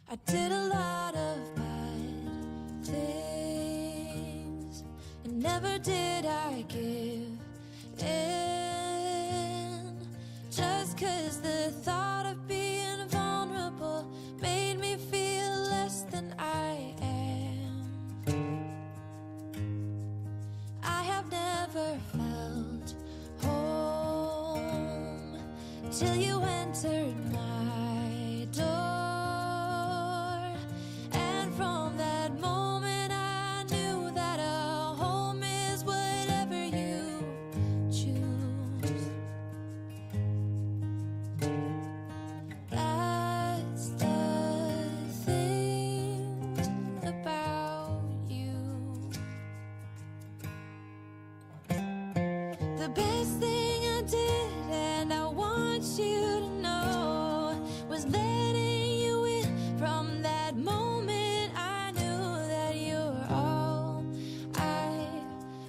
I did a lot of bad things, and never did I give in. Just 'cause the thought of being vulnerable made me feel less than I am. I have never felt home till you entered my door, and from that moment I knew that a home is whatever you choose. That's the thing about you. The best thing I did, and I want you to know, was letting you in. From that moment I knew that you were all I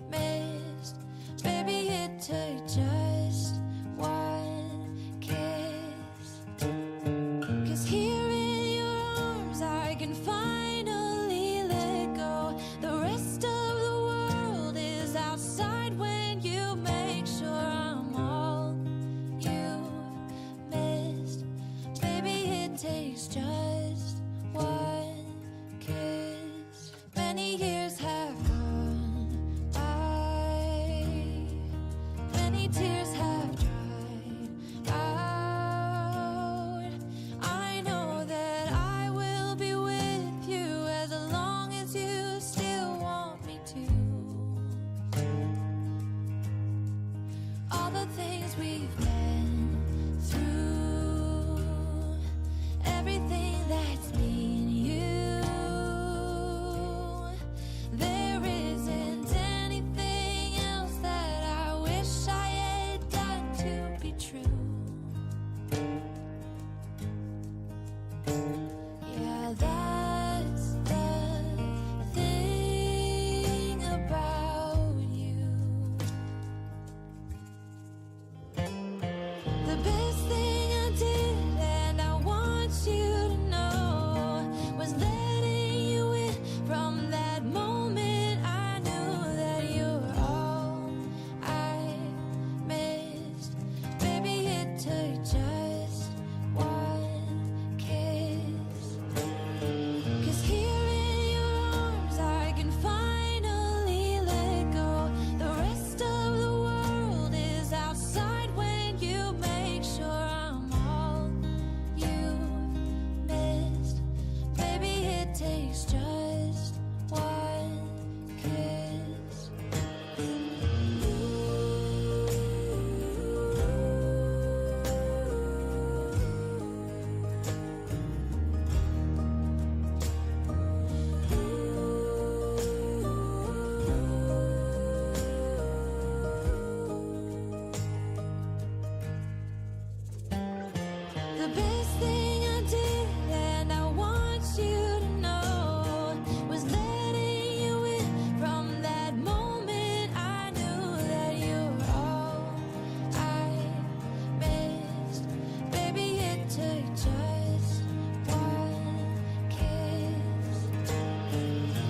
missed. Baby, it took just one kiss. 'Cause here in your arms I can finally let go. The rest of the world is outside when you make sure I'm all you've missed. Baby, it takes just one kiss. Many years have gone by, many tears have dried out. I know that I will be with you as long as you still want me to. All the things we've been through, everything that's been you, there isn't anything else that I wish I had done to be true. Yeah, that's the thing about you. The best thing I did, and I want you to know, was letting you in. From that moment I knew that you were all I missed. Baby, it took just one kiss. 'Cause here in your arms I can finally let go. The rest of the world is outside when you make sure I'm all you've missed. Baby, it takes just one kiss. The best thing I did, and I want you to know, was letting you in. From that moment I knew that you were all I missed. Baby, it took just one kiss.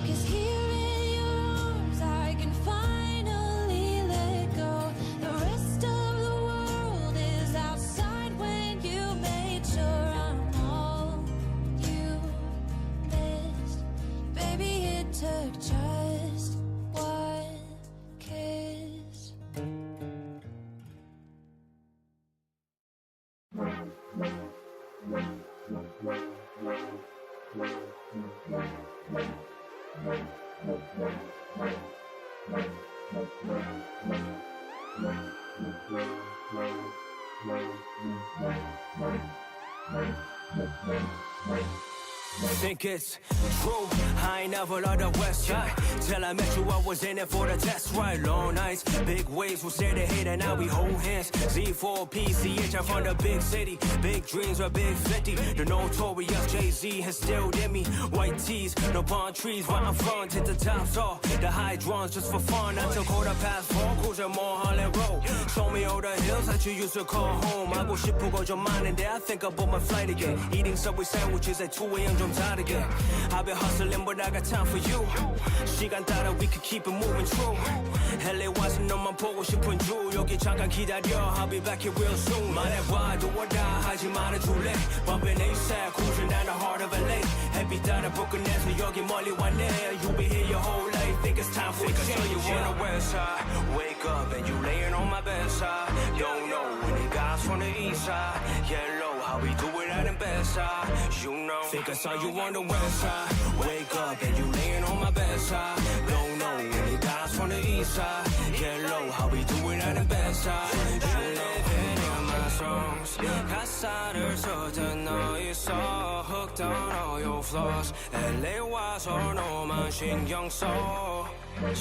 'Cause here in your arms I can finally let go. The rest of the world is outside when you made sure I'm all you missed. Baby, it took just one kiss. Think it's true, I ain't never loved the West side. Till I met you, I was in it for the test ride. Long nights, big waves, we'll say they hate and now we hold hands. Z4PCH, I'm from the big city. Big dreams with big 50. The notorious Jay-Z has still in me. White tees, no palm trees where I'm from. Hit the tops off, the high drones just for fun. I took quarter past 4, cruising more Harlem Road. Show me all the hills that you used to call home. I go 싶고 좀 많은데 I think about my flight again. Eating Subway sandwiches at 2 a.m. 좀 다르게 I've been hustling but I got time for you 시간 따라 we could keep it moving true LA 와서 너만 보고 싶은 주 여기 잠깐 기다려 I'll be back here real soon 말해봐 do or die 하지 말아줄래 Bumping ASAP cruising down the heart of LA 햇빛 따라 불끈해서 여기 멀리 왔네 You'll be here your whole life think it's time for a change you on the west side wake up and you laying on my bedside don't know when it guys from the east side yellow how we do it out in bedside you know think I saw you on the west side wake up and you laying on my bedside don't know when it guys from the east side yellow how we do it out in bedside you know songs 가사를 써든 너 있어 hooked on all your flaws LA 와서 너만 신경 써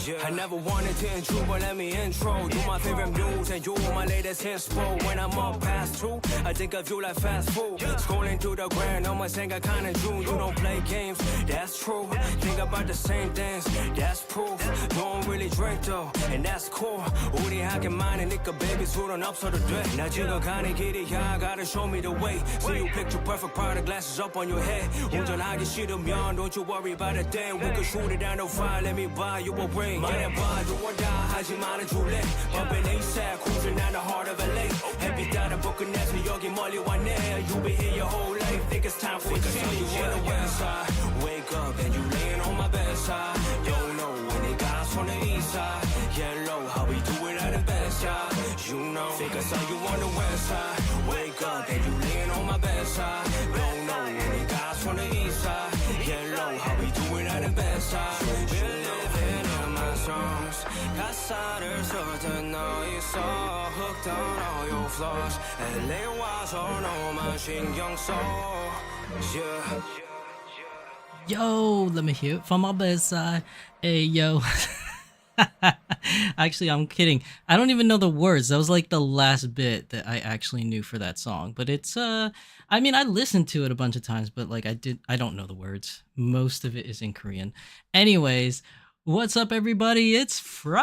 Yeah. I never wanted to intrude, but let me intro. You my favorite muse, and you my latest inspo. When I'm up past two, I think of you like fast food. Scrolling through the grand, I'm a singer kinda June. You don't play games, that's true. Think about the same things, that's proof. Don't really drink though, and that's cool. 우리 하게 많으니까 baby 술은 없어도 돼. 나 지금 가는 길이야, gotta show me the way. See you picture perfect, product glasses up on your head. 운전하기 싫으면 don't you worry about a thing. We can shoot it down the fire, let me buy you a ring 말해봐 do or die 하지 말아줄래 Bumping ASAP cruising down the heart of LA 햇빛 따라 불끈해서 여기 멀리 왔네 You'll be here your whole life think it's time for a change you on the west side wake up and you laying on my bedside don't know when it guys from the east side yellow how we do it out in bedside you know think I saw you on the west side wake up and you laying on my bedside don't know when it guys from the east side yellow how we do it out in bedside you know songs 가사를 써든 너 있어 hooked on all your flaws LA 와서 너만 신경 써 yeah. Yo, let me hear it from my bedside. Hey, yo. Actually, I'm kidding. I don't even know the words. That was like the last bit that I actually knew for that song. But it's I mean, I listened to it a bunch of times, but like I don't know the words. Most of it is in Korean. Anyways, what's up, everybody? It's Friday.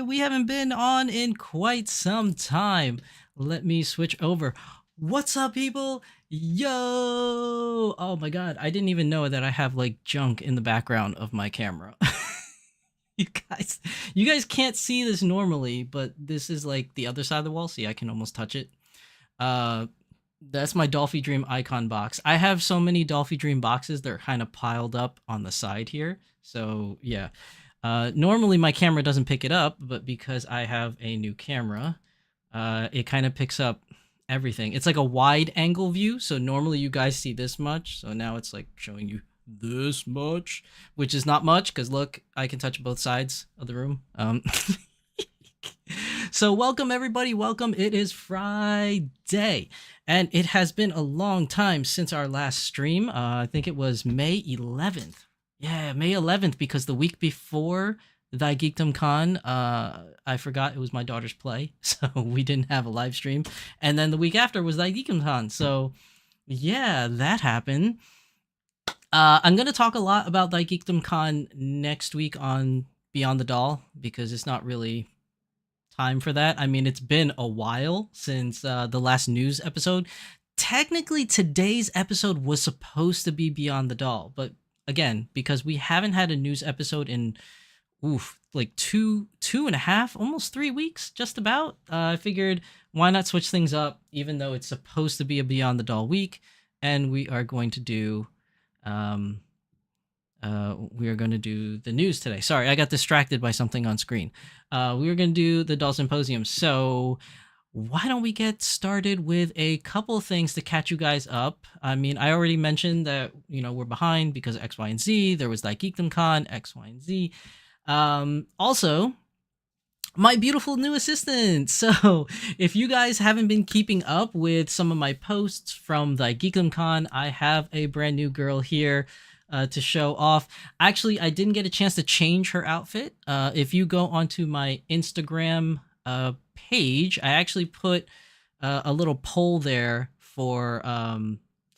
We haven't been on in quite some time. Let me switch over. What's up, people? Yo! Oh my god, I didn't even know that I have like junk in the background of my camera. You guys can't see this normally, but this is like the other side of the wall. See, I can almost touch it. That's my Dolphy Dream icon box. I have so many Dolphy Dream boxes, they're kind of piled up on the side here. So yeah, normally my camera doesn't pick it up, but because I have a new camera, it kind of picks up everything. It's like a wide angle view. So normally you guys see this much. So now it's like showing you this much, which is not much because look, I can touch both sides of the room. So welcome everybody, welcome. It is Friday and it has been a long time since our last stream. I think it was May 11th. Yeah, May 11th, because the week before the Geekdom Con, I forgot it was my daughter's play, so we didn't have a live stream. And then the week after was the Geekdom Con, so yeah, that happened. I'm going to talk a lot about the Geekdom Con next week on Beyond the Doll, because it's not really time for that. I mean, it's been a while since the last news episode. Technically, today's episode was supposed to be Beyond the Doll, but again, because we haven't had a news episode in like two and a half, almost 3 weeks, just about. I figured why not switch things up, even though it's supposed to be a Beyond the Doll week, and we are going to do the news today. Sorry, I got distracted by something on screen. We are going to do the Doll Symposium. So why don't we get started with a couple things to catch you guys up? I mean, I already mentioned that, you know, we're behind because of X, Y, and Z. There was like Geekdom Con, X, Y, and Z. Also, my beautiful new assistant. So if you guys haven't been keeping up with some of my posts from the Geekdom Con, I have a brand new girl here to show off. Actually, I didn't get a chance to change her outfit. If you go onto my Instagram page, I actually put a little poll there for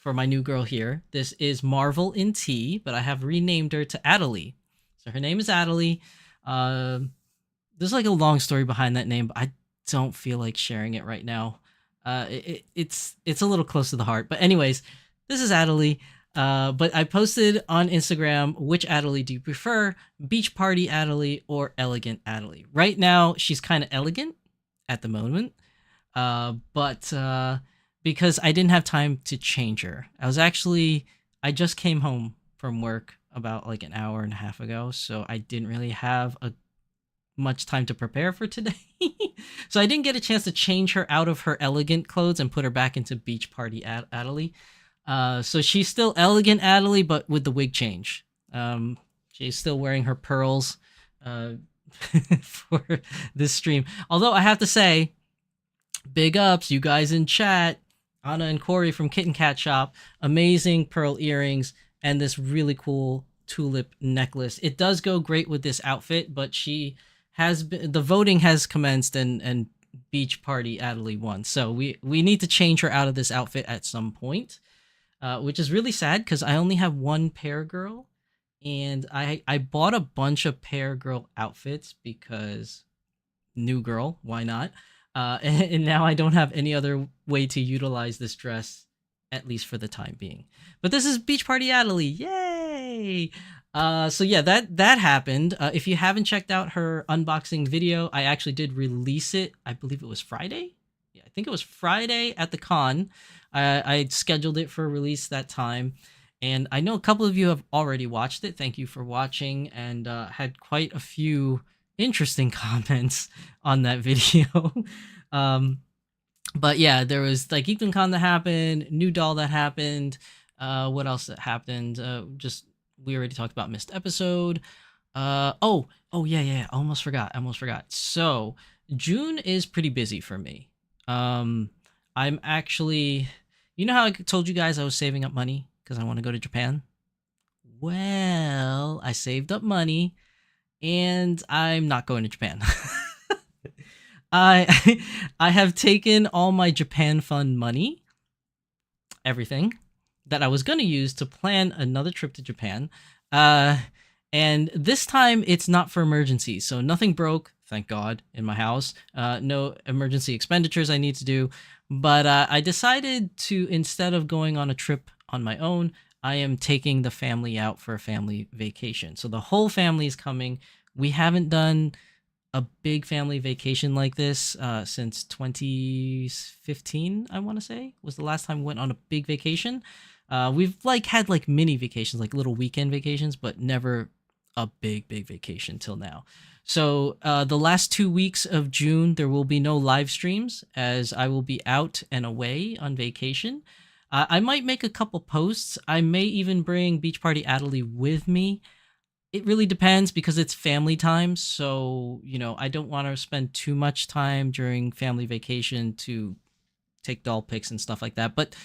my new girl here. This is Marvel in T, but I have renamed her to Adelie. So her name is Adelie. There's like a long story behind that name, but I don't feel like sharing it right now. It's a little close to the heart. But anyways, this is Adelie. But I posted on Instagram, which Adelie do you prefer, Beach Party Adelie or Elegant Adelie? Right now, she's kind of elegant at the moment, but because I didn't have time to change her. I just came home from work about like an hour and a half ago, so I didn't really have much time to prepare for today. So I didn't get a chance to change her out of her elegant clothes and put her back into Beach Party Adelie. So she's still Elegant Adelie, but with the wig change. She's still wearing her pearls for this stream. Although I have to say, big ups, you guys in chat, Anna and Corey from Kitten Cat Shop, amazing pearl earrings, and this really cool tulip necklace. It does go great with this outfit, but the voting has commenced and Beach Party Adelie won. So we need to change her out of this outfit at some point. Which is really sad because I only have one Pear Girl, and I bought a bunch of Pear Girl outfits because new girl, why not? And now I don't have any other way to utilize this dress, at least for the time being. But this is Beach Party Adelie, yay! So yeah, that happened. If you haven't checked out her unboxing video, I actually did release it. I believe it was Friday. Yeah, I think it was Friday at the con. I scheduled it for release that time, and I know a couple of you have already watched it. Thank you for watching, and had quite a few interesting comments on that video. But yeah, there was like EathamCon that happened, new doll that happened. What else that happened? We already talked about missed episode. Oh yeah, almost forgot. So June is pretty busy for me. I'm actually, you know how I told you guys I was saving up money because I want to go to Japan? Well, I saved up money and I'm not going to Japan. I have taken all my Japan fund money, everything that I was going to use to plan another trip to Japan. And this time it's not for emergencies. So nothing broke, thank God, in my house. No emergency expenditures I need to do. But I decided to, instead of going on a trip on my own, I am taking the family out for a family vacation. So the whole family is coming. We haven't done a big family vacation like this since 2015, I want to say, was the last time we went on a big vacation. We've had mini vacations, like little weekend vacations, but never a big vacation till now. So the last 2 weeks of June, there will be no live streams as I will be out and away on vacation. I might make a couple posts. I may even bring Beach Party Adelie with me. It really depends because it's family time. So, I don't want to spend too much time during family vacation to take doll pics and stuff like that. But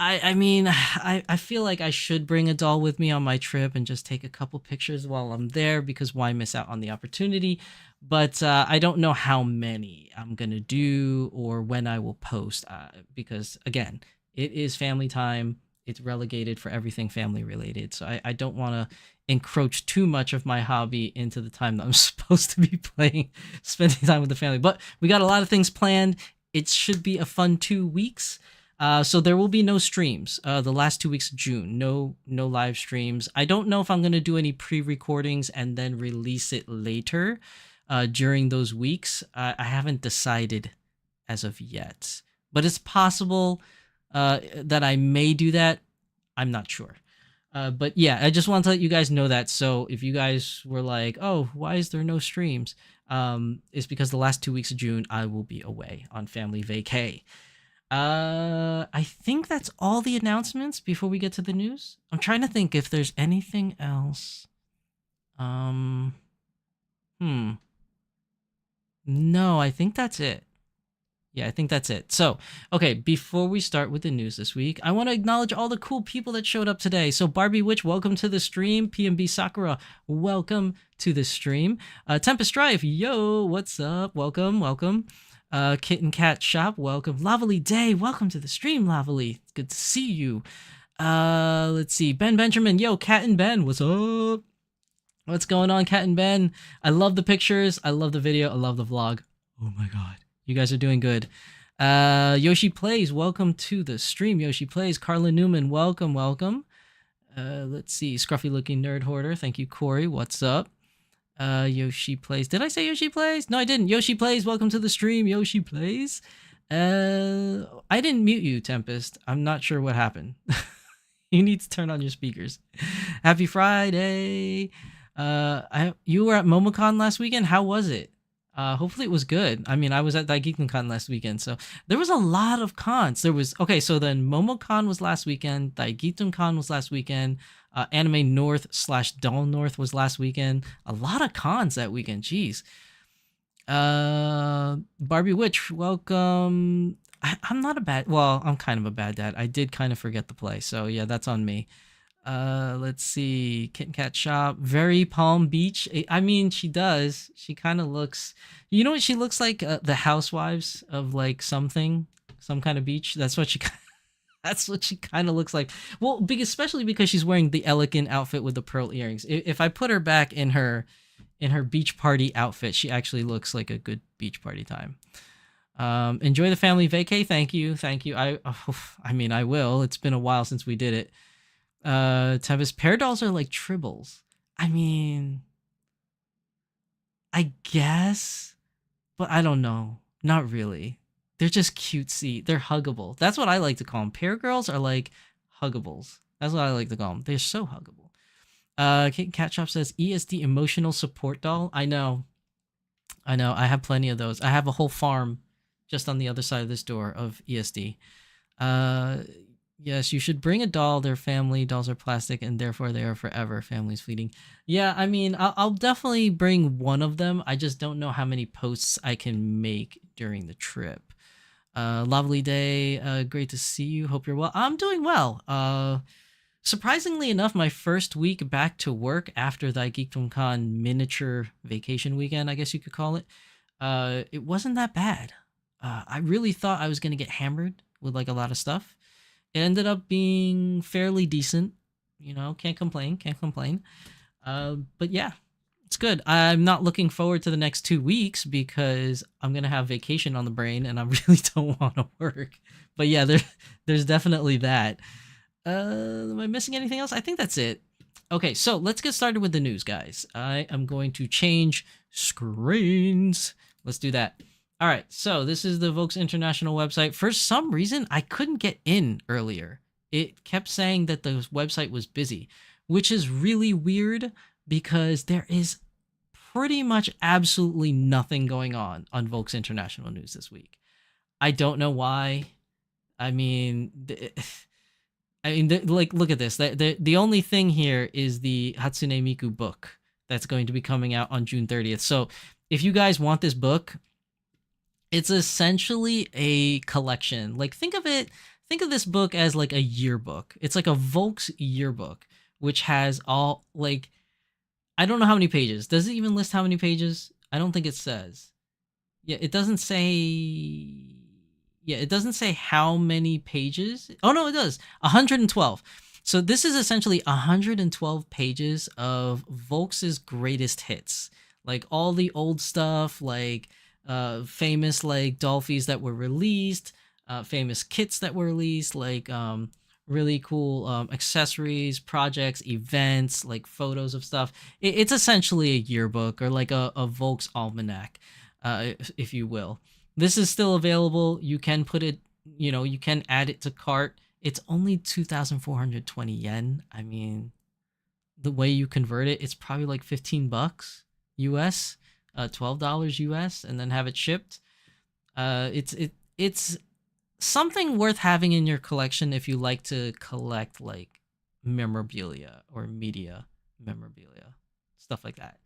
I feel like I should bring a doll with me on my trip and just take a couple pictures while I'm there because why miss out on the opportunity? But I don't know how many I'm going to do or when I will post because, again, it is family time. It's relegated for everything family related. So I don't want to encroach too much of my hobby into the time that I'm supposed to be spending time with the family. But we got a lot of things planned. It should be a fun 2 weeks. So there will be no streams the last 2 weeks of June. No live streams. I don't know if I'm going to do any pre-recordings and then release it later during those weeks. I haven't decided as of yet. But it's possible that I may do that. I'm not sure. But yeah, I just want to let you guys know that. So if you guys were like, oh, why is there no streams? It's because the last 2 weeks of June, I will be away on family vacay. I think that's all the announcements before we get to the news. I'm trying to think if there's anything else. No, I think that's it. Yeah, I think that's it. So, okay, before we start with the news this week, I want to acknowledge all the cool people that showed up today. So, Barbie Witch, welcome to the stream. PMB Sakura, welcome to the stream. Tempest Drive, yo, what's up? Welcome. Kitten Cat Shop, welcome. Lovely Day, welcome to the stream, Lovely. It's good to see you. Let's see. Ben Benjamin, yo, Cat and Ben, what's up? What's going on, Cat and Ben? I love the pictures. I love the video. I love the vlog. Oh my God. You guys are doing good. Yoshi Plays, welcome to the stream. Yoshi Plays, Carla Newman, welcome. Let's see, scruffy looking nerd hoarder. Thank you, Corey. What's up? Yoshi Plays. Did I say Yoshi Plays? No, I didn't. Yoshi Plays, welcome to the stream. Yoshi Plays. I didn't mute you, Tempest. I'm not sure what happened. You need to turn on your speakers. Happy Friday. You were at MomoCon last weekend. How was it? Hopefully it was good. I mean, I was at DaiGeektonCon last weekend, so there was a lot of cons. So then MomoCon was last weekend, DaiGeektonCon was last weekend, Anime North / Doll North was last weekend. A lot of cons that weekend. Jeez. Barbie Witch, welcome. I'm kind of a bad dad. I did kind of forget to play, so yeah, that's on me. Let's see, Kit Kat Shop, very Palm Beach. I mean, she does. She kind of looks, you know what she looks like? The housewives of like some kind of beach. That's what she kind of looks like. Well, especially because she's wearing the elegant outfit with the pearl earrings. If I put her back in her beach party outfit, she actually looks like a good beach party time. Enjoy the family vacay. Thank you. I mean, I will. It's been a while since we did it. Tempest, pear dolls are like tribbles. I mean, I guess, but I don't know. Not really. They're just cutesy. They're huggable. That's what I like to call them. Pear girls are like huggables. That's what I like to call them. They're so huggable. Cat Shop says ESD emotional support doll. I know. I have plenty of those. I have a whole farm just on the other side of this door of ESD. Yes, you should bring a doll. They're family. Dolls are plastic, and therefore they are forever. Family's fleeting. Yeah, I mean, I'll definitely bring one of them. I just don't know how many posts I can make during the trip. Lovely day. Great to see you. Hope you're well. I'm doing well. Surprisingly enough, my first week back to work after the DaiGeektonCon miniature vacation weekend, I guess you could call it, it wasn't that bad. I really thought I was going to get hammered with like a lot of stuff. It ended up being fairly decent, you know, can't complain. But yeah, it's good. I'm not looking forward to the next 2 weeks because I'm going to have vacation on the brain and I really don't want to work. But yeah, there's definitely that. Am I missing anything else? I think that's it. Okay, so let's get started with the news, guys. I am going to change screens. Let's do that. All right, so this is the Volks International website. For some reason, I couldn't get in earlier. It kept saying that the website was busy, which is really weird because there is pretty much absolutely nothing going on Volks International news this week. I don't know why. I mean, like, look at this. The only thing here is the Hatsune Miku book that's going to be coming out on June 30th. So if you guys want this book, it's essentially a collection. Like, think of this book as like a yearbook. It's like a Volks yearbook, which has all, like, I don't know how many pages. Does it even list how many pages? I don't think it says. Yeah, it doesn't say. Yeah, it doesn't say how many pages. Oh, no, it does. 112. So this is essentially 112 pages of Volks's greatest hits. Like all the old stuff, like famous like Dolphies that were released, famous kits that were released, like really cool accessories, projects, events, like photos of stuff. It's essentially a yearbook or like a Volks almanac, if you will. This is still available. You can put it, you can add it to cart. It's only 2,420 yen. I mean, the way you convert it, it's probably like $15 US, $12 US, and then have it shipped. It's something worth having in your collection if you like to collect like memorabilia or media memorabilia, stuff like that.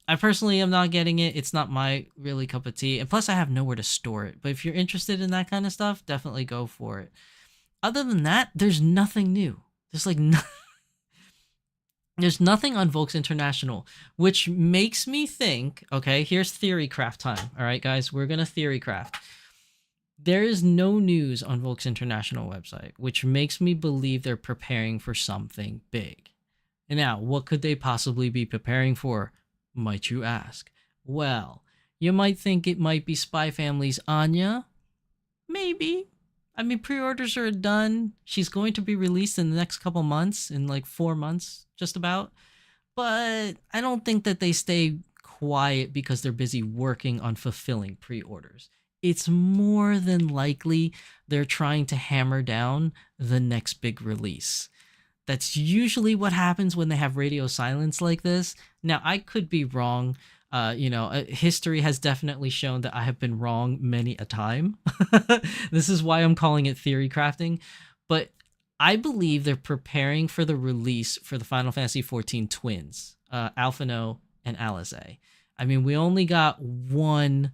I personally am not getting it. It's not my really cup of tea. And plus I have nowhere to store it. But if you're interested in that kind of stuff, definitely go for it. Other than that, there's nothing new. There's like there's nothing on Volks International, which makes me think, okay, here's theory craft time. All right, guys, we're going to theory craft. There is no news on Volks International website, which makes me believe they're preparing for something big. And now, what could they possibly be preparing for, might you ask? Well, you might think it might be Spy Family's Anya, Maybe. I mean, pre-orders are done. She's going to be released in the next couple months, in like 4 months, just about. But I don't think that they stay quiet because they're busy working on fulfilling pre-orders. It's more than likely they're trying to hammer down the next big release. That's usually what happens when they have radio silence like this. Now, I could be wrong. History has definitely shown that I have been wrong many a time. This is why I'm calling it theory crafting. But I believe they're preparing for the release for the Final Fantasy XIV twins, Alphino and Alize. I mean, we only got one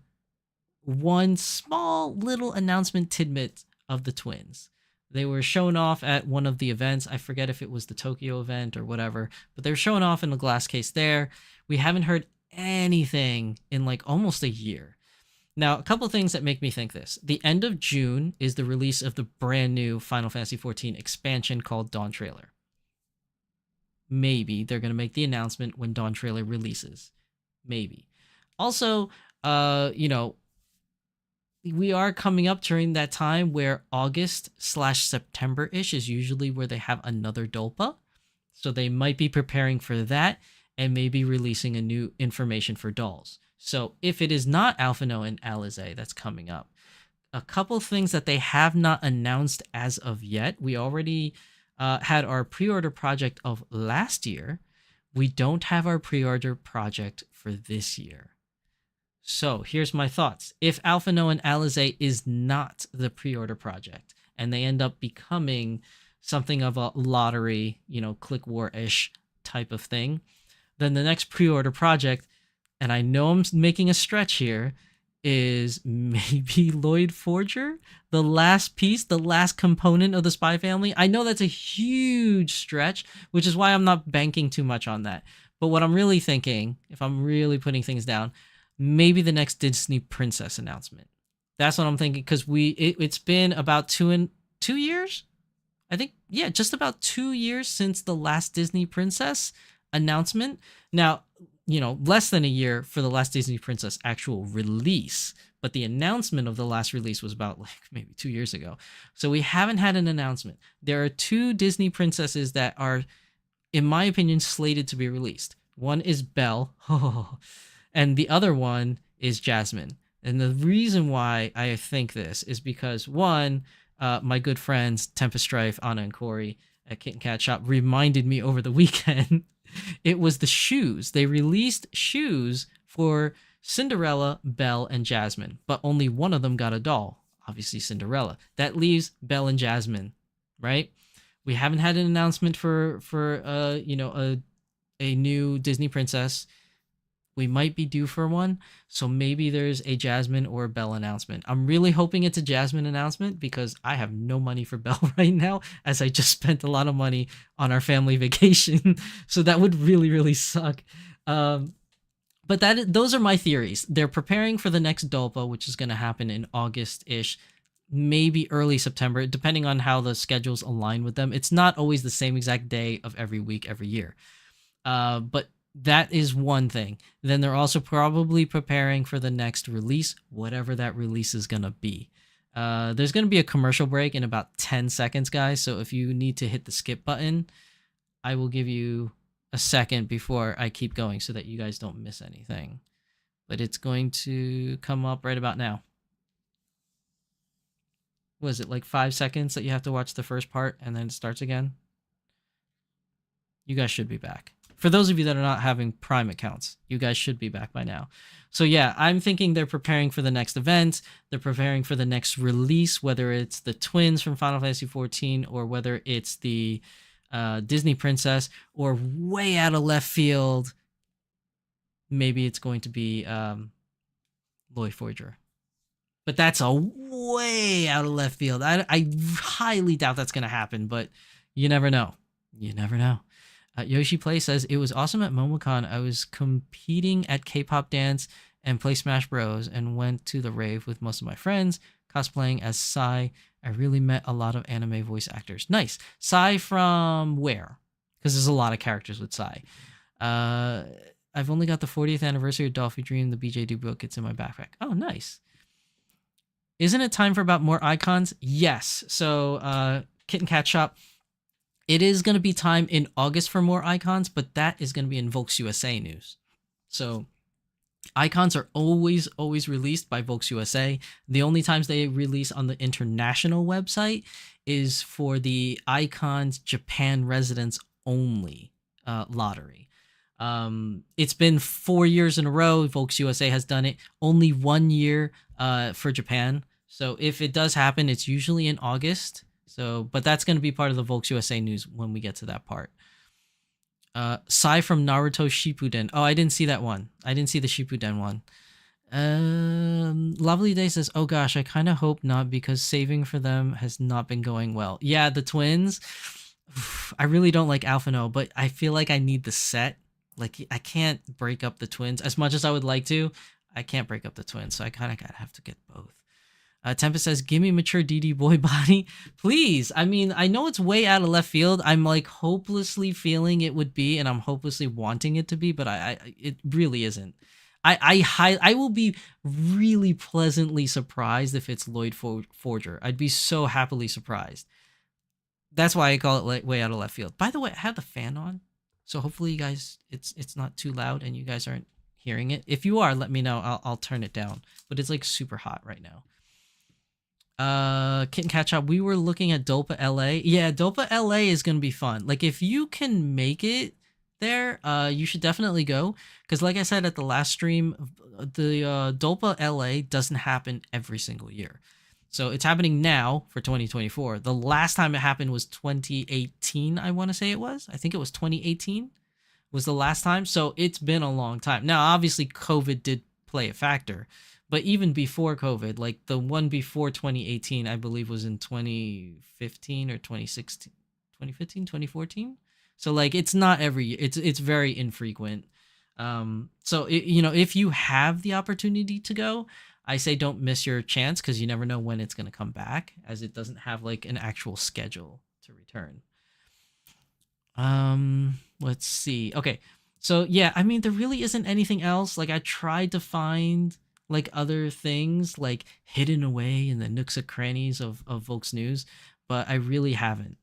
small little announcement tidbit of the twins. They were shown off at one of the events. I forget if it was the Tokyo event or whatever, but they were shown off in a glass case there. We haven't heard anything in like almost a year. Now, a couple things that make me think this. The end of June is the release of the brand new Final Fantasy XIV expansion called Dawn Trailer. Maybe they're going to make the announcement when Dawn Trailer releases. Maybe. Also, we are coming up during that time where August/September-ish is usually where they have another Dolpa. So they might be preparing for that and maybe releasing a new information for dolls. So if it is not Alphino and Alize that's coming up, a couple things that they have not announced as of yet. We already had our pre-order project of last year. We don't have our pre-order project for this year. So here's my thoughts. If Alphino and Alize is not the pre-order project and they end up becoming something of a lottery, click war-ish type of thing, then the next pre-order project, and I know I'm making a stretch here, is maybe Lloyd Forger, the last piece, the last component of the Spy Family. I know that's a huge stretch, which is why I'm not banking too much on that. But what I'm really thinking, if I'm really putting things down, maybe the next Disney Princess announcement. That's what I'm thinking, because it's been about 2 years? I think, yeah, just about 2 years since the last Disney Princess announcement. Now, less than a year for the last Disney Princess actual release, but the announcement of the last release was about like maybe 2 years ago. So we haven't had an announcement. There are 2 Disney princesses that are, in my opinion, slated to be released. One is Belle, and the other one is Jasmine. And the reason why I think this is because, one, my good friends Tempest Strife, Anna, and Corey at Kit and Kat Shop reminded me over the weekend. It was the shoes. They released shoes for Cinderella, Belle, and Jasmine, but only one of them got a doll, obviously Cinderella. That leaves Belle and Jasmine, right? We haven't had an announcement for a new Disney princess. We might be due for one, so maybe there's a Jasmine or a Belle announcement. I'm really hoping it's a Jasmine announcement because I have no money for Belle right now, as I just spent a lot of money on our family vacation. So that would really, really suck. But those are my theories. They're preparing for the next Dolpa, which is going to happen in August-ish, maybe early September, depending on how the schedules align with them. It's not always the same exact day of every week, every year. But that is one thing. Then they're also probably preparing for the next release, whatever that release is going to be. There's going to be a commercial break in about 10 seconds, guys. So if you need to hit the skip button, I will give you a second before I keep going so that you guys don't miss anything. But it's going to come up right about now. Was it like 5 seconds that you have to watch the first part and then it starts again? You guys should be back. For those of you that are not having Prime accounts, you guys should be back by now. So yeah, I'm thinking they're preparing for the next event. They're preparing for the next release, whether it's the twins from Final Fantasy XIV or whether it's the Disney Princess, or way out of left field, maybe it's going to be Lloyd Forger. But that's a way out of left field. I highly doubt that's going to happen, but you never know. You never know. Yoshi Play says, it was awesome at MomoCon. I was competing at K-pop dance and play Smash Bros. And went to the rave with most of my friends, cosplaying as Sai. I really met a lot of anime voice actors. Nice. Sai from where? Because there's a lot of characters with Sai. I've only got the 40th anniversary of Dolphy Dream, the BJD book. It's in my backpack. Oh, nice. Isn't it time for about more icons? Yes. So, Kitten Cat Shop, it is going to be time in August for more icons, but that is going to be in Volks USA news. So, icons are always released by Volks USA. The only times they release on the international website is for the icons Japan residents only lottery. It's been 4 years in a row. Volks USA has done it. Only 1 year for Japan. So if it does happen, it's usually in August. So, but that's going to be part of the Volks USA news when we get to that part. Sai from Naruto Shippuden. Oh, I didn't see that one. I didn't see the Shippuden one. Lovely Day says, oh gosh, I kind of hope not because saving for them has not been going well. Yeah, the twins. I really don't like Alpha No, but I feel like I need the set. Like, I can't break up the twins as much as I would like to. I can't break up the twins, so I kind of have to get both. Tempest says, give me mature DD boy body. Please. I mean, I know it's way out of left field. I'm like hopelessly feeling it would be, and I'm hopelessly wanting it to be, but it really isn't. I will be really pleasantly surprised if it's Lloyd Forger. I'd be so happily surprised. That's why I call it like way out of left field. By the way, I have the fan on, so hopefully you guys, it's not too loud and you guys aren't hearing it. If you are, let me know. I'll turn it down. But it's like super hot right now. Kitten Cat Shop, we were looking at Dolpa LA. Yeah, Dolpa LA is gonna be fun. Like, if you can make it there, you should definitely go, because like I said at the last stream, the Dolpa LA doesn't happen every single year. So it's happening now for 2024. The last time it happened was 2018, I want to say it was. I think it was 2018 was the last time. So it's been a long time. Now, obviously, COVID did play a factor. But even before COVID, like the one before 2018, I believe was in 2015 or 2016, 2015, 2014. So like, it's not every year. It's very infrequent. So if you have the opportunity to go, I say don't miss your chance, because you never know when it's going to come back, as it doesn't have like an actual schedule to return. Let's see. Okay. So yeah, I mean, there really isn't anything else. Like, I tried to find like other things like hidden away in the nooks and crannies of Volks News, but I really haven't.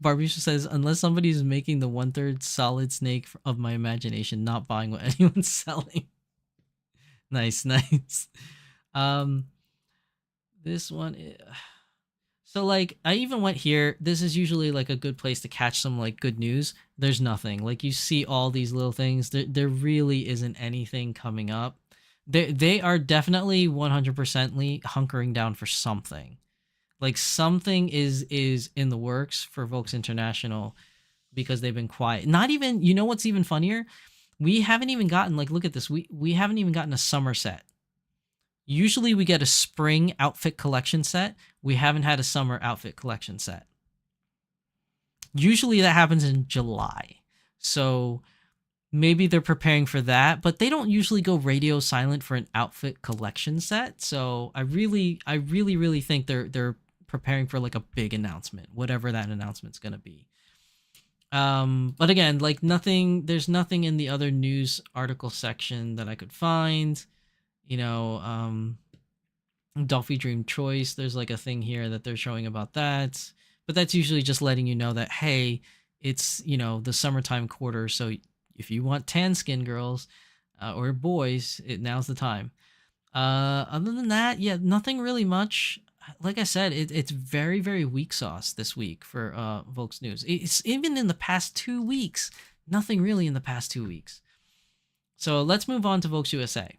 Barbusha says, unless somebody's making the 1/3 solid snake of my imagination, not buying what anyone's selling. Nice. This one so like, I even went here. This is usually like a good place to catch some like good news. There's nothing. Like, you see all these little things. There really isn't anything coming up. They are definitely 100% hunkering down for something. Like, something is in the works for Volks International, because they've been quiet. Not even, you know what's even funnier? We haven't even gotten, like, look at this. We haven't even gotten a summer set. Usually we get a spring outfit collection set. We haven't had a summer outfit collection set. Usually that happens in July. So maybe they're preparing for that, but they don't usually go radio silent for an outfit collection set. So I really think they're preparing for like a big announcement, whatever that announcement's going to be. But again, like, there's nothing in the other news article section that I could find. Dolphy Dream Choice, there's like a thing here that they're showing about that, but that's usually just letting you know that, hey, it's, the summertime quarter, so if you want tan skin girls or boys, now's the time. Other than that, yeah, nothing really much. Like I said, it's very, very weak sauce this week for Volks News. It's even in the past 2 weeks, nothing really in the past 2 weeks. So let's move on to Volks USA.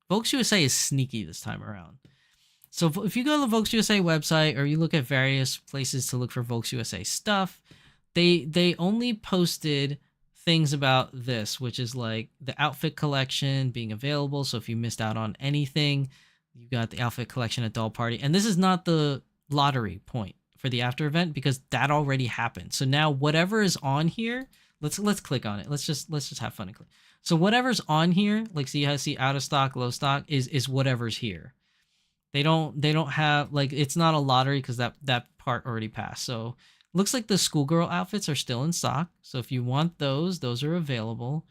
Volks USA is sneaky this time around. So if you go to the Volks USA website, or you look at various places to look for Volks USA stuff, they only posted things about this, which is like the outfit collection being available. So if you missed out on anything, you got the outfit collection at Doll Party. And this is not the lottery point for the after event, because that already happened. So now whatever is on here, let's click on it. Let's just have fun and click. So whatever's on here, like, see how see out of stock, low stock, is whatever's here. They don't have, like, it's not a lottery, because that part already passed. So looks like the schoolgirl outfits are still in stock. So if you want those are available.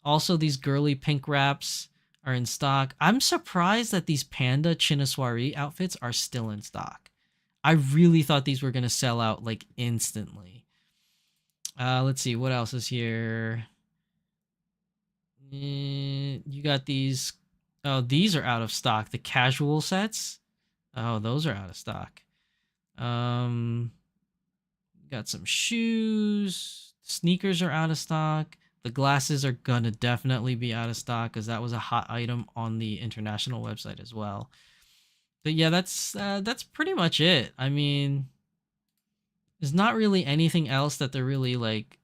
Also, these girly pink wraps are in stock. I'm surprised that these Panda Chinoiswari outfits are still in stock. I really thought these were going to sell out like instantly. Let's see, what else is here? You got these. Oh, these are out of stock. The casual sets. Oh, those are out of stock. Got some shoes. Sneakers are out of stock. The glasses are gonna definitely be out of stock because that was a hot item on the international website as well. But yeah, that's pretty much it. I mean, there's not really anything else that they're really like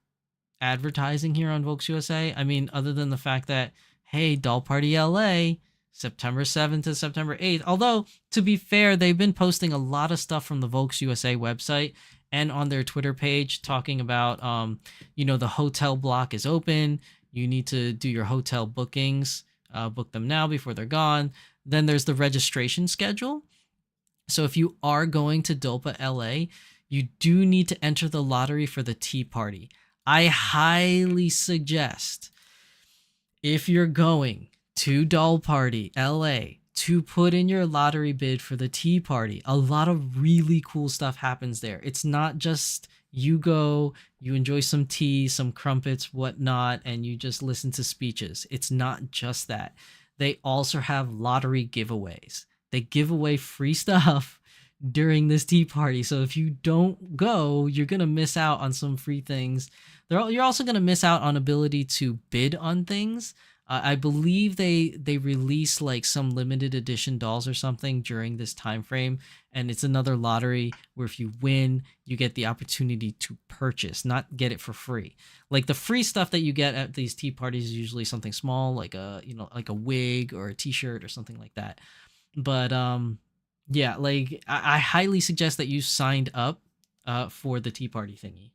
advertising here on Volks USA. I mean, other than the fact that, hey, Doll Party LA, September 7th to September 8th. Although, to be fair, they've been posting a lot of stuff from the Volks USA website and on their Twitter page talking about, the hotel block is open. You need to do your hotel bookings, book them now before they're gone. Then there's the registration schedule. So if you are going to Dolpa LA, you do need to enter the lottery for the tea party. I highly suggest, if you're going to Doll Party LA, to put in your lottery bid for the tea party. A lot of really cool stuff happens there. It's not just you go, you enjoy some tea, some crumpets, whatnot, and you just listen to speeches. It's not just that. They also have lottery giveaways. They give away free stuff during this tea party. So if you don't go, you're going to miss out on some free things. You're also going to miss out on ability to bid on things. I believe they release like some limited edition dolls or something during this time frame, and it's another lottery where if you win, you get the opportunity to purchase, not get it for free. Like the free stuff that you get at these tea parties is usually something small, like a wig or a t-shirt or something like that. But yeah, like I highly suggest that you signed up for the tea party thingy.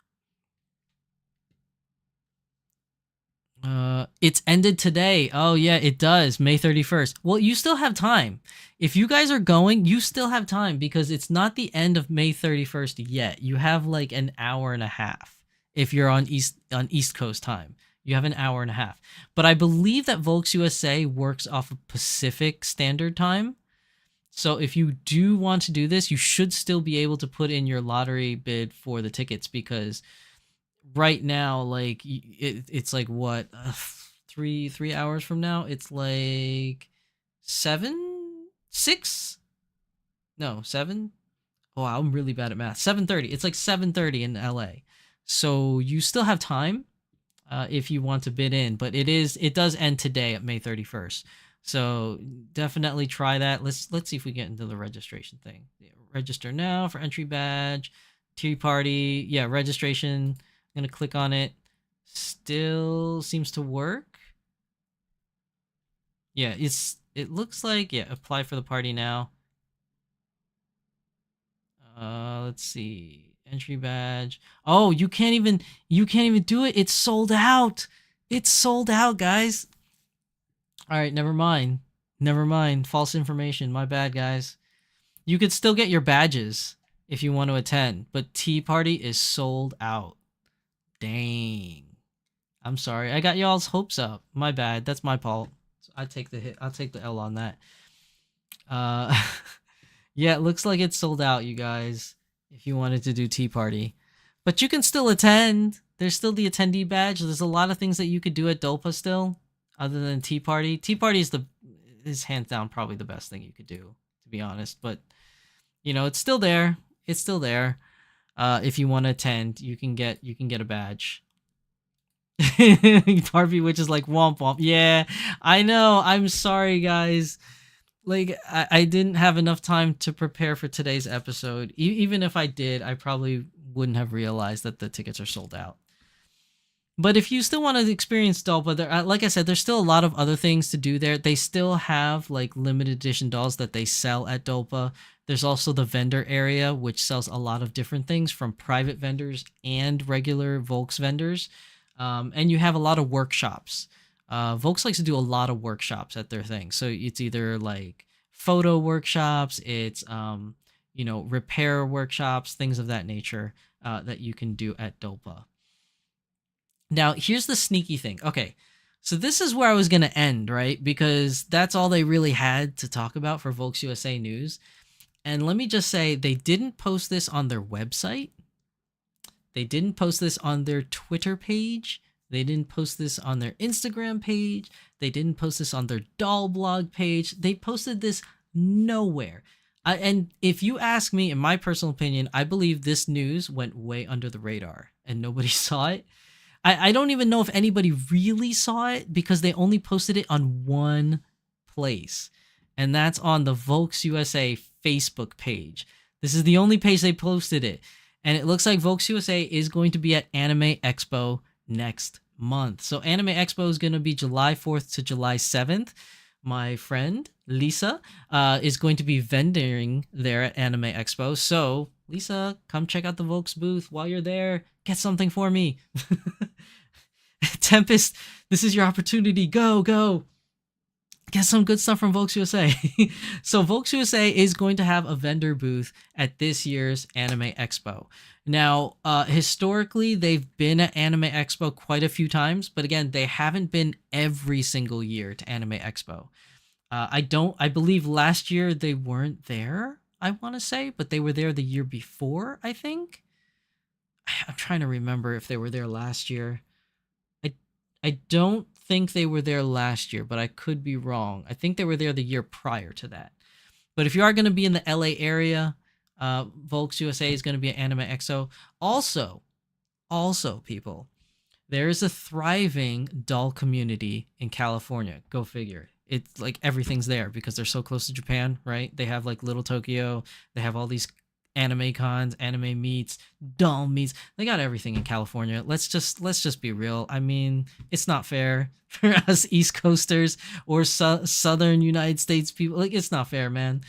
It's ended today. Oh yeah, it does. May 31st. Well, you still have time. If you guys are going, you still have time because it's not the end of May 31st yet. You have like an hour and a half. If you're on East Coast time, you have an hour and a half. But I believe that Volks USA works off of Pacific Standard Time. So if you do want to do this, you should still be able to put in your lottery bid for the tickets because right now, like it's like what 3 hours from now, it's like 7. Oh, I'm really bad at math. 7:30. It's like 7:30 in LA. So you still have time if you want to bid in, but it does end today at May 31st. So definitely try that. Let's see if we get into the registration thing. Yeah, register now for entry badge, tea party. Yeah, registration. I'm going to click on it. Still seems to work. Yeah, it looks like, yeah, apply for the party now. Let's see. Entry badge. Oh, you can't even do it. It's sold out. It's sold out, guys. All right, never mind. Never mind. False information. My bad, guys. You could still get your badges if you want to attend, but tea party is sold out. Dang. I'm sorry. I got y'all's hopes up. My bad. That's my fault. I take the hit. I'll take the L on that. Yeah, it looks like it's sold out, you guys, if you wanted to do tea party. But you can still attend. There's still the attendee badge. There's a lot of things that you could do at Dolpa still, other than tea party. Tea party is hands down probably the best thing you could do, to be honest. But it's still there. It's still there. If you want to attend, you can get a badge. Barbie Witch is like womp womp. Yeah, I know. I'm sorry, guys. Like I didn't have enough time to prepare for today's episode. Even if I did, I probably wouldn't have realized that the tickets are sold out. But if you still want to experience Dolpa, like I said, there's still a lot of other things to do there. They still have like limited edition dolls that they sell at Dolpa. There's also the vendor area, which sells a lot of different things from private vendors and regular Volks vendors. And you have a lot of workshops. Volks likes to do a lot of workshops at their thing. So it's either like photo workshops, it's, repair workshops, things of that nature that you can do at Dolpa. Now, here's the sneaky thing. Okay, So this is where I was going to end, right? Because that's all they really had to talk about for Volks USA News. And let me just say, they didn't post this on their website. They didn't post this on their Twitter page. They didn't post this on their Instagram page. They didn't post this on their doll blog page. They posted this nowhere. And if you ask me, in my personal opinion, I believe this news went way under the radar and nobody saw it. I don't even know if anybody really saw it because they only posted it on one place. And that's on the Volks USA Facebook page. This is the only page they posted it. And it looks like Volks USA is going to be at Anime Expo next month. So Anime Expo is going to be July 4th to July 7th. My friend Lisa is going to be vending there at Anime Expo. So Lisa, come check out the Volks booth while you're there. Get something for me. Tempest, this is your opportunity. Go. Get some good stuff from Volks USA. So Volks USA is going to have a vendor booth at this year's Anime Expo. Now, historically, they've been at Anime Expo quite a few times, but again, they haven't been every single year to Anime Expo. I believe last year they weren't there, I want to say, but they were there the year before, I think. I'm trying to remember if they were there last year. I don't think they were there last year, but I could be wrong. I think they were there the year prior to that. But if you are going to be in the LA area, Volks USA is going to be at Anime Expo. Also, people, there is a thriving doll community in California. Go figure. It's like everything's there because they're so close to Japan, right? They have like Little Tokyo. They have all these anime cons, anime meets, doll meets. They got everything in California. Let's just be real. I mean, it's not fair for us East Coasters or Southern United States people. Like, it's not fair, man.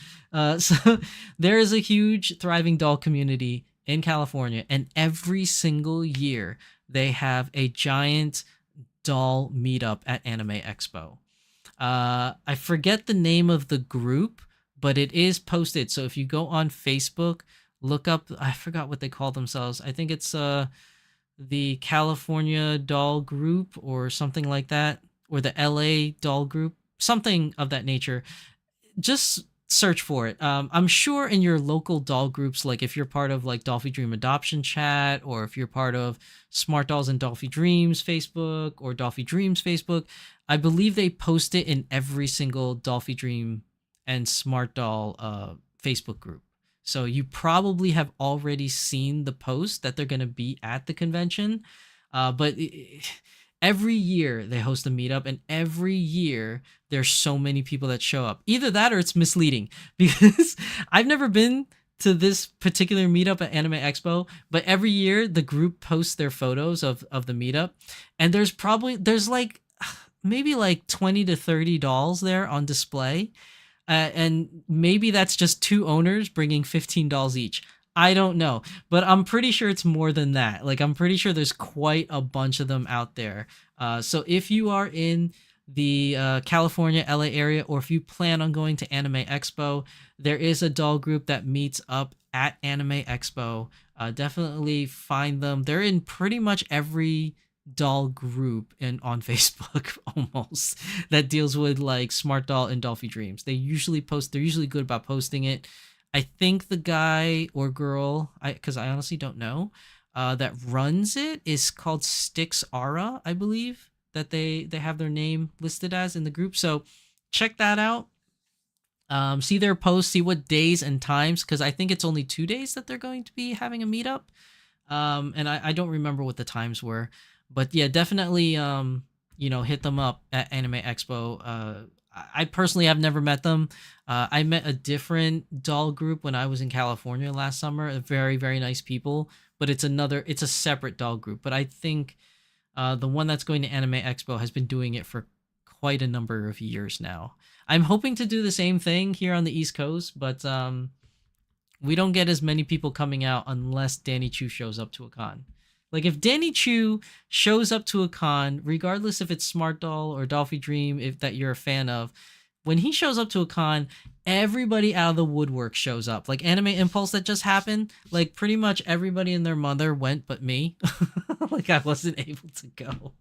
So there is a huge thriving doll community in California, and every single year they have a giant doll meetup at Anime Expo. I forget the name of the group, but it is posted. So if you go on Facebook, look up, I forgot what they call themselves. I think it's the California Doll Group or something like that, or the LA Doll Group, something of that nature. Just search for it. I'm sure in your local doll groups, like if you're part of like Dolphy Dream Adoption Chat, or if you're part of Smart Dolls and Dolphy Dreams Facebook or Dolphy Dreams Facebook, I believe they post it in every single Dolphy Dream and Smart Doll Facebook group. So you probably have already seen the post that they're going to be at the convention. But every year they host a meetup, and every year there's so many people that show up. Either that or it's misleading, because I've never been to this particular meetup at Anime Expo, but every year the group posts their photos of the meetup, and there's like maybe like 20 to 30 dolls there on display. And maybe that's just two owners bringing 15 dolls each. I don't know, but I'm pretty sure it's more than that. Like, I'm pretty sure there's quite a bunch of them out there. So if you are in the California, LA area, or if you plan on going to Anime Expo, there is a doll group that meets up at Anime Expo. Definitely find them. They're in pretty much every doll group on Facebook almost that deals with like Smart Doll and Dolphy Dreams. They're usually good about posting it. I think the guy or girl, because I honestly don't know, that runs it is called Styx Aura, I believe, that they have their name listed as in the group. So check that out. See their posts, see what days and times, because I think it's only 2 days that they're going to be having a meetup. And I don't remember what the times were. But yeah, definitely, hit them up at Anime Expo. I personally have never met them. I met a different doll group when I was in California last summer. Very, very nice people, but it's a separate doll group. But I think the one that's going to Anime Expo has been doing it for quite a number of years now. I'm hoping to do the same thing here on the East Coast, but we don't get as many people coming out unless Danny Chu shows up to a con. Like, if Danny Chu shows up to a con, regardless if it's Smart Doll or Dolphy Dream, that you're a fan of, when he shows up to a con, everybody out of the woodwork shows up. Like Anime Impulse that just happened, like pretty much everybody and their mother went but me. Like, I wasn't able to go.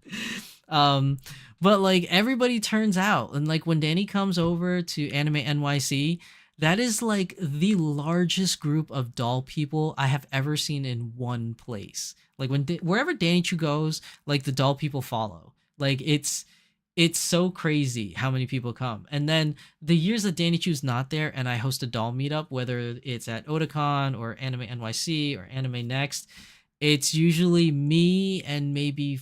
um, but like everybody turns out, and like when Danny comes over to Anime NYC, that is like the largest group of doll people I have ever seen in one place. Like wherever Danny Chu goes, like the doll people follow. Like it's so crazy how many people come. And then the years that Danny Chu's not there and I host a doll meetup, whether it's at Otakon or Anime NYC or Anime Next, it's usually me and maybe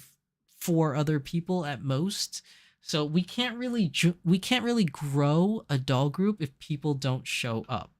four other people at most. So we can't really grow a doll group if people don't show up.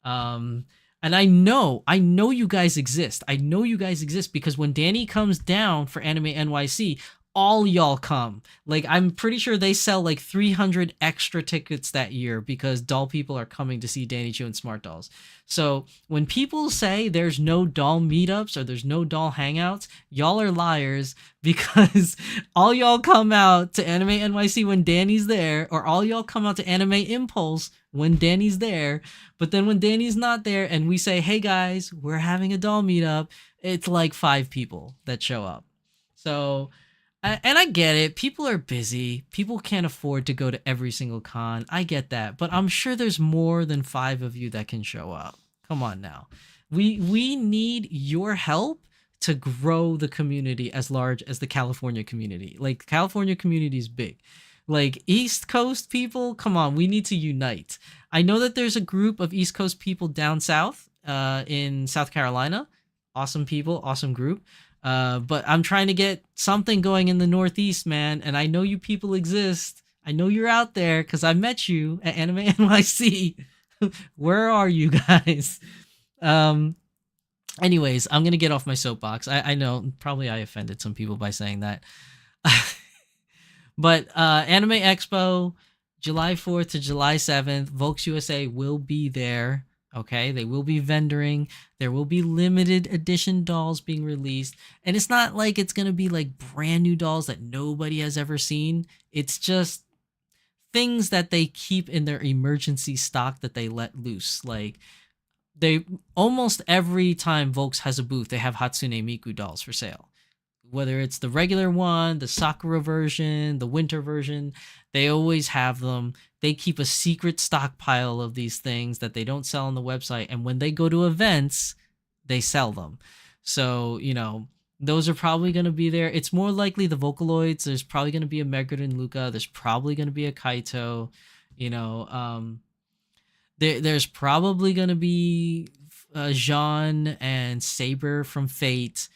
And I know you guys exist. I know you guys exist because when Danny comes down for Anime NYC, all y'all come. Like, I'm pretty sure they sell like 300 extra tickets that year because doll people are coming to see Danny Chu and Smart Dolls. So when people say there's no doll meetups or there's no doll hangouts, y'all are liars because all y'all come out to Anime NYC when Danny's there, or all y'all come out to Anime Impulse when Danny's there. But then when Danny's not there and we say, hey guys, we're having a doll meetup, it's like 5 people that show up. So... and I get it. People are busy. People can't afford to go to every single con. I get that. But I'm sure there's more than 5 of you that can show up. Come on now. We need your help to grow the community as large as the California community. Like, California community is big. Like, East Coast people, come on, we need to unite. I know that there's a group of East Coast people down south in South Carolina. Awesome people, awesome group. But I'm trying to get something going in the Northeast, man. And I know you people exist. I know you're out there because I met you at Anime NYC. Where are you guys? Anyways, I'm going to get off my soapbox. I know probably I offended some people by saying that. But Anime Expo, July 4th to July 7th, Volks USA will be there. Okay, they will be vendoring. There will be limited edition dolls being released. And it's not like it's going to be like brand new dolls that nobody has ever seen. It's just things that they keep in their emergency stock that they let loose. Like, they almost every time Volks has a booth, they have Hatsune Miku dolls for sale. Whether it's the regular one, the Sakura version, the winter version, they always have them. They keep a secret stockpile of these things that they don't sell on the website. And when they go to events, they sell them. So, you know, those are probably going to be there. It's more likely the Vocaloids. There's probably going to be a Megalodon Luca. There's probably going to be a Kaito. You know, there's probably going to be Jean and Saber from Fate.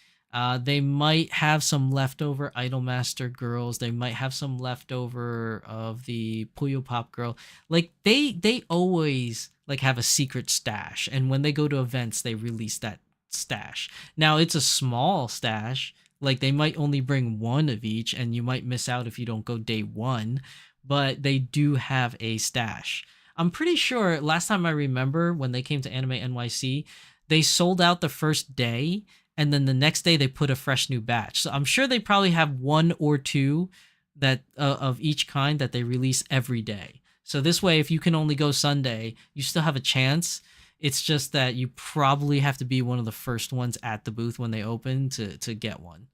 They might have some leftover Idolmaster girls. They might have some leftover of the Puyo Pop girl. Like, they always like have a secret stash, and when they go to events, they release that stash. Now, it's a small stash. Like, they might only bring one of each, and you might miss out if you don't go day one. But they do have a stash. I'm pretty sure last time I remember when they came to Anime NYC, they sold out the first day. And then the next day they put a fresh new batch. So I'm sure they probably have 1 or 2 that of each kind that they release every day. So this way, if you can only go Sunday, you still have a chance. It's just that you probably have to be one of the first ones at the booth when they open to get one.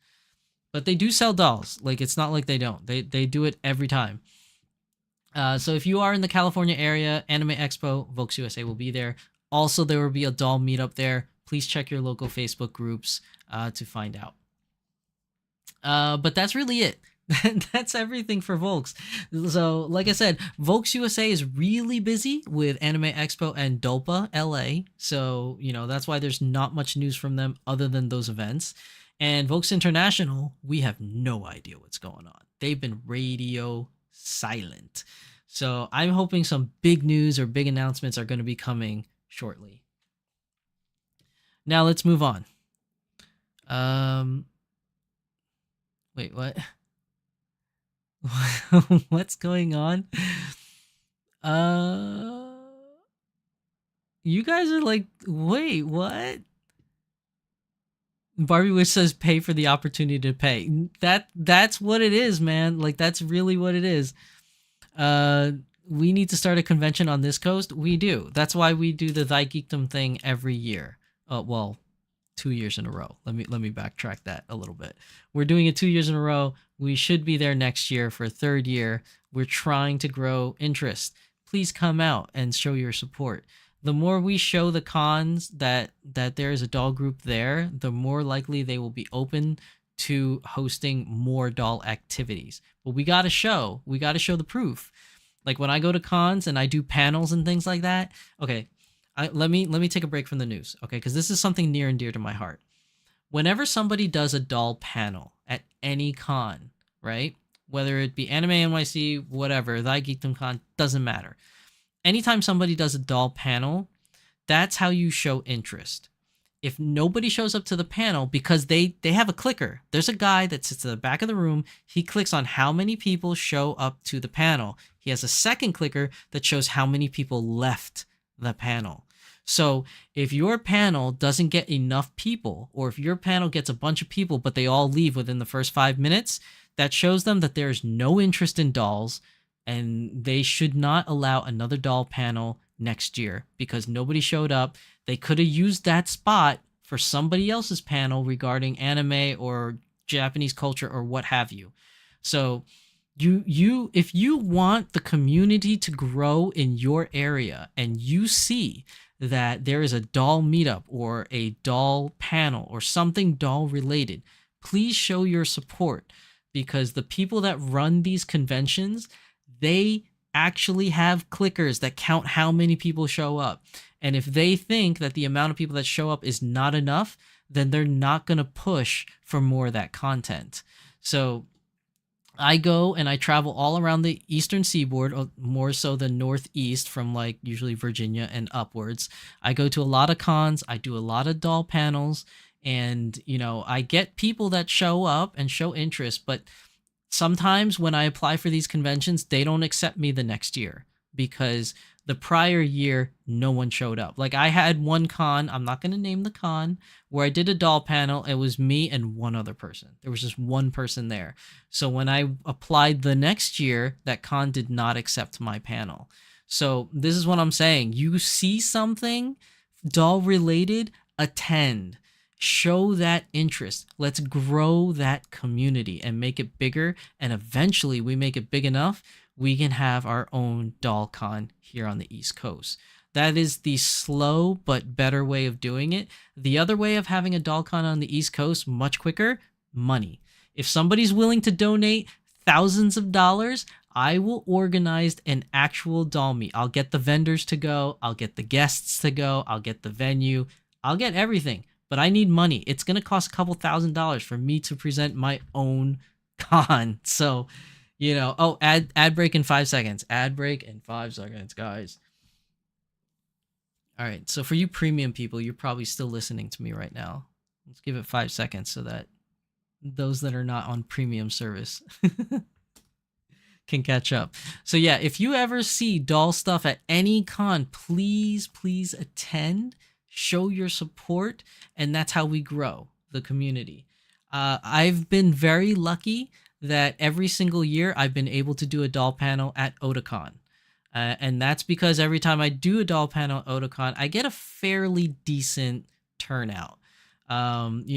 But they do sell dolls. Like, it's not like they don't. They do it every time. So if you are in the California area, Anime Expo, Volks USA will be there. Also, there will be a doll meetup there. Please check your local Facebook groups to find out. But that's really it. That's everything for Volks. So, like I said, Volks USA is really busy with Anime Expo and Dolpa LA. So, you know, that's why there's not much news from them other than those events. And Volks International, we have no idea what's going on. They've been radio silent. So I'm hoping some big news or big announcements are going to be coming shortly. Now let's move on. Wait, what? What's going on? You guys are like, wait, what? Barbie Wish says pay for the opportunity to pay. That's what it is, man. Like, that's really what it is. We need to start a convention on this coast. We do. That's why we do the Thy Geekdom thing every year. Well, 2 years in a row. Let me backtrack that a little bit. We're doing it 2 years in a row. We should be there next year for a third year. We're trying to grow interest. Please come out and show your support. The more we show the cons that there is a doll group there, the more likely they will be open to hosting more doll activities. But we got to show the proof. Like when I go to cons and I do panels and things like that. Okay, let me take a break from the news, okay? Because this is something near and dear to my heart. Whenever somebody does a doll panel at any con, right? Whether it be Anime NYC, whatever, Thy Geekdom Con, doesn't matter. Anytime somebody does a doll panel, that's how you show interest. If nobody shows up to the panel, because they have a clicker. There's a guy that sits in the back of the room. He clicks on how many people show up to the panel. He has a second clicker that shows how many people left the panel. So if your panel doesn't get enough people, or if your panel gets a bunch of people, but they all leave within the first 5 minutes, that shows them that there's no interest in dolls, and they should not allow another doll panel next year because nobody showed up. They could have used that spot for somebody else's panel regarding anime or Japanese culture or what have you. So if you want the community to grow in your area and you see that there is a doll meetup or a doll panel or something doll related, please show your support, because the people that run these conventions, they actually have clickers that count how many people show up. And if they think that the amount of people that show up is not enough, then they're not going to push for more of that content. So I go and I travel all around the eastern seaboard, more so than northeast, from like usually Virginia and upwards. I go to a lot of cons. I do a lot of doll panels, and I get people that show up and show interest. But sometimes when I apply for these conventions, they don't accept me the next year because the prior year no one showed up. Like I had one con, I'm not going to name the con, where I did a doll panel. It was me and one other person. There was just one person there. So when I applied the next year, that con did not accept my panel. So this is what I'm saying. You see something doll related, attend. Show that interest. Let's grow that community and make it bigger. And eventually we make it big enough, we can have our own doll con here on the East Coast. That is the slow but better way of doing it. The other way of having a doll con on the East Coast, much quicker, money. If somebody's willing to donate thousands of dollars, I will organize an actual doll meet. I'll get the vendors to go. I'll get the guests to go. I'll get the venue. I'll get everything. But I need money. It's going to cost a couple $1,000s for me to present my own con. So, ad break in 5 seconds. Ad break in 5 seconds, guys. All right. So for you premium people, you're probably still listening to me right now. Let's give it 5 seconds so that those that are not on premium service can catch up. So yeah, if you ever see doll stuff at any con, please attend. Show your support, and that's how we grow the community. I've been very lucky that every single year I've been able to do a doll panel at Otakon. And that's because every time I do a doll panel at Otakon, I get a fairly decent turnout. And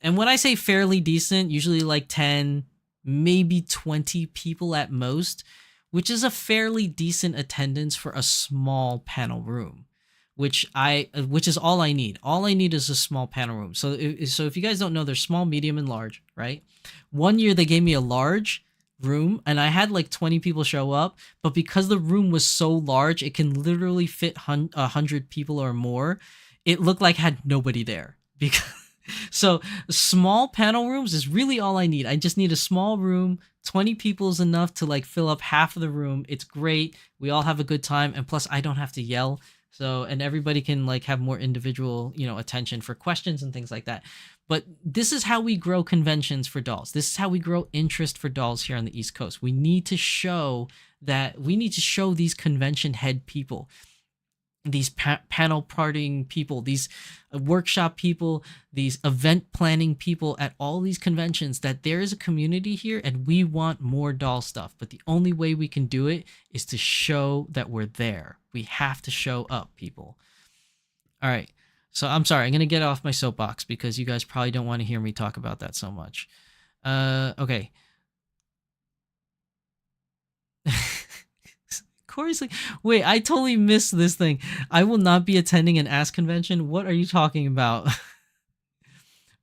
when I say fairly decent, usually like 10, maybe 20 people at most, which is a fairly decent attendance for a small panel room. Which is all I need. All I need is a small panel room. So if you guys don't know, there's small, medium, and large, right? One year they gave me a large room, and I had like 20 people show up. But because the room was so large, it can literally fit 100 people or more. It looked like I had nobody there. So small panel rooms is really all I need. I just need a small room. 20 people is enough to like fill up half of the room. It's great. We all have a good time, and plus I don't have to yell. So, and everybody can like have more individual, attention for questions and things like that. But this is how we grow conventions for dolls. This is how we grow interest for dolls here on the East Coast. We need to show these convention head people, these panel partying people, these workshop people, these event planning people at all these conventions that there is a community here and we want more doll stuff. But the only way we can do it is to show that we're there. We have to show up, people. All right. So I'm sorry, I'm gonna get off my soapbox because you guys probably don't want to hear me talk about that so much. Okay. Corey's like, wait, I totally missed this thing. I will not be attending an ass convention. What are you talking about?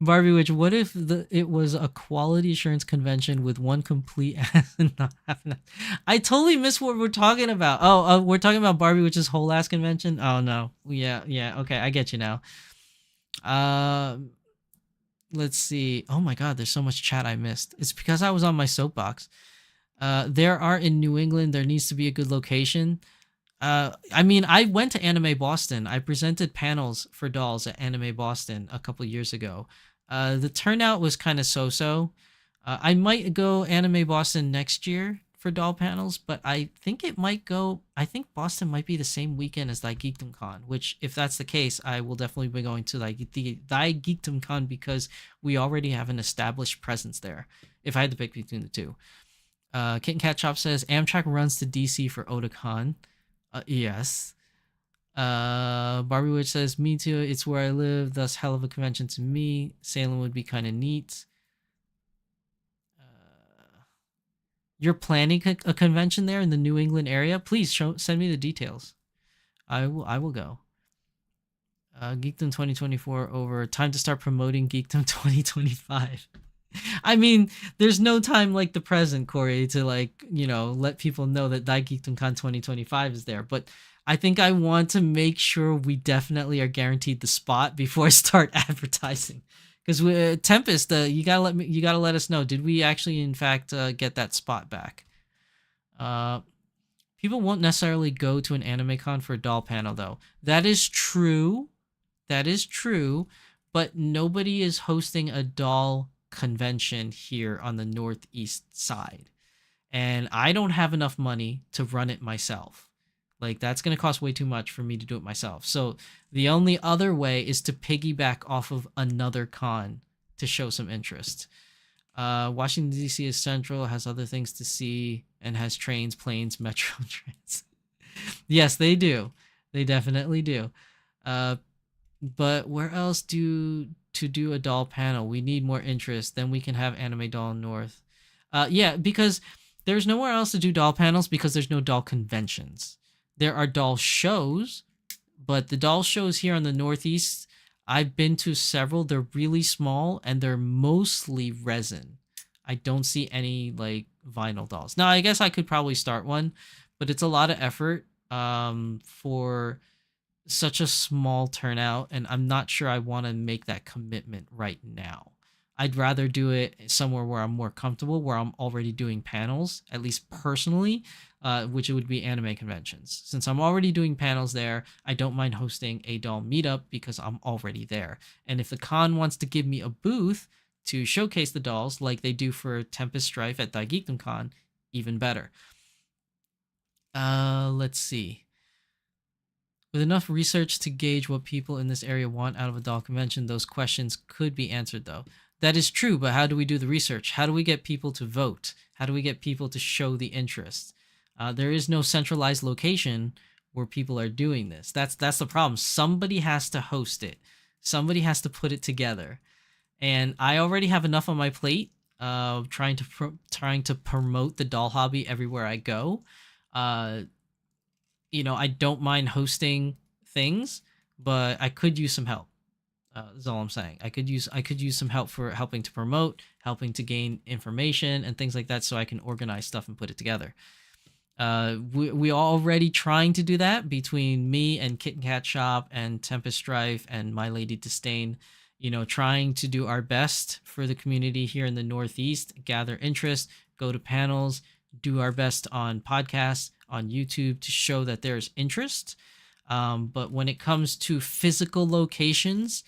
Barbie Witch, what if it was a quality assurance convention with one complete ass and not half an ass? I totally missed what we're talking about. Oh, we're talking about Barbie Witch's whole ass convention? Oh, no. Yeah, okay, I get you now. Let's see. Oh my god, there's so much chat I missed. It's because I was on my soapbox. There are in New England, there needs to be a good location. I mean, I went to Anime Boston. I presented panels for dolls at Anime Boston a couple years ago. The turnout was kind of so-so. I might go Anime Boston next year for doll panels, but I think Boston might be the same weekend as Thy Geekdom Con, which if that's the case, I will definitely be going to Thy Geekdom Con because we already have an established presence there, if I had to pick between the two. Kitten Cat Shop says, Amtrak runs to DC for Otakon. Yes. Barbie Witch says, me too, it's where I live, thus hell of a convention to me. Salem would be kind of neat. You're planning a convention there in the New England area? Please send me the details. I will go. Geekdom 2024 over. Time to start promoting Geekdom 2025. I mean, there's no time like the present, Corey, to let people know that Thy Geekdom Con 2025 is there. But I think I want to make sure we definitely are guaranteed the spot before I start advertising. Because Tempest, you gotta let us know. Did we actually, in fact, get that spot back? People won't necessarily go to an anime con for a doll panel, though. That is true. But nobody is hosting a doll convention here on the northeast side, and I don't have enough money to run it myself. That's going to cost way too much for me to do it myself. So the only other way is to piggyback off of another con to show some interest. Washington, D.C. is central, has other things to see, and has trains, planes, metro trains. Yes, they do. They definitely do. But where else to do a doll panel? We need more interest. Then we can have Anime Doll North. Yeah, because there's nowhere else to do doll panels because there's no doll conventions. There are doll shows, but the doll shows here on the Northeast, I've been to several. They're really small and they're mostly resin. I don't see any vinyl dolls. Now, I guess I could probably start one, but it's a lot of effort for such a small turnout, and I'm not sure I want to make that commitment right now. I'd rather do it somewhere where I'm more comfortable, where I'm already doing panels, at least personally, which it would be anime conventions. Since I'm already doing panels there, I don't mind hosting a doll meetup because I'm already there. And if the con wants to give me a booth to showcase the dolls like they do for Tempest Strife at Thy Geekdom Con, even better. Let's see. With enough research to gauge what people in this area want out of a doll convention, those questions could be answered, though. That is true, but how do we do the research? How do we get people to vote? How do we get people to show the interest? There is no centralized location where people are doing this. That's the problem. Somebody has to host it. Somebody has to put it together. And I already have enough on my plate trying to promote the doll hobby everywhere I go. I don't mind hosting things, but I could use some help. That's all I'm saying. I could use some help for helping to promote, helping to gain information and things like that, so I can organize stuff and put it together. We are already trying to do that between me and Kitten Cat Shop and Tempest Strife and My Lady Disdain. Trying to do our best for the community here in the Northeast, gather interest, go to panels, do our best on podcasts, on YouTube to show that there's interest. But when it comes to physical locations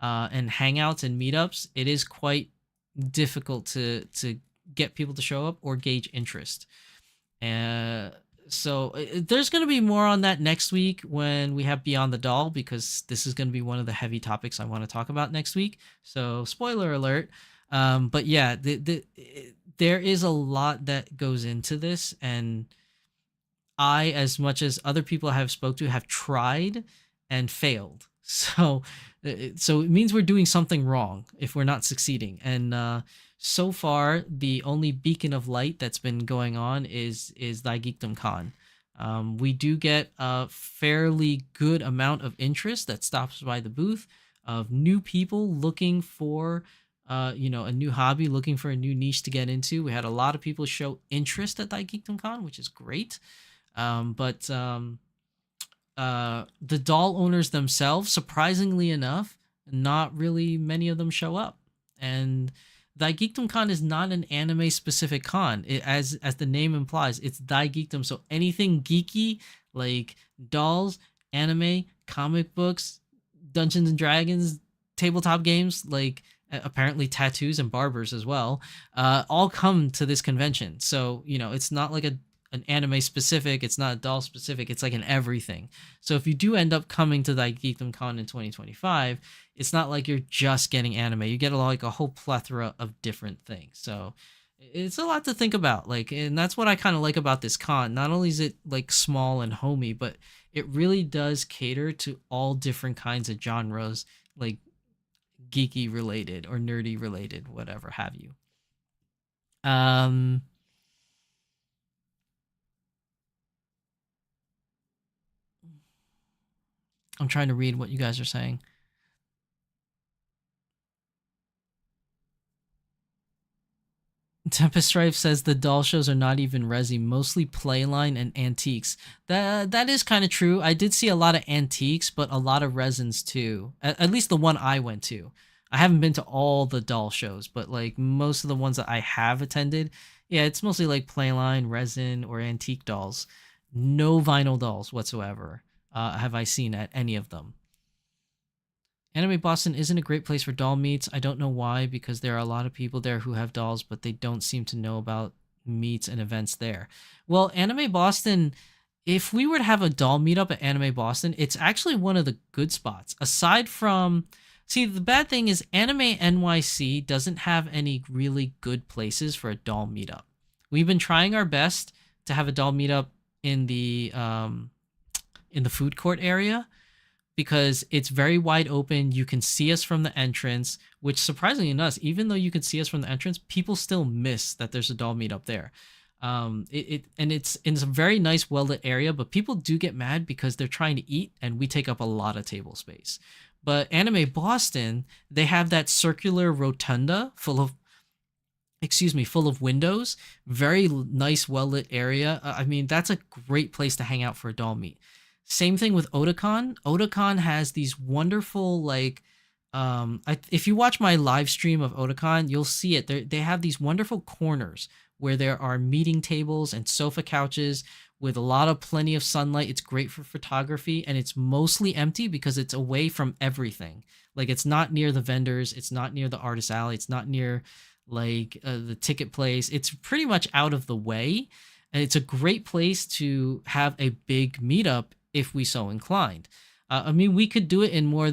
and hangouts and meetups, it is quite difficult to get people to show up or gauge interest. So there's going to be more on that next week when we have Beyond the Doll, because this is going to be one of the heavy topics I want to talk about next week. So spoiler alert. But yeah, there is a lot that goes into this, and I, as much as other people I have spoke to, have tried and failed. So, so it means we're doing something wrong if we're not succeeding. And so far, the only beacon of light that's been going on is Thy Geekdom Con. We do get a fairly good amount of interest that stops by the booth of new people looking for, you know, a new hobby, looking for a new niche to get into. We had a lot of people show interest at Thy Geekdom Con, which is great. But the doll owners themselves, surprisingly enough, not really many of them show up. And Thy Geekdom Con is not an anime specific con. As the name implies, it's Thy Geekdom. So anything geeky like dolls, anime, comic books, Dungeons and Dragons, tabletop games, like apparently tattoos and barbers as well, all come to this convention. So, you know, it's not like an anime specific, it's not a doll specific, it's like an everything. So if you do end up coming to Thy Geekdom Con in 2025, it's not like you're just getting anime. You get like a whole plethora of different things. So it's a lot to think about. Like, and that's what I kind of like about this con. Not only is it like small and homey, but it really does cater to all different kinds of genres, like geeky related or nerdy related, whatever have you. I'm trying to read what you guys are saying. Tempest Strife says the doll shows are not even resi, mostly playline and antiques. That is kind of true. I did see a lot of antiques, but a lot of resins too. At least the one I went to. I haven't been to all the doll shows, but like most of the ones that I have attended, yeah, it's mostly like playline, resin, or antique dolls. No vinyl dolls whatsoever have I seen at any of them. Anime Boston isn't a great place for doll meets. I don't know why, because there are a lot of people there who have dolls, but they don't seem to know about meets and events there. Well, Anime Boston, if we were to have a doll meetup at Anime Boston, it's actually one of the good spots. Aside from, see, the bad thing is Anime NYC doesn't have any really good places for a doll meetup. We've been trying our best to have a doll meetup in the food court area, because it's very wide open. You can see us from the entrance, which surprisingly enough, even though you can see us from the entrance, people still miss that there's a doll meetup there. It's in a very nice, well-lit area, but people do get mad because they're trying to eat and we take up a lot of table space. But Anime Boston, they have that circular rotunda full of windows, very nice, well-lit area. I mean, that's a great place to hang out for a doll meet. Same thing with Otakon. Otakon has these wonderful, like, if you watch my live stream of Otakon, you'll see it. They have these wonderful corners where there are meeting tables and sofa couches with plenty of sunlight. It's great for photography, and it's mostly empty because it's away from everything. Like, it's not near the vendors. It's not near the artist alley. It's not near, like, the ticket place. It's pretty much out of the way. And it's a great place to have a big meetup if we so inclined. I mean, we could do it in more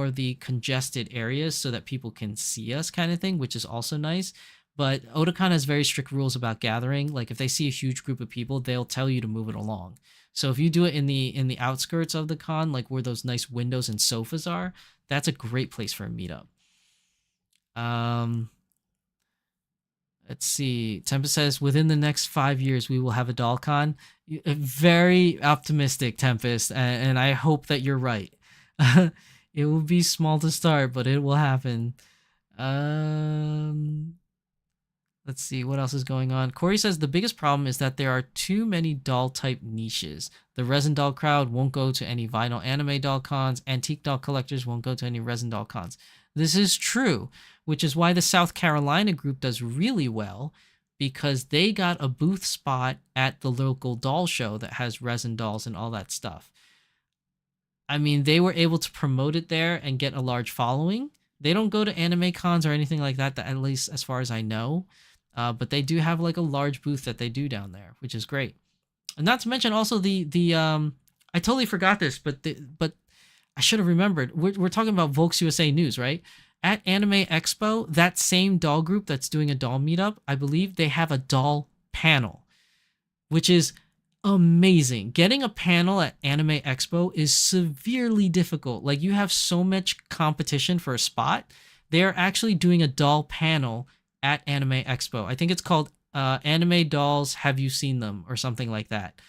of the congested areas so that people can see us, kind of thing, which is also nice. But Otakon has very strict rules about gathering. Like, if they see a huge group of people, they'll tell you to move it along. So if you do it in the outskirts of the con, like where those nice windows and sofas are, that's a great place for a meetup. Let's see. Tempest says, within the next 5 years, we will have a doll con. Very optimistic, Tempest, and I hope that you're right. It will be small to start, but it will happen. Let's see, what else is going on? Corey says, the biggest problem is that there are too many doll-type niches. The resin doll crowd won't go to any vinyl anime doll cons. Antique doll collectors won't go to any resin doll cons. This is true, which is why the South Carolina group does really well, because they got a booth spot at the local doll show that has resin dolls and all that stuff. I mean, they were able to promote it there and get a large following. They don't go to anime cons or anything like that, at least as far as I know. But they do have like a large booth that they do down there, which is great. And not to mention also I totally forgot this, but I should have remembered. We're talking about Volks USA News, right? At Anime Expo, that same doll group that's doing a doll meetup, I believe they have a doll panel, which is amazing. Getting a panel at Anime Expo is severely difficult. Like, you have so much competition for a spot. They're actually doing a doll panel at Anime Expo. I think it's called Anime Dolls, Have You Seen Them, or something like that.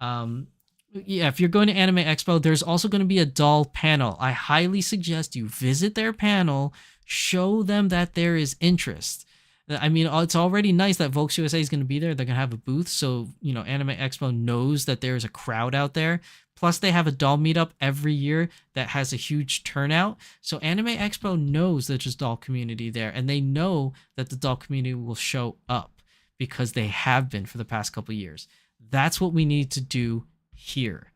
Yeah, if you're going to Anime Expo, there's also going to be a doll panel. I highly suggest you visit their panel, show them that there is interest. I mean, it's already nice that Volks USA is going to be there. They're going to have a booth, so Anime Expo knows that there's a crowd out there. Plus, they have a doll meetup every year that has a huge turnout. So Anime Expo knows that there's a doll community there, and they know that the doll community will show up because they have been for the past couple of years. That's what we need to do here.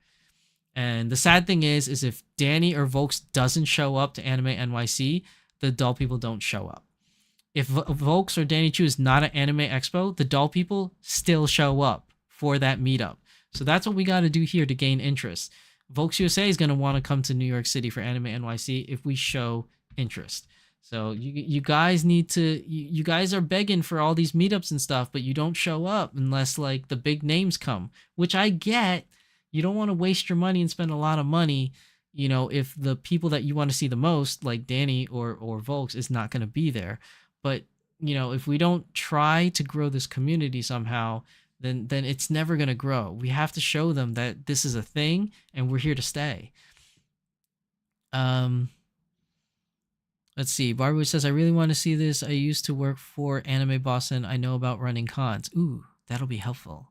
And the sad thing is if Danny or Volks doesn't show up to Anime NYC, the doll people don't show up. If Volks or Danny Chu is not at Anime Expo, the doll people still show up for that meetup. So that's what we got to do here to gain interest. Volks USA is going to want to come to New York City for Anime NYC if we show interest. So you guys need to, you guys are begging for all these meetups and stuff, but you don't show up unless like the big names come, which I get. You don't want to waste your money and spend a lot of money, if the people that you want to see the most, like Danny or Volks, is not going to be there. But, if we don't try to grow this community somehow, then it's never going to grow. We have to show them that this is a thing and we're here to stay. Let's see. Barbara says, I really want to see this. I used to work for Anime Boston. I know about running cons. Ooh, that'll be helpful.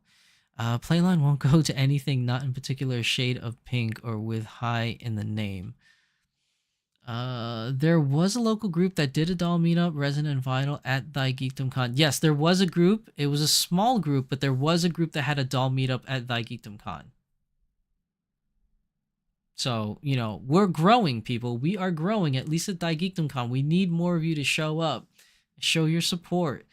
Playline won't go to anything not in particular shade of pink or with high in the name. There was a local group that did a doll meetup, Resonant and Vital, at Thy Geekdom Con. Yes, there was a group. It was a small group, but there was a group that had a doll meetup at Thy Geekdom Con. So, we're growing, people. We are growing, at least at Thy Geekdom Con. We need more of you to show up, show your support.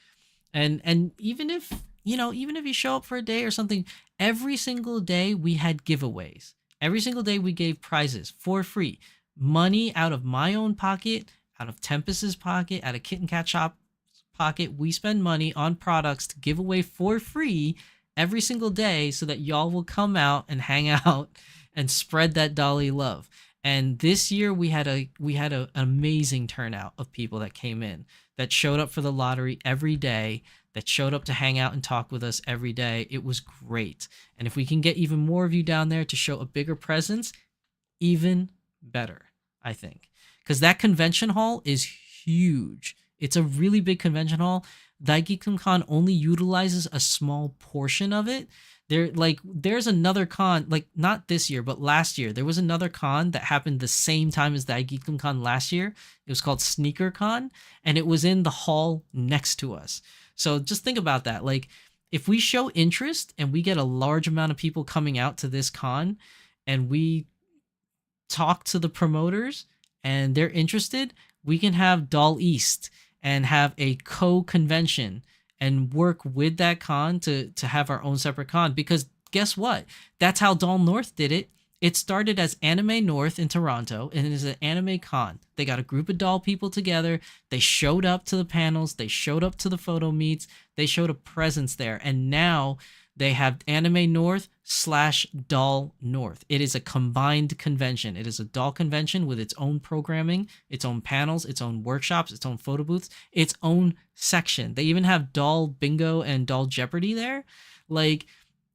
And even if you show up for a day or something, every single day we had giveaways. Every single day we gave prizes for free. Money out of my own pocket, out of Tempest's pocket, out of Kitten Cat Shop's pocket. We spend money on products to give away for free every single day so that y'all will come out and hang out and spread that dolly love. And this year we had an amazing turnout of people that came in, that showed up for the lottery every day, that showed up to hang out and talk with us every day. It was great. And if we can get even more of you down there to show a bigger presence, even better, I think. Because that convention hall is huge. It's a really big convention hall. Thy Geekdom Con only utilizes a small portion of it. There's another con, like not this year, but last year. There was another con that happened the same time as Thy Geekdom Con last year. It was called Sneaker Con, and it was in the hall next to us. So just think about that. Like, if we show interest and we get a large amount of people coming out to this con, and we talk to the promoters and they're interested, we can have Doll East and have a co-convention and work with that con to have our own separate con. Because guess what? That's how Doll North did it. It started as Anime North in Toronto, and it is an anime con. They got a group of doll people together. They showed up to the panels. They showed up to the photo meets. They showed a presence there. And now they have Anime North / Doll North. It is a combined convention. It is a doll convention with its own programming, its own panels, its own workshops, its own photo booths, its own section. They even have Doll Bingo and Doll Jeopardy there. Like,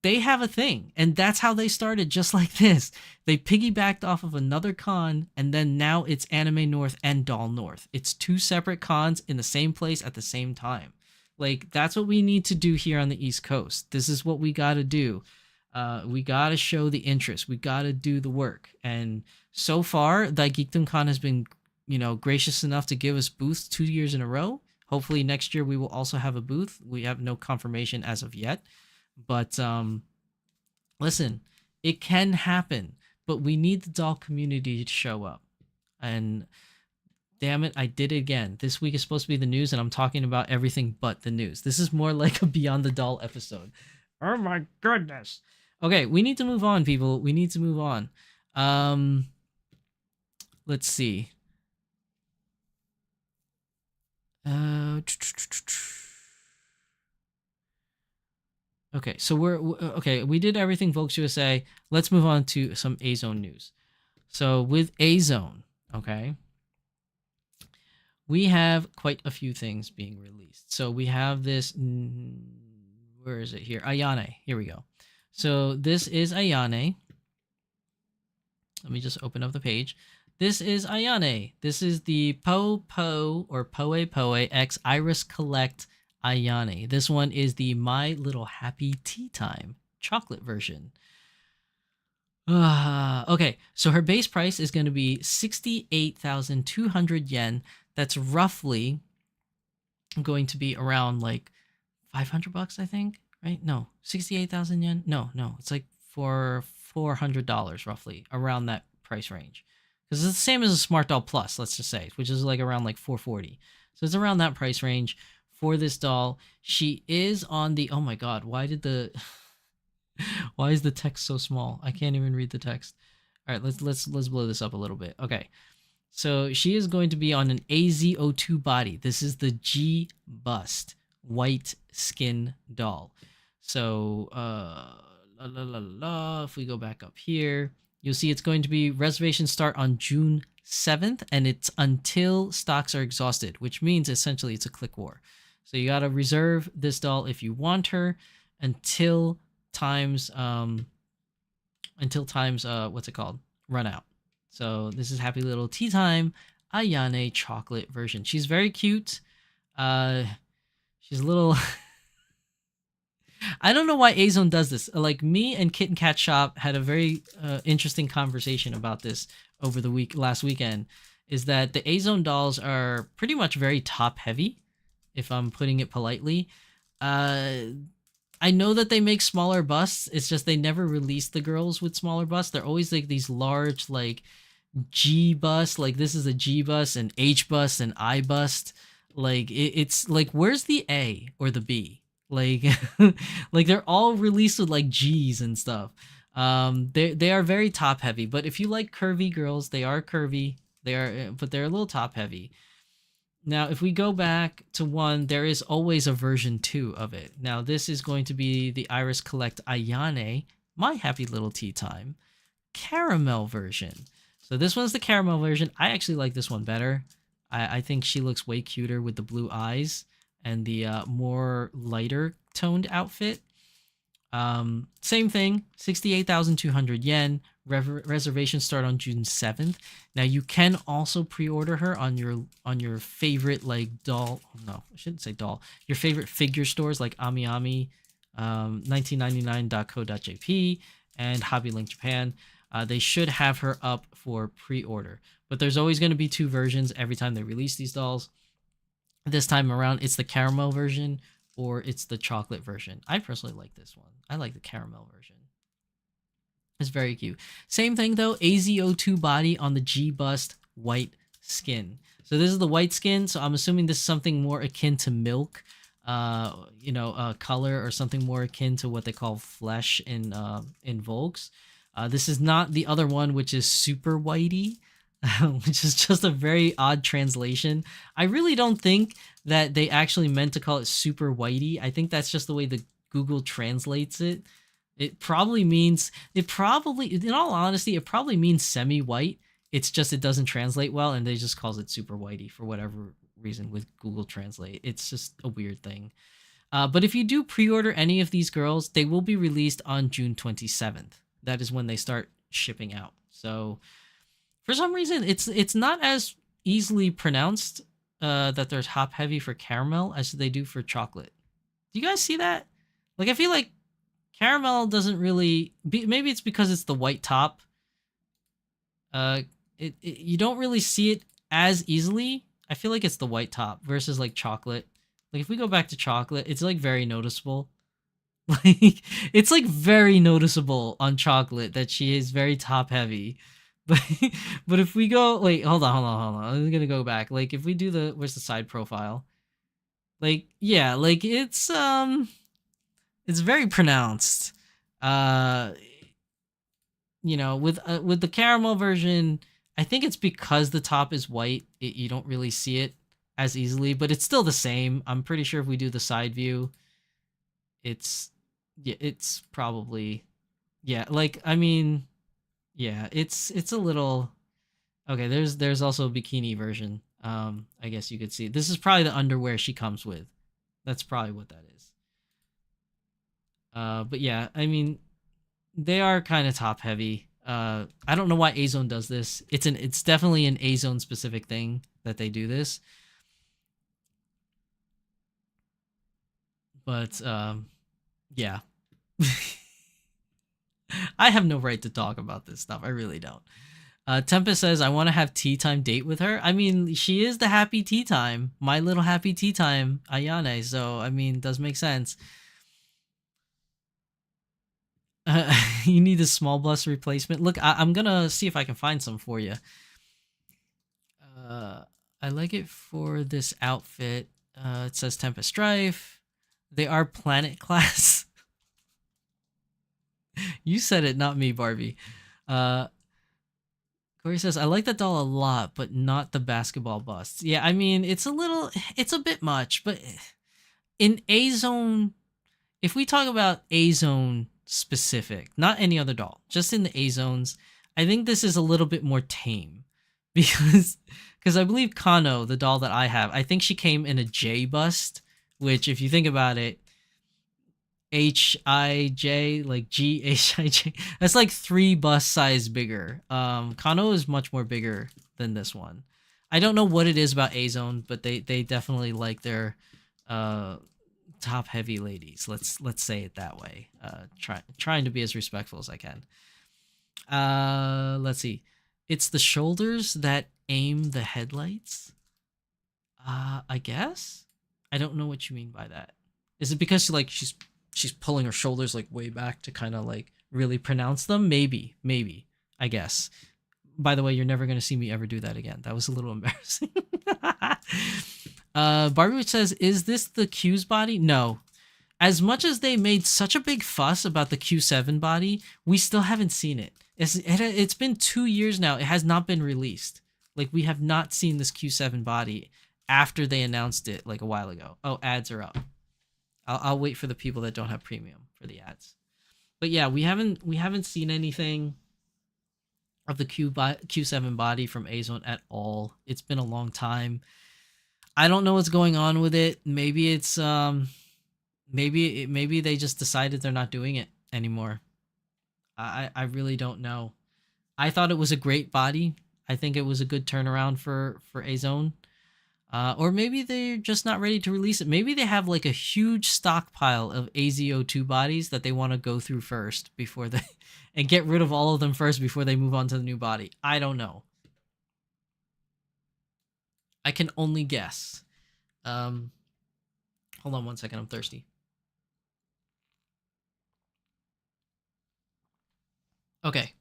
they have a thing, and that's how they started, just like this. They piggybacked off of another con, and then now it's Anime North and Doll North. It's two separate cons in the same place at the same time. Like, that's what we need to do here on the East Coast. This is what we got to do. We got to show the interest. We got to do the work. And so far, Thy Geekdom Con has been, gracious enough to give us booths 2 years in a row. Hopefully next year we will also have a booth. We have no confirmation as of yet. But listen, it can happen, but we need the doll community to show up. And damn it, I did it again. This week is supposed to be the news, and I'm talking about everything but the news. This is more like a Beyond the Doll episode. Oh my goodness. Okay, we need to move on, people. We need to move on. Let's see. Okay, so okay. We did everything Volks USA. Let's move on to some Azone news. So with Azone, okay, we have quite a few things being released. So we have this. Where is it here? Ayane. Here we go. So this is Ayane. Let me just open up the page. This is Ayane. This is the Po or Poe Poe X Iris Collect Ayane. This one is the My Little Happy Tea Time chocolate version. Okay, so her base price is going to be 68,200 yen. That's roughly going to be around like 500 bucks, I think, right? No, 68,000 yen. No, it's like for $400 roughly, around that price range. Because it's the same as a Smart Doll Plus, let's just say, which is like around like 440. So it's around that price range for this doll. She is on the, oh my god, why is the text so small? I can't even read the text. All right, let's blow this up a little bit. Okay. So she is going to be on an AZO2 body. This is the G bust white skin doll. So if we go back up here, you'll see it's going to be reservations start on June 7th, and it's until stocks are exhausted, which means essentially it's a click war. So you got to reserve this doll if you want her until times what's it called? Run out. So this is Happy Little Tea Time Ayane chocolate version. She's very cute. She's a little I don't know why Azone does this. Like, me and Kitten Cat Shop had a very interesting conversation about this over the last weekend. Is that the Azone dolls are pretty much very top heavy, if I'm putting it politely. I know that they make smaller busts. It's just they never release the girls with smaller busts. They're always like these large, like G bust. Like this is a G bust, an H bust, an I bust. Like it's like, where's the A or the B? Like, like they're all released with like G's and stuff. They are very top heavy. But if you like curvy girls, they are curvy. But they're a little top heavy. Now, if we go back to 1, there is always a version 2 of it. Now, this is going to be the Iris Collect Ayane, My Happy Little Tea Time, caramel version. So this one's the caramel version. I actually like this one better. I think she looks way cuter with the blue eyes and the more lighter toned outfit. Same thing, 68,200 yen. Reservations start on June 7th. Now you can also pre-order her on your favorite like doll. No, I shouldn't say doll. Your favorite figure stores like AmiAmi, 1999.co.jp, and Hobby Link Japan. They should have her up for pre-order. But there's always going to be 2 versions every time they release these dolls. This time around, it's the caramel version or it's the chocolate version. I personally like this one. I like the caramel version. It's very cute. Same thing though, AZO2 body on the G bust white skin. So this is the white skin. So I'm assuming this is something more akin to milk, color, or something more akin to what they call flesh in Volks. This is not the other one, which is super whitey, which is just a very odd translation. I really don't think that they actually meant to call it super whitey. I think that's just the way the Google translates it. In all honesty, it probably means semi-white. It's just it doesn't translate well, and they just calls it super whitey for whatever reason with Google Translate. It's just a weird thing. But if you do pre-order any of these girls, they will be released on June 27th. That is when they start shipping out. So for some reason, it's not as easily pronounced that they're top heavy for caramel as they do for chocolate. Do you guys see that? Like, I feel like caramel doesn't really maybe it's because it's the white top. You don't really see it as easily. I feel like it's the white top versus like chocolate. Like if we go back to chocolate, it's like very noticeable. Like it's like very noticeable on chocolate that she is very top heavy. But if we go, wait, hold on. I'm gonna go back. Like if we do where's the side profile? Like yeah, like it's very pronounced. With the caramel version, I think it's because the top is white, you don't really see it as easily, but it's still the same. I'm pretty sure if we do the side view, it's yeah, it's probably, yeah, like, I mean, yeah, it's a little okay. There's also a bikini version. I guess you could see. This is probably the underwear she comes with. That's probably what that is. But yeah, I mean, they are kind of top heavy. I don't know why Azone does this. It's definitely an Azone specific thing that they do this. But yeah. I have no right to talk about this stuff. I really don't. Tempest says, I want to have tea time date with her. I mean, she is the happy tea time. My little happy tea time, Ayane. So, I mean, does make sense. You need a small bust replacement. Look, I'm going to see if I can find some for you. I like it for this outfit. It says Tempest Strife. They are planet class. You said it, not me, Barbie. Corey says, I like that doll a lot, but not the basketball busts. Yeah, I mean, it's a bit much, but in A-Zone, if we talk about A-Zone specific, not any other doll, just in the A-Zones, I think this is a little bit more tame. Because I believe Kano, the doll that I have, I think she came in a J bust, which if you think about it, H-I-J, like G-H-I-J. That's like 3 bust size bigger. Kano is much more bigger than this one. I don't know what it is about A-Zone, but they definitely like their top heavy ladies. Let's say it that way. Trying to be as respectful as I can. Let's see. It's the shoulders that aim the headlights. I guess. I don't know what you mean by that. Is it because like she's pulling her shoulders like way back to kind of like really pronounce them? Maybe, I guess. By the way, you're never going to see me ever do that again. That was a little embarrassing. Barbie says, is this the Q's body? No. As much as they made such a big fuss about the Q7 body, we still haven't seen it. It's been 2 years now. It has not been released. Like, we have not seen this Q7 body after they announced it like a while ago. Oh, ads are up. I'll wait for the people that don't have premium for the ads. But yeah, we haven't seen anything of the Q7 body from A-Zone at all. It's been a long time. I don't know what's going on with it. Maybe it's maybe they just decided they're not doing it anymore. I really don't know. I thought it was a great body. I think it was a good turnaround for A-Zone. Or maybe they're just not ready to release it. Maybe they have like a huge stockpile of AZO2 bodies that they want to go through first before they and get rid of all of them first before they move on to the new body. I don't know. I can only guess. Hold on 1 second. I'm thirsty. Okay.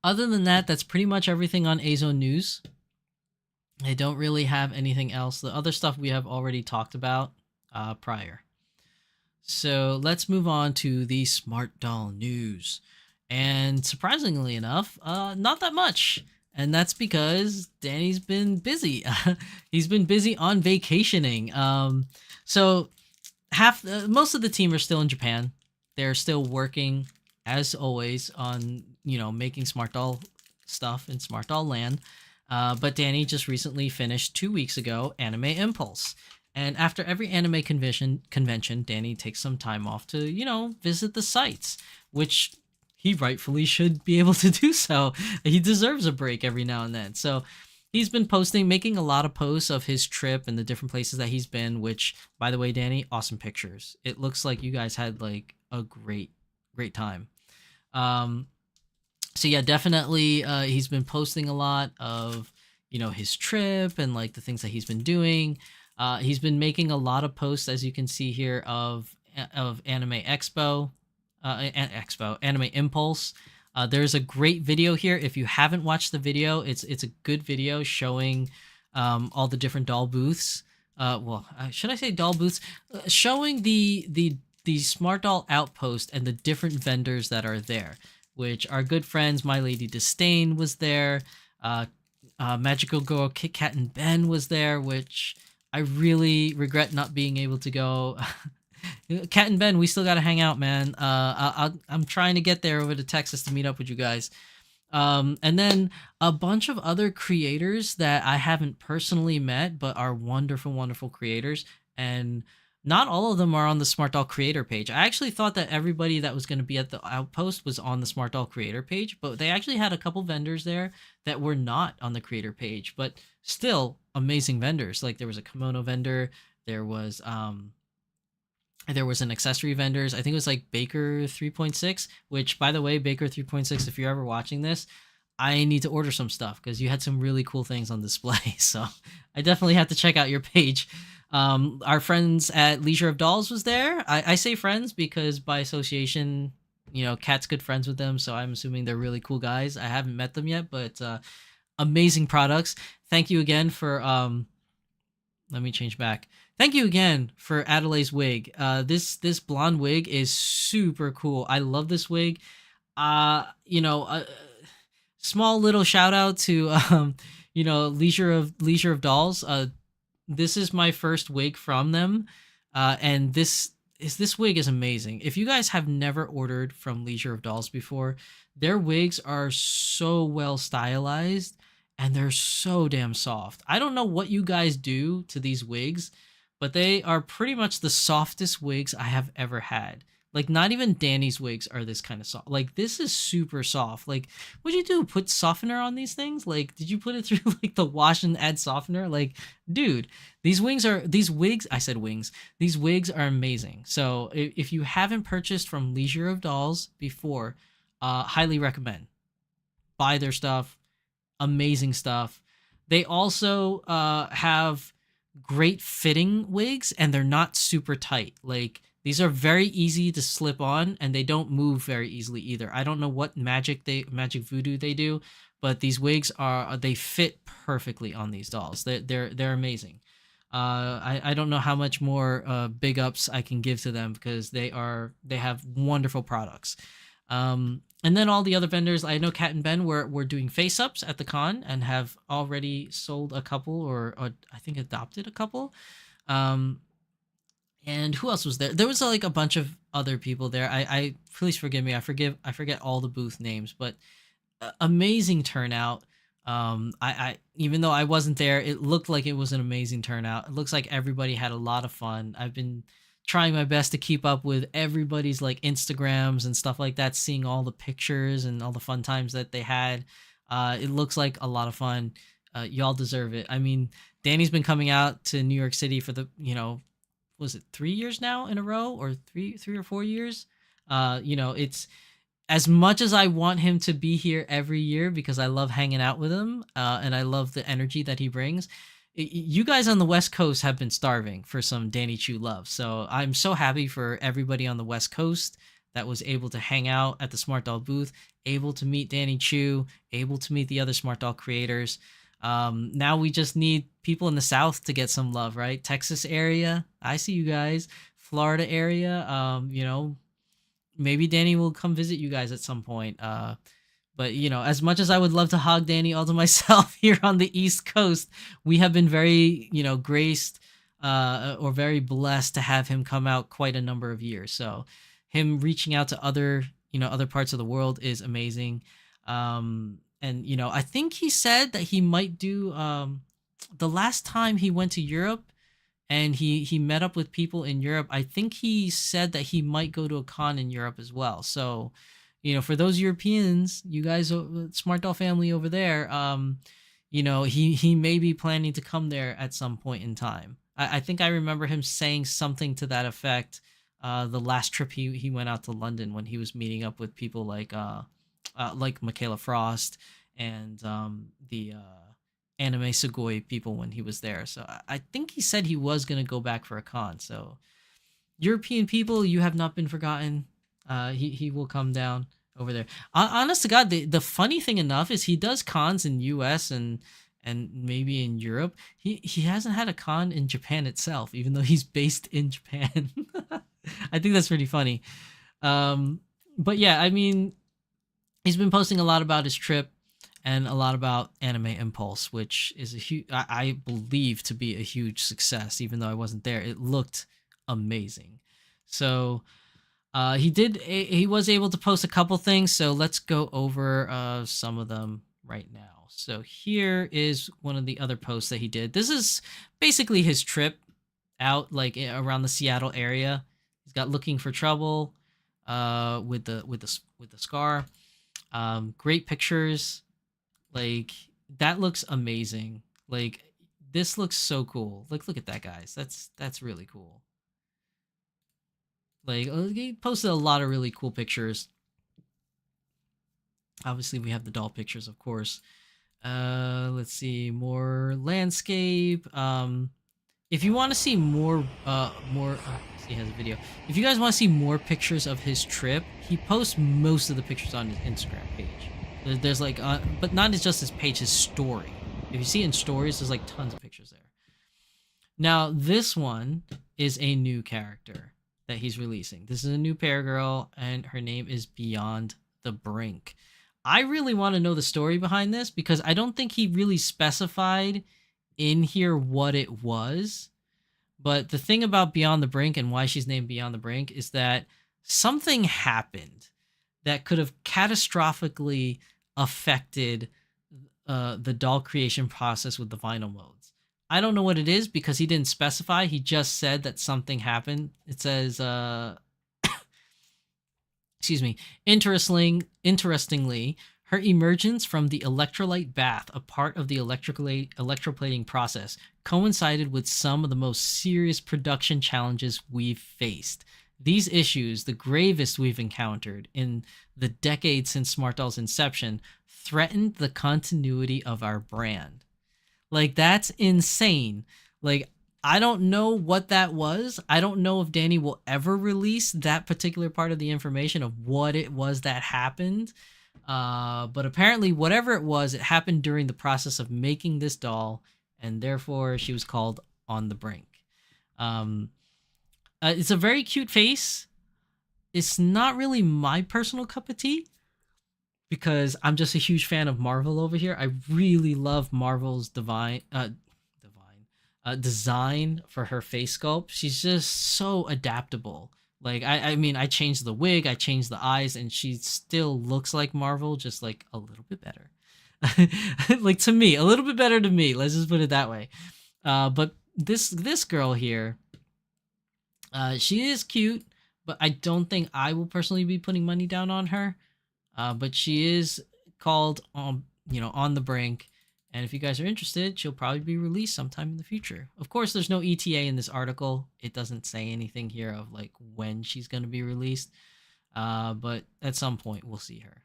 Other than that, that's pretty much everything on A-Zone news. I don't really have anything else. The other stuff we have already talked about prior. So let's move on to the Smart Doll news. And surprisingly enough, not that much. And that's because Danny's been busy. He's been busy on vacationing. So most of the team are still in Japan. They're still working, as always, on making Smart Doll stuff in Smart Doll Land. But Danny just recently finished 2 weeks ago Anime Impulse. And after every anime convention, Danny takes some time off to, visit the sites, which he rightfully should be able to do so. He deserves a break every now and then. So he's been making a lot of posts of his trip and the different places that he's been, which, by the way, Danny, awesome pictures. It looks like you guys had like a great time. So yeah, definitely he's been posting a lot of, his trip and like the things that he's been doing. He's been making a lot of posts, as you can see here, of Anime Anime Impulse. There's a great video here. If you haven't watched the video, it's a good video showing all the different doll booths. Should I say doll booths? Showing the Smart Doll Outpost and the different vendors that are there, which our good friends, My Lady Disdain was there. Magical Girl, Kit Kat, and Ben was there, which I really regret not being able to go. Cat and Ben, we still got to hang out, man. I'm trying to get there over to Texas to meet up with you guys. And then a bunch of other creators that I haven't personally met, but are wonderful, wonderful creators. And not all of them are on the Smart Doll creator page. I actually thought that everybody that was going to be at the outpost was on the Smart Doll creator page, but they actually had a couple vendors there that were not on the creator page, but still amazing vendors. Like there was a kimono vendor, there was an accessory vendors. I think it was like Baker 3.6, which by the way, Baker 3.6, if you're ever watching this, I need to order some stuff because you had some really cool things on display. So I definitely have to check out your page. Our friends at Leisure of Dolls was there. I say friends because by association, you know, Kat's good friends with them. So I'm assuming they're really cool guys. I haven't met them yet, but amazing products. Thank you again for, let me change back. Thank you again for Adelaide's wig. This blonde wig is super cool. I love this wig. You know, small little shout out to you know, Leisure of Dolls. This is my first wig from them, and this wig is amazing. If you guys have never ordered from Leisure of Dolls before, their wigs are so well stylized and they're so damn soft. I don't know what you guys do to these wigs, but they are pretty much the softest wigs I have ever had. Like, not even Danny's wigs are this kind of soft. Like, this is super soft. Like, what'd you do? Put softener on these things? Like, did you put it through, like, the wash and add softener? Like, dude, these wigs are amazing. So, if you haven't purchased from Leisure of Dolls before, highly recommend. Buy their stuff. Amazing stuff. They also have great fitting wigs, and they're not super tight. Like, these are very easy to slip on, and they don't move very easily either. I don't know what magic voodoo they do, but these wigs they fit perfectly on these dolls. They're amazing. I don't know how much more big ups I can give to them because they have wonderful products. And then all the other vendors, I know Kat and Ben were doing face ups at the con and have already sold a couple or I think adopted a couple. And who else was there? There was like a bunch of other people there. I please forgive me. I forget all the booth names, but amazing turnout. I even though I wasn't there, it looked like it was an amazing turnout. It looks like everybody had a lot of fun. I've been trying my best to keep up with everybody's like Instagrams and stuff like that, seeing all the pictures and all the fun times that they had. It looks like a lot of fun. Y'all deserve it. I mean, Danny's been coming out to New York City for the, was it 3 years now in a row or three or 4 years? It's as much as I want him to be here every year because I love hanging out with him and I love the energy that he brings. You guys on the West Coast have been starving for some Danny Chu love. So I'm so happy for everybody on the West Coast that was able to hang out at the Smart Doll booth, able to meet Danny Chu, able to meet the other Smart Doll creators. Now we just need people in the South to get some love, right? Texas area, I see you guys. Florida area, maybe Danny will come visit you guys at some point. But as much as I would love to hog Danny all to myself here on the East Coast, we have been very, graced or very blessed to have him come out quite a number of years. So him reaching out to other parts of the world is amazing. And I think he said that he might do the last time he went to Europe and he met up with people in Europe. I think he said that he might go to a con in Europe as well. So, for those Europeans, you guys, Smart Doll family over there, he may be planning to come there at some point in time. I think I remember him saying something to that effect the last trip he went out to London when he was meeting up with people like Michaela Frost and the Anime Sugoi people when he was there. So I think he said he was going to go back for a con. So European people, you have not been forgotten. He will come down over there. Honest to God, the funny thing enough is he does cons in US and maybe in Europe. He hasn't had a con in Japan itself, even though he's based in Japan. I think that's pretty funny. But yeah, I mean, he's been posting a lot about his trip and a lot about Anime Impulse, which is I believe to be a huge success, even though I wasn't there. It looked amazing. So he was able to post a couple things, so let's go over some of them right now. So here is one of the other posts that he did. This is basically his trip out like around the Seattle area. He's got looking for trouble with the scar. Great pictures. Like that looks amazing. Like this looks so cool. Like look at that, guys. That's really cool. Like he posted a lot of really cool pictures. Obviously we have the doll pictures, of course. Let's see, more landscape. If you want to see more he has a video. If you guys want to see more pictures of his trip, he posts most of the pictures on his Instagram page. There's like but not just his page, his story. If you see in stories, there's like tons of pictures there. Now this one is a new character that he's releasing. This is a new pair girl, and her name is Beyond the Brink. I really want to know the story behind this because I don't think he really specified in here what it was. But the thing about Beyond the Brink and why she's named Beyond the Brink is that something happened that could have catastrophically affected the doll creation process with the vinyl modes. I don't know what it is because he didn't specify. He just said that something happened. It says, excuse me, interestingly, her emergence from the electrolyte bath, a part of the electroplating process, coincided with some of the most serious production challenges we've faced. These issues, the gravest we've encountered in the decade since Smart Doll's inception, threatened the continuity of our brand. Like, that's insane. Like, I don't know what that was. I don't know if Danny will ever release that particular part of the information of what it was that happened. But apparently, whatever it was, it happened during the process of making this doll, and therefore she was called On the Brink. It's a very cute face. It's not really my personal cup of tea because I'm just a huge fan of Marvel over here. I really love Marvel's design for her face sculpt. She's just so adaptable. Like, I mean, I changed the wig, I changed the eyes, and she still looks like Marvel, just like a little bit better. Like, to me, a little bit better to me. Let's just put it that way. But this girl here, she is cute, but I don't think I will personally be putting money down on her. But she is called, On the Brink. And if you guys are interested, she'll probably be released sometime in the future. Of course, there's no ETA in this article. It doesn't say anything here of like when she's going to be released. But at some point, we'll see her.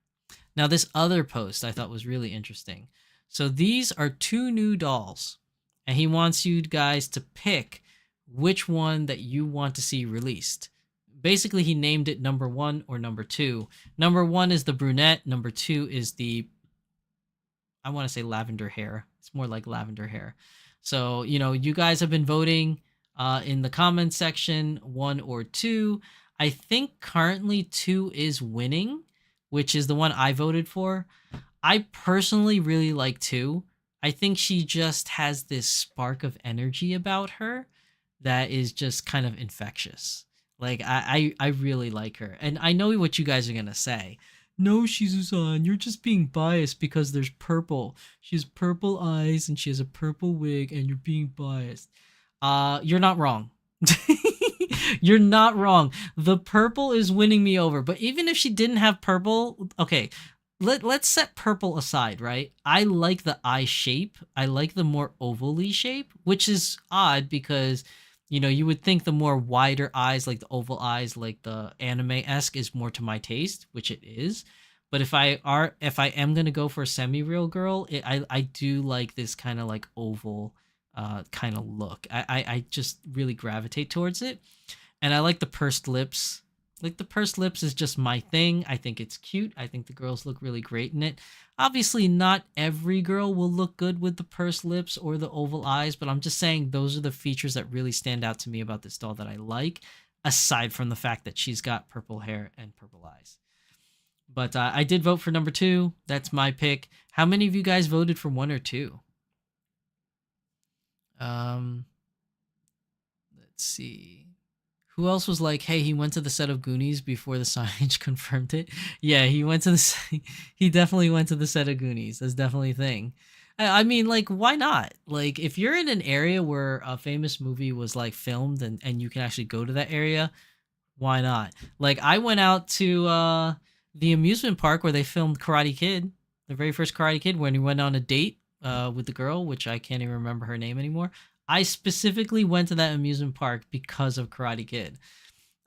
Now, this other post I thought was really interesting. So these are two new dolls. And he wants you guys to pick which one that you want to see released. Basically, he named it number 1 or number 2. Number 1 is the brunette. Number 2 is the, I want to say lavender hair. It's more like lavender hair. So, you guys have been voting in the comment section, 1 or 2. I think currently 2 is winning, which is the one I voted for. I personally really like 2. I think she just has this spark of energy about her that is just kind of infectious. Like, I really like her. And I know what you guys are going to say. No, Shizusan, you're just being biased because there's purple. She has purple eyes and she has a purple wig and you're being biased. You're not wrong. You're not wrong. The purple is winning me over. But even if she didn't have purple, okay, let's set purple aside, right? I like the eye shape. I like the more ovally shape, which is odd because, you would think the more wider eyes, like the oval eyes, like the anime-esque is more to my taste, which it is. But if I am going to go for a semi-real girl, I do like this kind of like oval kind of look. I just really gravitate towards it. And I like the pursed lips. Like, the pursed lips is just my thing. I think it's cute. I think the girls look really great in it. Obviously, not every girl will look good with the pursed lips or the oval eyes, but I'm just saying those are the features that really stand out to me about this doll that I like, aside from the fact that she's got purple hair and purple eyes. But I did vote for number 2. That's my pick. How many of you guys voted for 1 or 2? Let's see. Who else was like, hey, he went to the set of Goonies before the signage confirmed it? Yeah, he went to he definitely went to the set of Goonies. That's definitely a thing. I mean, like, why not? Like, if you're in an area where a famous movie was like filmed and you can actually go to that area, why not? Like, I went out to the amusement park where they filmed Karate Kid, the very first Karate Kid, when he went on a date with the girl, which I can't even remember her name anymore. I specifically went to that amusement park because of Karate Kid.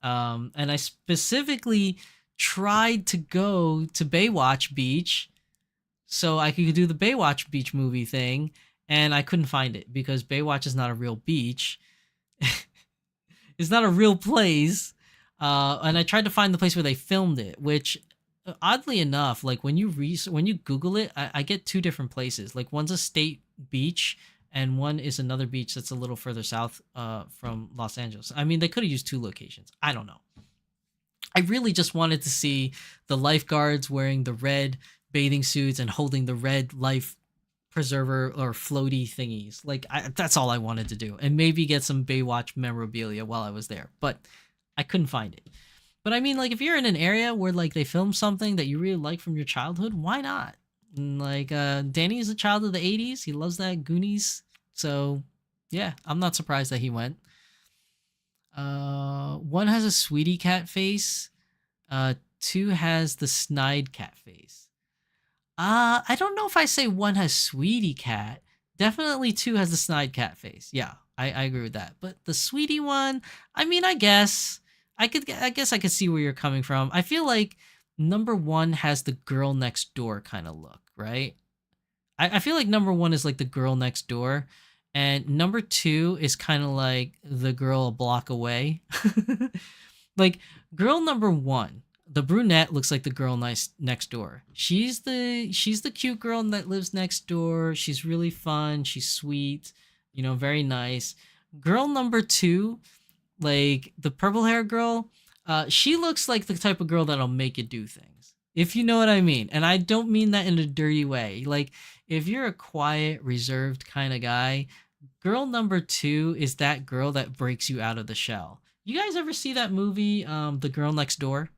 And I specifically tried to go to Baywatch Beach so I could do the Baywatch Beach movie thing, and I couldn't find it because Baywatch is not a real beach. It's not a real place. And I tried to find the place where they filmed it, which oddly enough, like when you Google it, I get two different places. Like one's a state beach and one is another beach that's a little further south from Los Angeles. I mean, they could have used two locations. I don't know. I really just wanted to see the lifeguards wearing the red bathing suits and holding the red life preserver or floaty thingies. Like, that's all I wanted to do. And maybe get some Baywatch memorabilia while I was there. But I couldn't find it. But I mean, like, if you're in an area where, like, they film something that you really like from your childhood, why not? Like, Danny is a child of the 80s. He loves that Goonies. So, yeah, I'm not surprised that he went. One has a sweetie cat face. Two has the snide cat face. I don't know if I say one has sweetie cat. Definitely two has the snide cat face. Yeah, I agree with that. But the sweetie one, I mean, I guess I could see where you're coming from. I feel like number one has the girl next door kind of look, right? I feel like number one is like the girl next door, and number two is kind of like the girl a block away. Like girl number one, the brunette looks like the girl next door. She's the cute girl that lives next door. She's really fun. She's sweet, very nice. Girl number two, like the purple hair girl, she looks like the type of girl that'll make you do things, if you know what I mean. And I don't mean that in a dirty way. Like if you're a quiet, reserved kind of guy, girl number two is that girl that breaks you out of the shell. You guys ever see that movie, The Girl Next Door?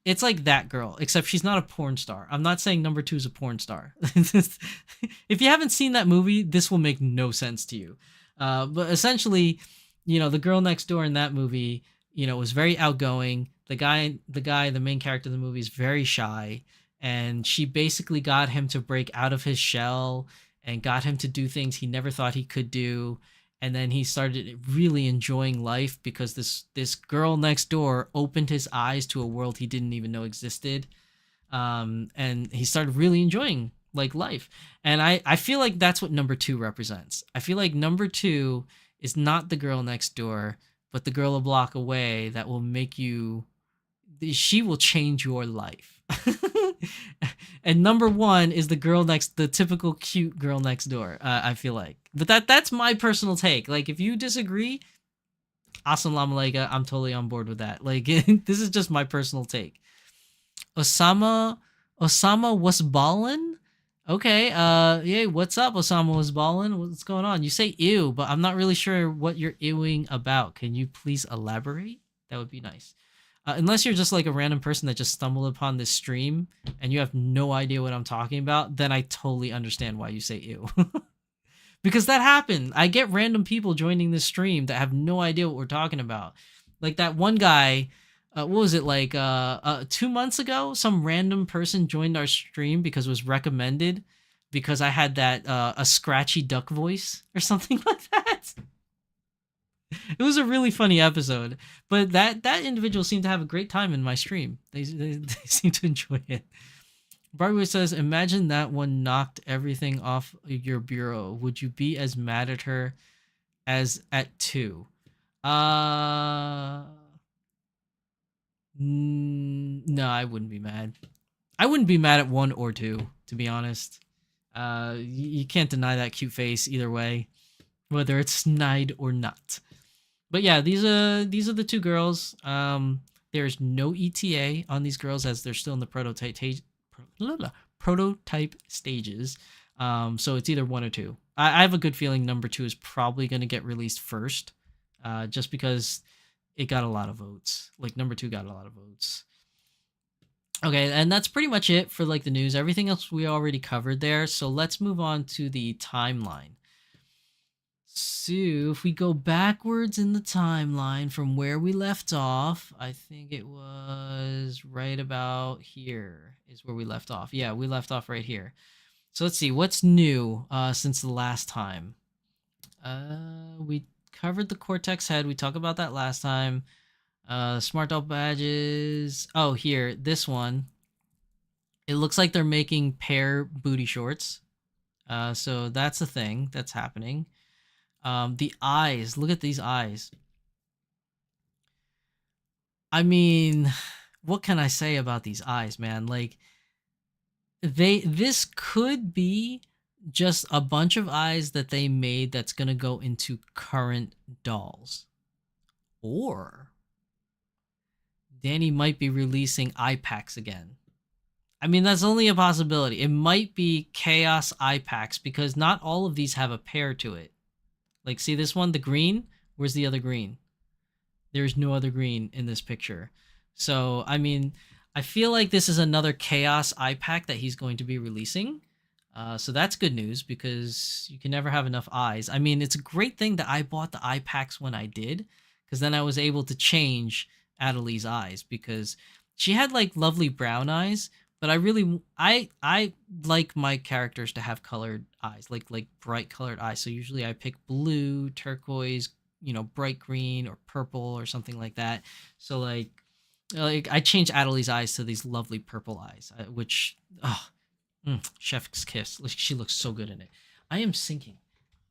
It's like that girl, except she's not a porn star. I'm not saying number two is a porn star. If you haven't seen that movie, this will make no sense to you. But essentially, the girl next door in that movie, was very outgoing. The main character of the movie is very shy. And she basically got him to break out of his shell and got him to do things he never thought he could do. And then he started really enjoying life because this girl next door opened his eyes to a world he didn't even know existed. And he started really enjoying like life. And I feel like that's what number two represents. I feel like number two is not the girl next door, but the girl a block away that will she will change your life. And number one is the typical cute girl next door. I feel like, but that's my personal take. Like, if you disagree, assalamu alaikum, I'm totally on board with that. Like, this is just my personal take. Osama was ballin'. Okay, yeah, what's up, Osama was ballin'? What's going on? You say ew, but I'm not really sure what you're ewing about. Can you please elaborate? That would be nice. Unless you're just like a random person that just stumbled upon this stream and you have no idea what I'm talking about, then I totally understand why you say ew. Because that happened. I get random people joining this stream that have no idea what we're talking about. Like that one guy, what was it, like 2 months ago? Some random person joined our stream because it was recommended because I had that a scratchy duck voice or something like that. It was a really funny episode, but that individual seemed to have a great time in my stream. They seem to enjoy it. Barbie says, imagine that one knocked everything off your bureau. Would you be as mad at her as at two? No, I wouldn't be mad. I wouldn't be mad at one or two, to be honest. You can't deny that cute face either way, whether it's snide or not. But yeah, these are the two girls. There's no ETA on these girls as they're still in the prototype stages. So it's either one or two. I have a good feeling number two is probably going to get released first, just because it got a lot of votes. Like number 2 got a lot of votes. Okay, and that's pretty much it for like the news. Everything else we already covered there. So let's move on to the timeline. So if we go backwards in the timeline from where we left off, I think it was right about here is where we left off. Yeah, we left off right here. So let's see what's new since the last time. We covered the Cortex head. We talked about that last time. Smart doll badges. Oh, here, this one. It looks like they're making pair booty shorts. So that's a thing that's happening. The eyes. Look at these eyes. I mean, what can I say about these eyes, man? Like, this could be just a bunch of eyes that they made that's gonna go into current dolls, or Danny might be releasing eye packs again. I mean, that's only a possibility. It might be Chaos eye packs because not all of these have a pair to it. Like, see this one, the green? Where's the other green? There's no other green in this picture. So, I mean, I feel like this is another Chaos eye pack that he's going to be releasing. So that's good news because you can never have enough eyes. I mean, it's a great thing that I bought the eye packs when I did, because then I was able to change Adelie's eyes because she had like lovely brown eyes, but I like my characters to have colored eyes, like bright colored eyes. So usually I pick blue, turquoise, bright green or purple or something like that. So like I changed Adelie's eyes to these lovely purple eyes, which chef's kiss. She looks so good in it. I am sinking.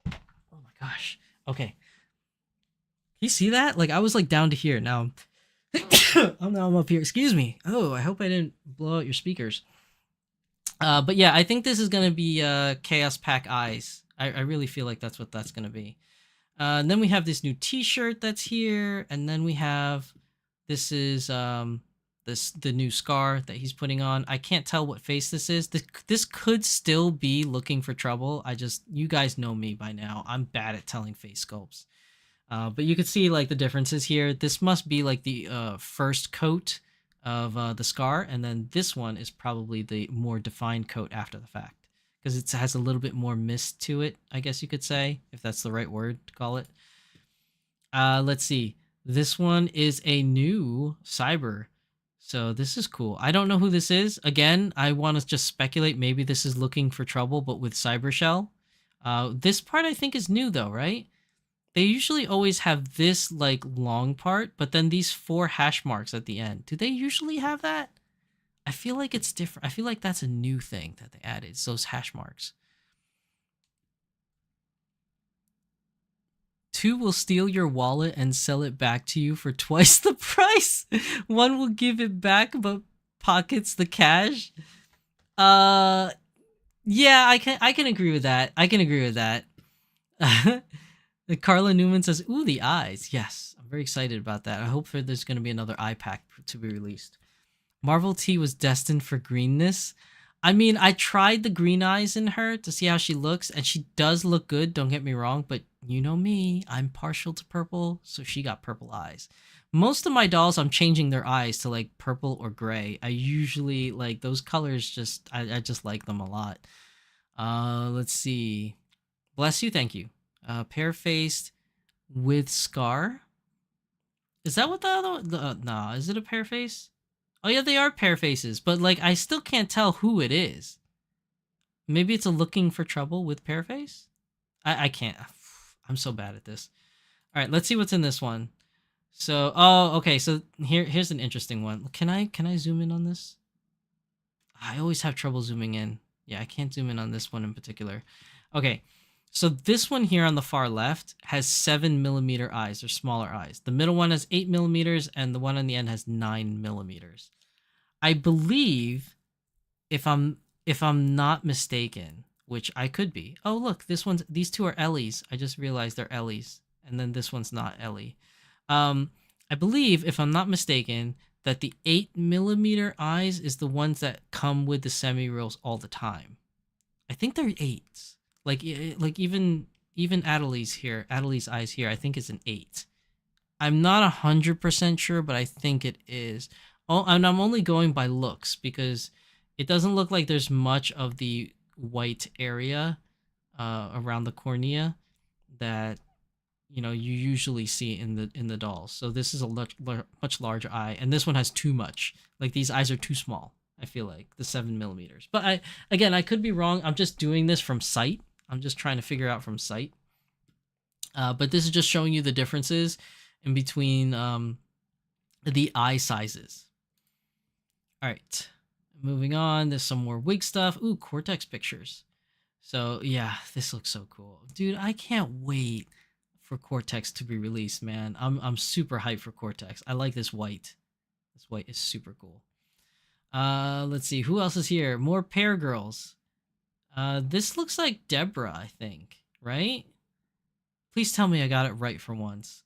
Oh my gosh. Okay. You see that? Like I was like down to here. Now I'm up here. Excuse me. Oh, I hope I didn't blow out your speakers. But yeah, I think this is gonna be Chaos Pack Eyes. I really feel like that's what that's gonna be. And then we have this new T-shirt that's here, and then we have this is the new scar that he's putting on. I can't tell what face this is. This could still be Looking for Trouble. You guys know me by now. I'm bad at telling face sculpts. But you can see like the differences here. This must be like the first coat of the scar, and then this one is probably the more defined coat after the fact because it has a little bit more mist to it, I guess you could say, if that's the right word to call it. Let's see. This one is a new Cyber. So this is cool. I don't know who this is. Again, I want to just speculate. Maybe this is Looking for Trouble, but with Cyber Shell. This part I think is new though, right? They usually always have this like long part, but then these 4 hash marks at the end. Do they usually have that? I feel like it's different. I feel like that's a new thing that they added. It's those hash marks. 2 will steal your wallet and sell it back to you for twice the price. 1 will give it back but pockets the cash. Yeah, I can agree with that. I can agree with that. Carla Newman says, "Ooh, the eyes." Yes, I'm very excited about that. I hope there's going to be another eye pack to be released. Marvel T was destined for greenness. I mean, I tried the green eyes in her to see how she looks, and she does look good, don't get me wrong, but you know me, I'm partial to purple, so she got purple eyes. Most of my dolls, I'm changing their eyes to like purple or gray. I usually like those colors, I just like them a lot. Let's see. Bless you, thank you. Pear-faced with scar. Is that what the other one? No, is it a pear face? Oh yeah, they are pear faces, but like I still can't tell who it is. Maybe it's a Looking for Trouble with pear face? I can't. I'm so bad at this. All right, let's see what's in this one. So, okay, so here's an interesting one. Can I zoom in on this? I always have trouble zooming in. Yeah, I can't zoom in on this one in particular. Okay. So this one here on the far left has 7mm eyes, or smaller eyes. The middle one has 8mm, and the one on the end has 9mm. I believe, if I'm not mistaken, which I could be. Oh look, these 2 are Ellie's. I just realized they're Ellie's, and then this one's not Ellie. I believe, if I'm not mistaken, that the 8mm eyes is the ones that come with the semi-reels all the time. I think they're 8s. Like even Adelie's eyes here, I think is an 8. I'm not 100% sure, but I think it is. Oh, and I'm only going by looks because it doesn't look like there's much of the white area around the cornea that you usually see in the dolls. So this is a much larger eye, and this one has too much. Like these eyes are too small. I feel like the 7 millimeters. But I could be wrong. I'm just doing this from sight. I'm just trying to figure out from sight. But this is just showing you the differences in between the eye sizes. All right, moving on. There's some more wig stuff. Ooh, Cortex pictures. So yeah, this looks so cool, dude. I can't wait for Cortex to be released, man. I'm super hyped for Cortex. I like this white. This white is super cool. Let's see who else is here. More Pear Girls. This looks like Deborah, I think, right? Please tell me I got it right for once.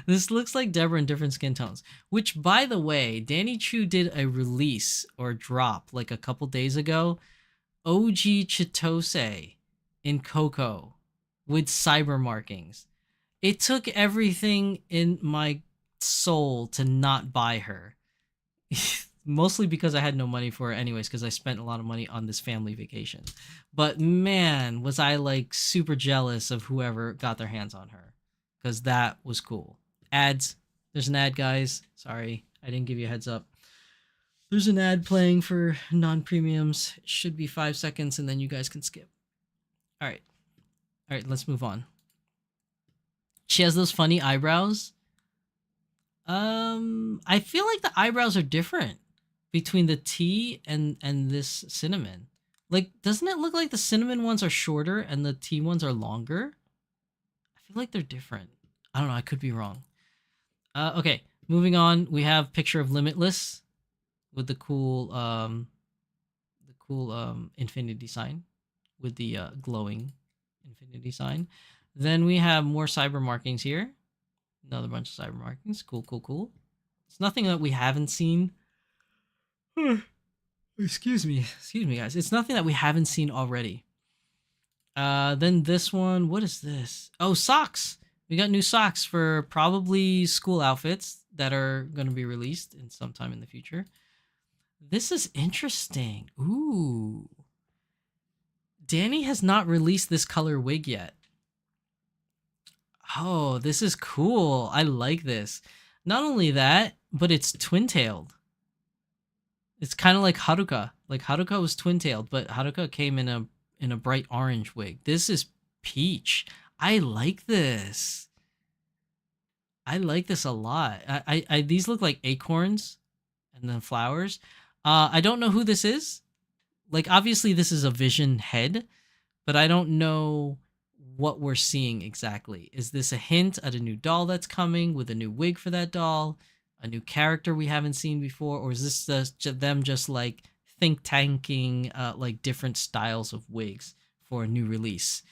This looks like Deborah in different skin tones. Which, by the way, Danny Chu did a release or drop like a couple days ago. OG Chitose in Coco with cyber markings. It took everything in my soul to not buy her. Mostly because I had no money for it anyways, because I spent a lot of money on this family vacation. But man, was I like super jealous of whoever got their hands on her, because that was cool. Ads. There's an ad, guys. Sorry, I didn't give you a heads up. There's an ad playing for non-premiums. It should be 5 seconds, and then you guys can skip. All right, let's move on. She has those funny eyebrows. I feel like the eyebrows are different between the tea and this cinnamon. Like, doesn't it look like the cinnamon ones are shorter and the tea ones are longer? I feel like they're different. I don't know. I could be wrong. Okay, moving on. We have picture of Limitless with the cool infinity sign with the glowing infinity sign. Then we have more cyber markings here. Another bunch of cyber markings. Cool. It's nothing that we haven't seen. Excuse me, guys. It's nothing that we haven't seen already. Then this one. What is this? Oh, socks. We got new socks for probably school outfits that are going to be released in sometime in the future. This is interesting. Ooh. Danny has not released this color wig yet. Oh, this is cool. I like this. Not only that, but it's twin-tailed. It's kind of like Haruka. Like Haruka was twin-tailed, but Haruka came in a bright orange wig. This is peach. I like this. I like this a lot. These look like acorns and then flowers. I don't know who this is. Like, obviously this is a vision head, but I don't know what we're seeing exactly. Is this a hint at a new doll that's coming with a new wig for that doll, a new character we haven't seen before, or is this them just like think tanking like different styles of wigs for a new release?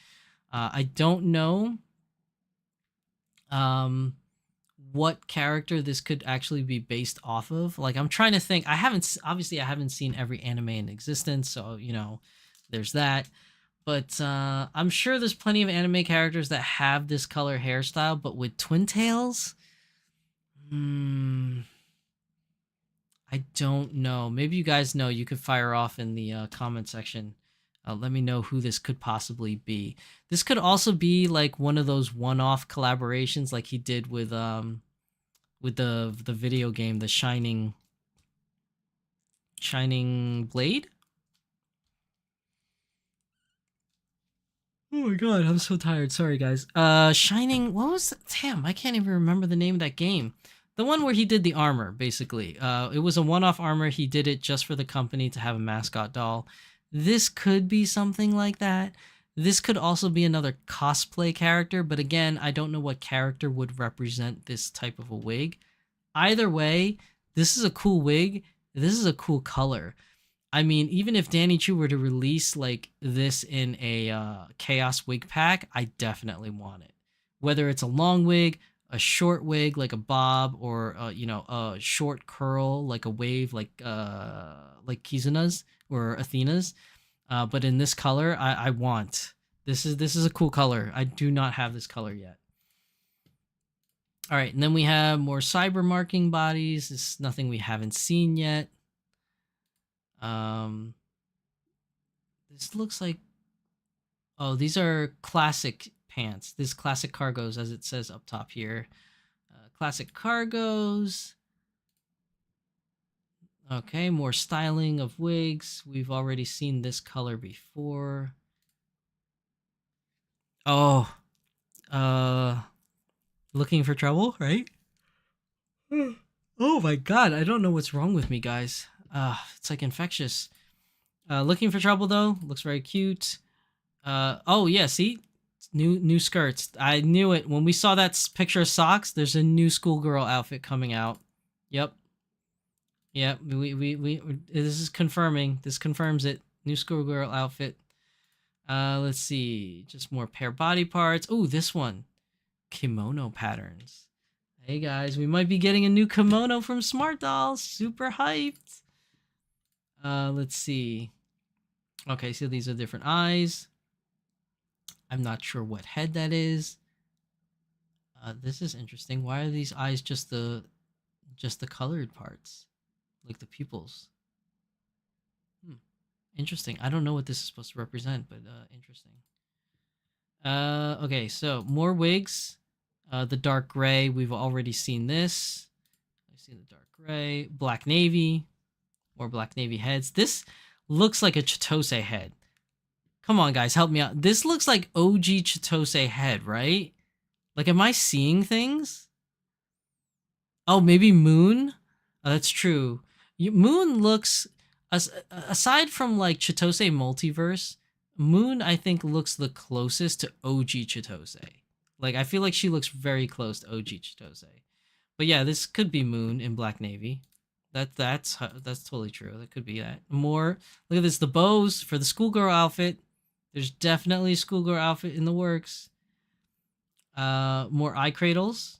I don't know what character this could actually be based off of. Like, I'm trying to think. I haven't seen every anime in existence, so there's that. But I'm sure there's plenty of anime characters that have this color hairstyle, but with twin tails, I don't know. Maybe you guys know. You could fire off in the comment section. Let me know who this could possibly be. This could also be like one of those one-off collaborations, like he did with the video game, the Shining Blade. Oh my god, I'm so tired. Sorry, guys. Shining. What was the, damn? I can't even remember the name of that game. The one where he did the armor, basically. It was a one-off armor. He did it just for the company to have a mascot doll. This could be something like that. This could also be another cosplay character, but again, I don't know what character would represent this type of a wig. Either way, this is a cool wig. This is a cool color. I mean, even if Danny Chu were to release like this in a Chaos wig pack, I definitely want it. Whether it's a long wig, a short wig like a bob, or a short curl like a wave like Kizuna's or Athena's, but in this color, I want. This is a cool color. I do not have this color yet. All right, and then we have more cyber marking bodies. This is nothing we haven't seen yet. This looks like, oh, these are classic pants. This classic cargos, as it says up top here. Classic cargos. Okay, more styling of wigs. We've already seen this color before. Oh, looking for trouble, right? Oh my god, I don't know what's wrong with me, guys. It's like infectious. Looking for trouble though, looks very cute. Oh yeah, see? New skirts. I knew it. When we saw that picture of socks, there's a new schoolgirl outfit coming out. Yep. Yep, we this is confirming. This confirms it. New schoolgirl outfit. Let's see. Just more pair body parts. Oh, this one. Kimono patterns. Hey guys, we might be getting a new kimono from Smart Dolls. Super hyped. Let's see. Okay, so these are different eyes. I'm not sure what head that is. This is interesting. Why are these eyes just the colored parts? Like the pupils. Interesting. I don't know what this is supposed to represent, but interesting. Okay, so more wigs. The dark gray, we've already seen this. I've seen the dark gray. Black navy. More black navy heads. This looks like a Chitose head. Come on, guys, help me out. This looks like OG Chitose head, right? Like, am I seeing things? Oh, maybe Moon? Oh, that's true. Moon looks, aside from like Chitose Multiverse, Moon I think looks the closest to OG Chitose. Like, I feel like she looks very close to OG Chitose. But yeah, this could be Moon in Black Navy. That's totally true. That could be that. More, look at this, the bows for the schoolgirl outfit. There's definitely a schoolgirl outfit in the works. More eye cradles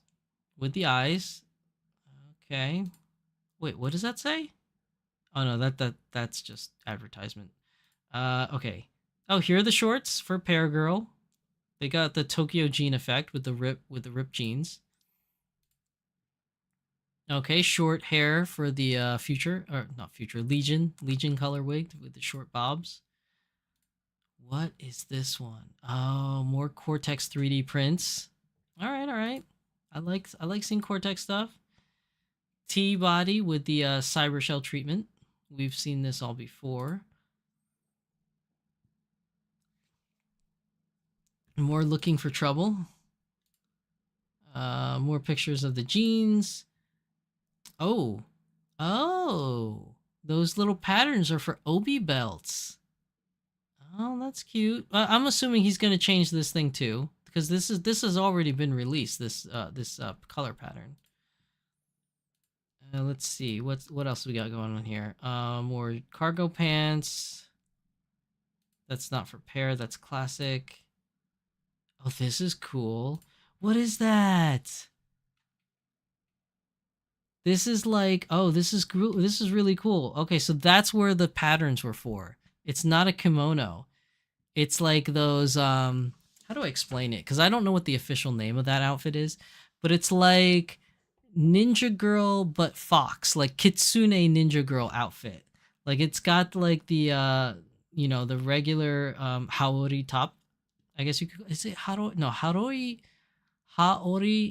with the eyes. Okay. Wait, what does that say? Oh no, that's just advertisement. Okay. Oh, here are the shorts for Pair Girl. They got the Tokyo jean effect with the ripped jeans. Okay, short hair for the Legion color wig with the short bobs. What is this one? Oh, more Cortex 3D prints. All right. I like seeing Cortex stuff. T-body with the cyber shell treatment. We've seen this all before. More looking for trouble. More pictures of the jeans. Oh, those little patterns are for Obi belts. Oh, that's cute. I'm assuming he's gonna change this thing too, because this has already been released. This color pattern. Let's see what else we got going on here. More cargo pants. That's not for pair. That's classic. Oh, this is cool. What is that? This is like, oh, this is really cool. Okay, so that's where the patterns were for. It's not a kimono. It's like those how do I explain it? Because I don't know what the official name of that outfit is, but it's like Ninja Girl but Fox, like Kitsune Ninja Girl outfit. Like it's got like the the regular haori top. I guess you could, is it haori? No, haori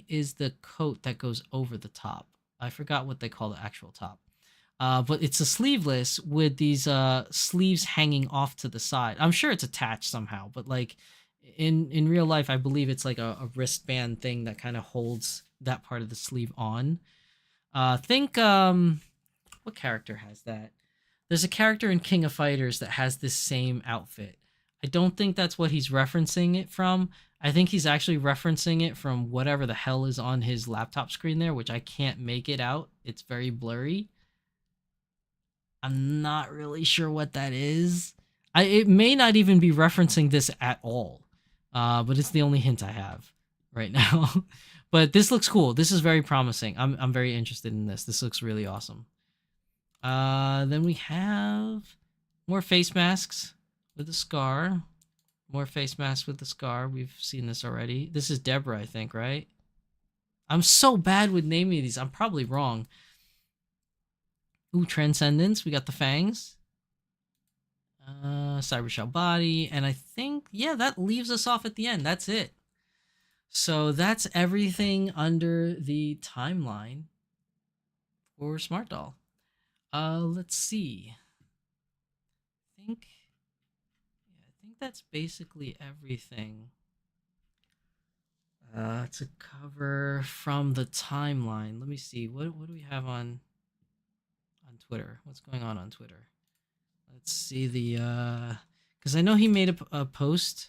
is the coat that goes over the top. I forgot what they call the actual top. But it's a sleeveless with these sleeves hanging off to the side. I'm sure it's attached somehow, but like in real life, I believe it's like a wristband thing that kind of holds that part of the sleeve on. Think what character has that? There's a character in King of Fighters that has this same outfit. I don't think that's what he's referencing it from. I think he's actually referencing it from whatever the hell is on his laptop screen there, which I can't make it out. It's very blurry. I'm not really sure what that is. It may not even be referencing this at all, but it's the only hint I have right now. But this looks cool. This is very promising. I'm very interested in this. This looks really awesome. Then we have more face masks with a scar. More face masks with the scar. We've seen this already. This is Deborah, I think, right? I'm so bad with naming these. I'm probably wrong. Ooh, Transcendence. We got the fangs. Cyber Shell body. And I think, yeah, that leaves us off at the end. That's it. So that's everything under the timeline for Smart Doll. Let's see. I think that's basically everything. To cover from the timeline. Let me see. What do we have on Twitter? What's going on Twitter? Let's see the because I know he made a post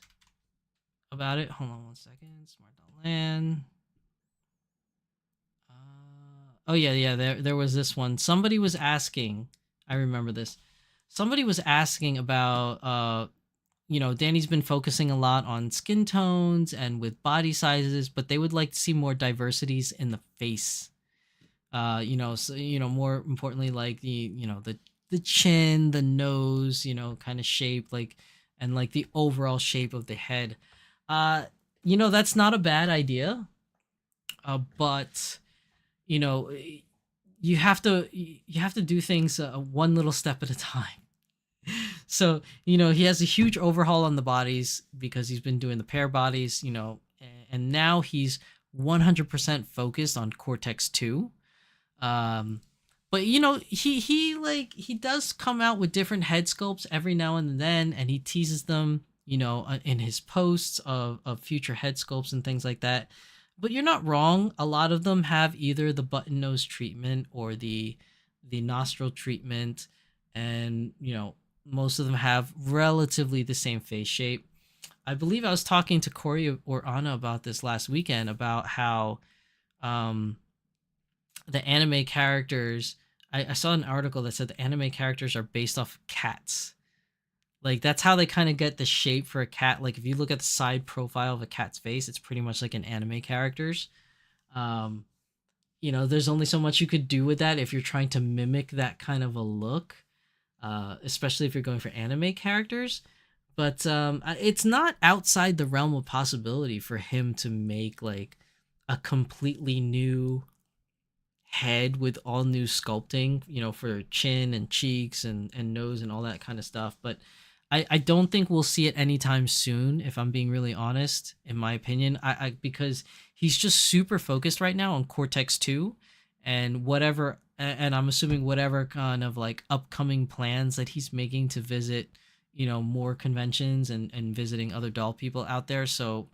about it. Hold on one second. Smart Doll Land. Oh yeah. There was this one. Somebody was asking. I remember this. Somebody was asking about Danny's been focusing a lot on skin tones and with body sizes, but they would like to see more diversities in the face. More importantly, like the chin, the nose, kind of shape, like, and like the overall shape of the head. That's not a bad idea. But you know, you have to do things one little step at a time. So he has a huge overhaul on the bodies because he's been doing the pair bodies, and now he's 100% focused on Cortex 2. But he does come out with different head sculpts every now and then, and he teases them in his posts of future head sculpts and things like that. But you're not wrong. A lot of them have either the button nose treatment or the nostril treatment, and most of them have relatively the same face shape. I believe I was talking to Corey or Anna about this last weekend, about how the anime characters, I saw an article that said the anime characters are based off cats. Like, that's how they kind of get the shape for a cat. Like, if you look at the side profile of a cat's face, it's pretty much like an anime character's. There's only so much you could do with that if you're trying to mimic that kind of a look, especially if you're going for anime characters. But it's not outside the realm of possibility for him to make like a completely new head with all new sculpting, for chin and cheeks and nose and all that kind of stuff. But I don't think we'll see it anytime soon, if I'm being really honest, in my opinion. Because he's just super focused right now on Cortex 2 and I'm assuming whatever kind of like upcoming plans that he's making to visit, more conventions and visiting other doll people out there. So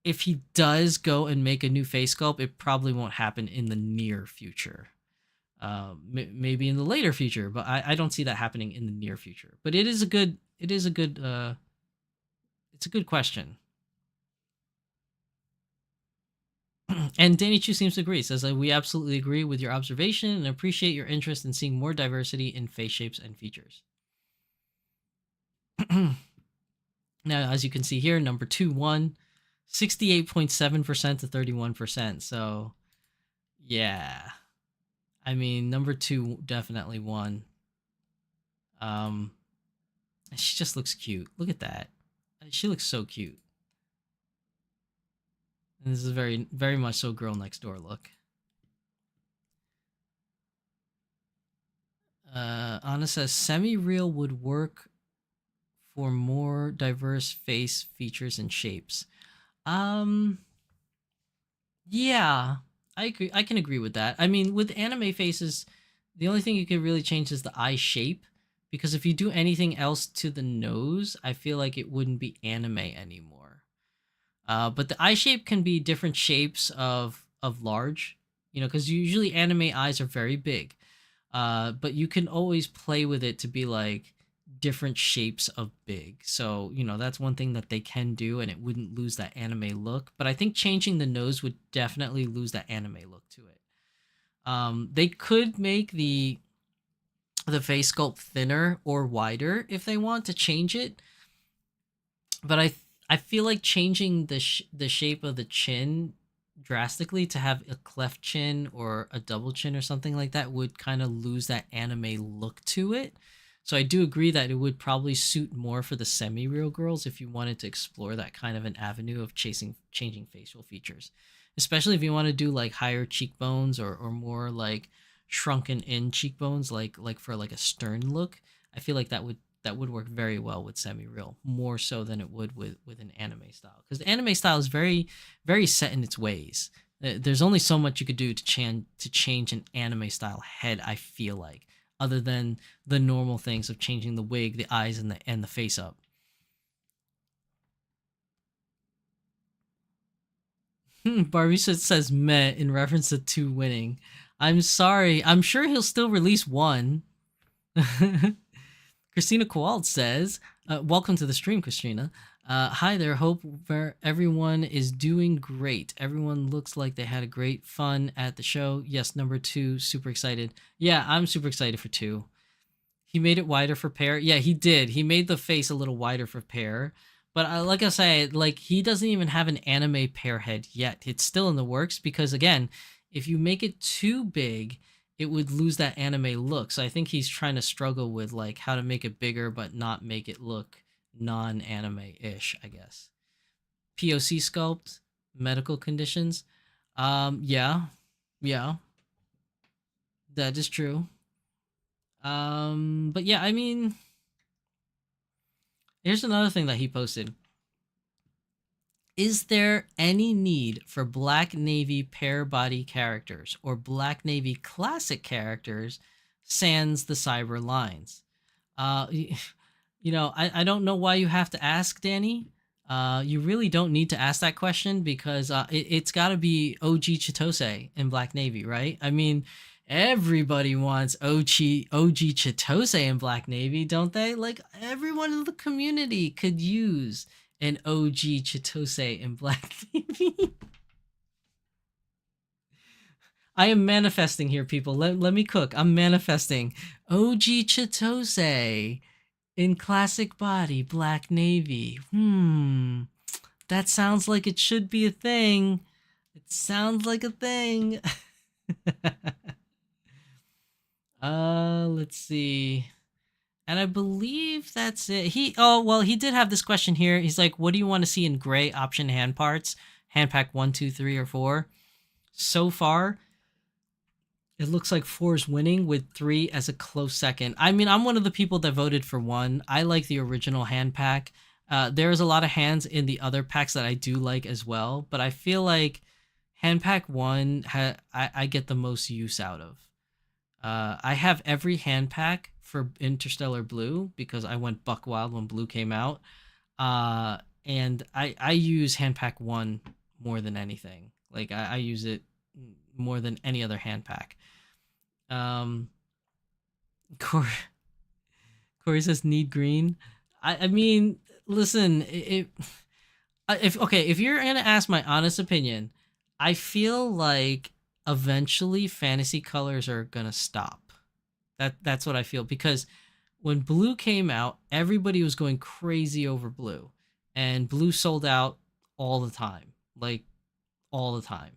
if he does go and make a new face sculpt, it probably won't happen in the near future. Maybe in the later future, but I don't see that happening in the near future. But it's a good question. And Danny Chu seems to agree. Says that we absolutely agree with your observation and appreciate your interest in seeing more diversity in face shapes and features. Now, as you can see here, number 2 won 68.7% to 31%. So, yeah. I mean, number 2 definitely won. She just looks cute. Look at that. She looks so cute. And this is very, very much so girl next door look. Anna says semi-real would work for more diverse face features and shapes. Yeah, I agree. I can agree with that. I mean, with anime faces, the only thing you can really change is the eye shape, because if you do anything else to the nose, I feel like it wouldn't be anime anymore. But the eye shape can be different shapes of large, because usually anime eyes are very big. But you can always play with it to be like different shapes of big. So, that's one thing that they can do, and it wouldn't lose that anime look. But I think changing the nose would definitely lose that anime look to it. They could make the face sculpt thinner or wider if they want to change it. But I feel like changing the shape of the chin drastically to have a cleft chin or a double chin or something like that would kind of lose that anime look to it. So I do agree that it would probably suit more for the semi-real girls if you wanted to explore that kind of an avenue of changing facial features. especially if you want to do like higher cheekbones or more like shrunken in cheekbones, like for like a stern look. I feel like that would work very well with semi-real, more so than it would with an anime style, because the anime style is very set in its ways. There's only so much you could do to change an anime style head, I feel like, other than the normal things of changing the wig, the eyes, and the face up. Barbie says meh in reference to 2 winning. I'm sorry. I'm sure he'll still release 1. Christina Kowald says, welcome to the stream, Christina. Hi there. Hope everyone is doing great. Everyone looks like they had a great fun at the show. Yes, number 2, super excited. Yeah, I'm super excited for 2. He made it wider for Pear. Yeah, he did. He made the face a little wider for Pear. But like I say, like, he doesn't even have an anime Pear head yet. It's still in the works because, again, if you make it too big, it would lose that anime look. So I think he's trying to struggle with like how to make it bigger but not make it look non-anime-ish, I guess. POC sculpt, medical conditions. Yeah. That is true. But yeah, I mean, here's another thing that he posted. Is there any need for Black Navy pair body characters or Black Navy classic characters sans the cyber lines? I don't know why you have to ask, Danny. You really don't need to ask that question because it's got to be OG Chitose in Black Navy, right? I mean, everybody wants OG Chitose in Black Navy, don't they? Like, everyone in the community could use an OG Chitose in Black Navy. I am manifesting here, people. Let me cook. I'm manifesting OG Chitose in classic body Black Navy. That sounds like it should be a thing. It sounds like a thing. Let's see. And I believe that's it. He did have this question here. He's like, what do you want to see in gray option hand parts? Hand pack 1, 2, 3, or 4. So far, it looks like 4 is winning with 3 as a close second. I mean, I'm one of the people that voted for 1. I like the original hand pack. There's a lot of hands in the other packs that I do like as well, but I feel like hand pack 1 I get the most use out of. I have every hand pack for Interstellar Blue because I went buck wild when Blue came out. And I use hand pack 1 more than anything. Like, I use it more than any other hand pack. Corey says need green. I mean, listen, if you're gonna ask my honest opinion, I feel like eventually fantasy colors are gonna stop. That's what I feel, because when Blue came out, everybody was going crazy over Blue, and Blue sold out all the time, like all the time.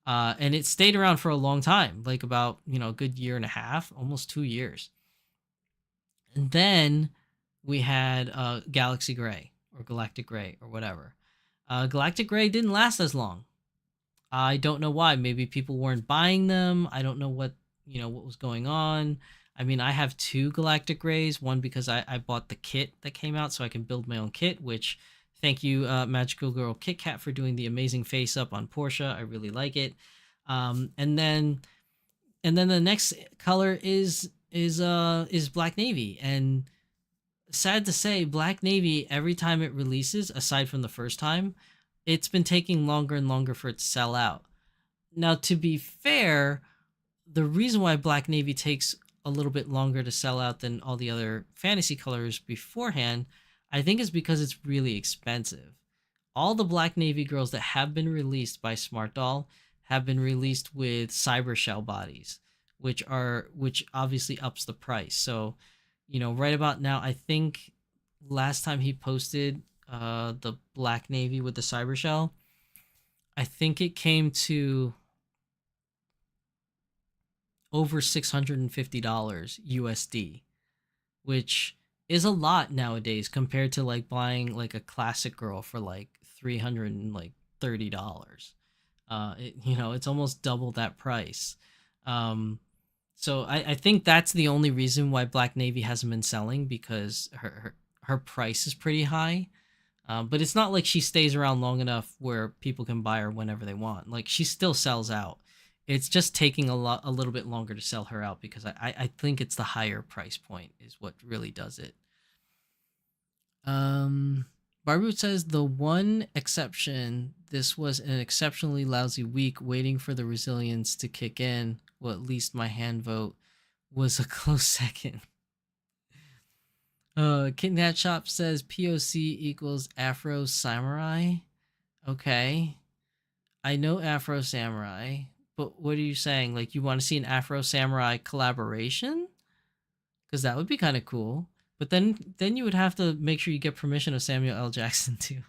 And it stayed around for a long time, like about, a good year and a half, almost 2 years. And then we had Galaxy Gray or Galactic Gray or whatever. Galactic Gray didn't last as long. I don't know why. Maybe people weren't buying them. I don't know what was going on. I mean, I have 2 Galactic Grays. One because I bought the kit that came out so I can build my own kit, which thank you, Magical Girl Kit Kat, for doing the amazing face up on Portia. I really like it. And then the next color is Black Navy. And sad to say, Black Navy, every time it releases, aside from the first time, it's been taking longer and longer for it to sell out. Now, to be fair, the reason why Black Navy takes a little bit longer to sell out than all the other fantasy colors beforehand, I think is because it's really expensive. All the Black Navy girls that have been released by Smart Doll have been released with cyber shell bodies, which obviously ups the price. So, right about now, I think last time he posted the Black Navy with the cyber shell, I think it came to over $650 USD, which is a lot nowadays compared to like buying like a classic girl for like $330. It's almost double that price. So I think that's the only reason why Black Navy hasn't been selling, because her price is pretty high. But it's not like she stays around long enough where people can buy her whenever they want. Like, she still sells out. It's just taking a little bit longer to sell her out, because I think it's the higher price point is what really does it. Barboot says the one exception, this was an exceptionally lousy week waiting for the resilience to kick in. Well, at least my hand vote was a close second. Kitten Hat Shop says POC equals Afro Samurai. Okay. I know Afro Samurai, but what are you saying? Like, you want to see an Afro Samurai collaboration? Because that would be kind of cool. But then you would have to make sure you get permission of Samuel L. Jackson too.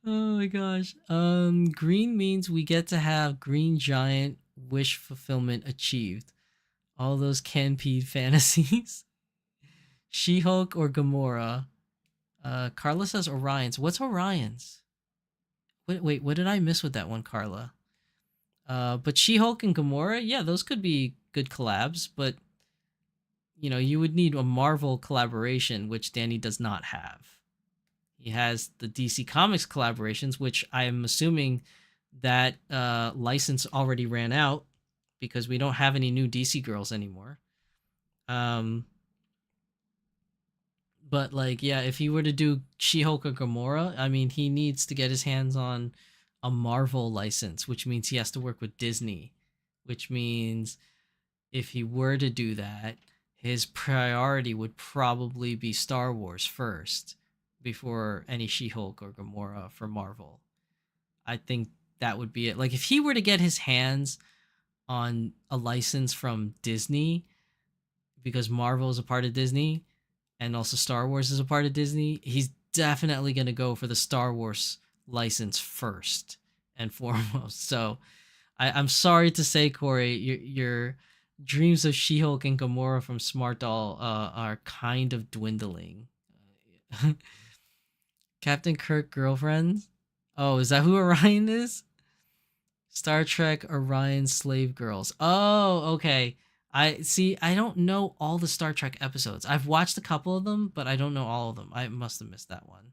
Oh my gosh. Green means we get to have Green Giant wish fulfillment achieved. All those Canpede fantasies. She-Hulk or Gamora? Carla says Orion's. What's Orion's? Wait, what did I miss with that one, Carla? But She-Hulk and Gamora, yeah, those could be good collabs, but you would need a Marvel collaboration, which Danny does not have. He has the DC Comics collaborations, which I am assuming that license already ran out, because we don't have any new DC girls anymore. But if he were to do She-Hulk or Gamora, I mean, he needs to get his hands on a Marvel license, which means he has to work with Disney, which means if he were to do that, his priority would probably be Star Wars first before any She-Hulk or Gamora for Marvel. I think that would be it. Like, if he were to get his hands on a license from Disney, because Marvel is a part of Disney and also Star Wars is a part of Disney, he's definitely going to go for the Star Wars license first and foremost. So I'm sorry to say, Corey, your dreams of She-Hulk and Gamora from Smart Doll are kind of dwindling. Captain Kirk girlfriends? Oh, is that who Orion is? Star Trek Orion slave girls. Oh, okay. I don't know all the Star Trek episodes. I've watched a couple of them, but I don't know all of them. I must have missed that one.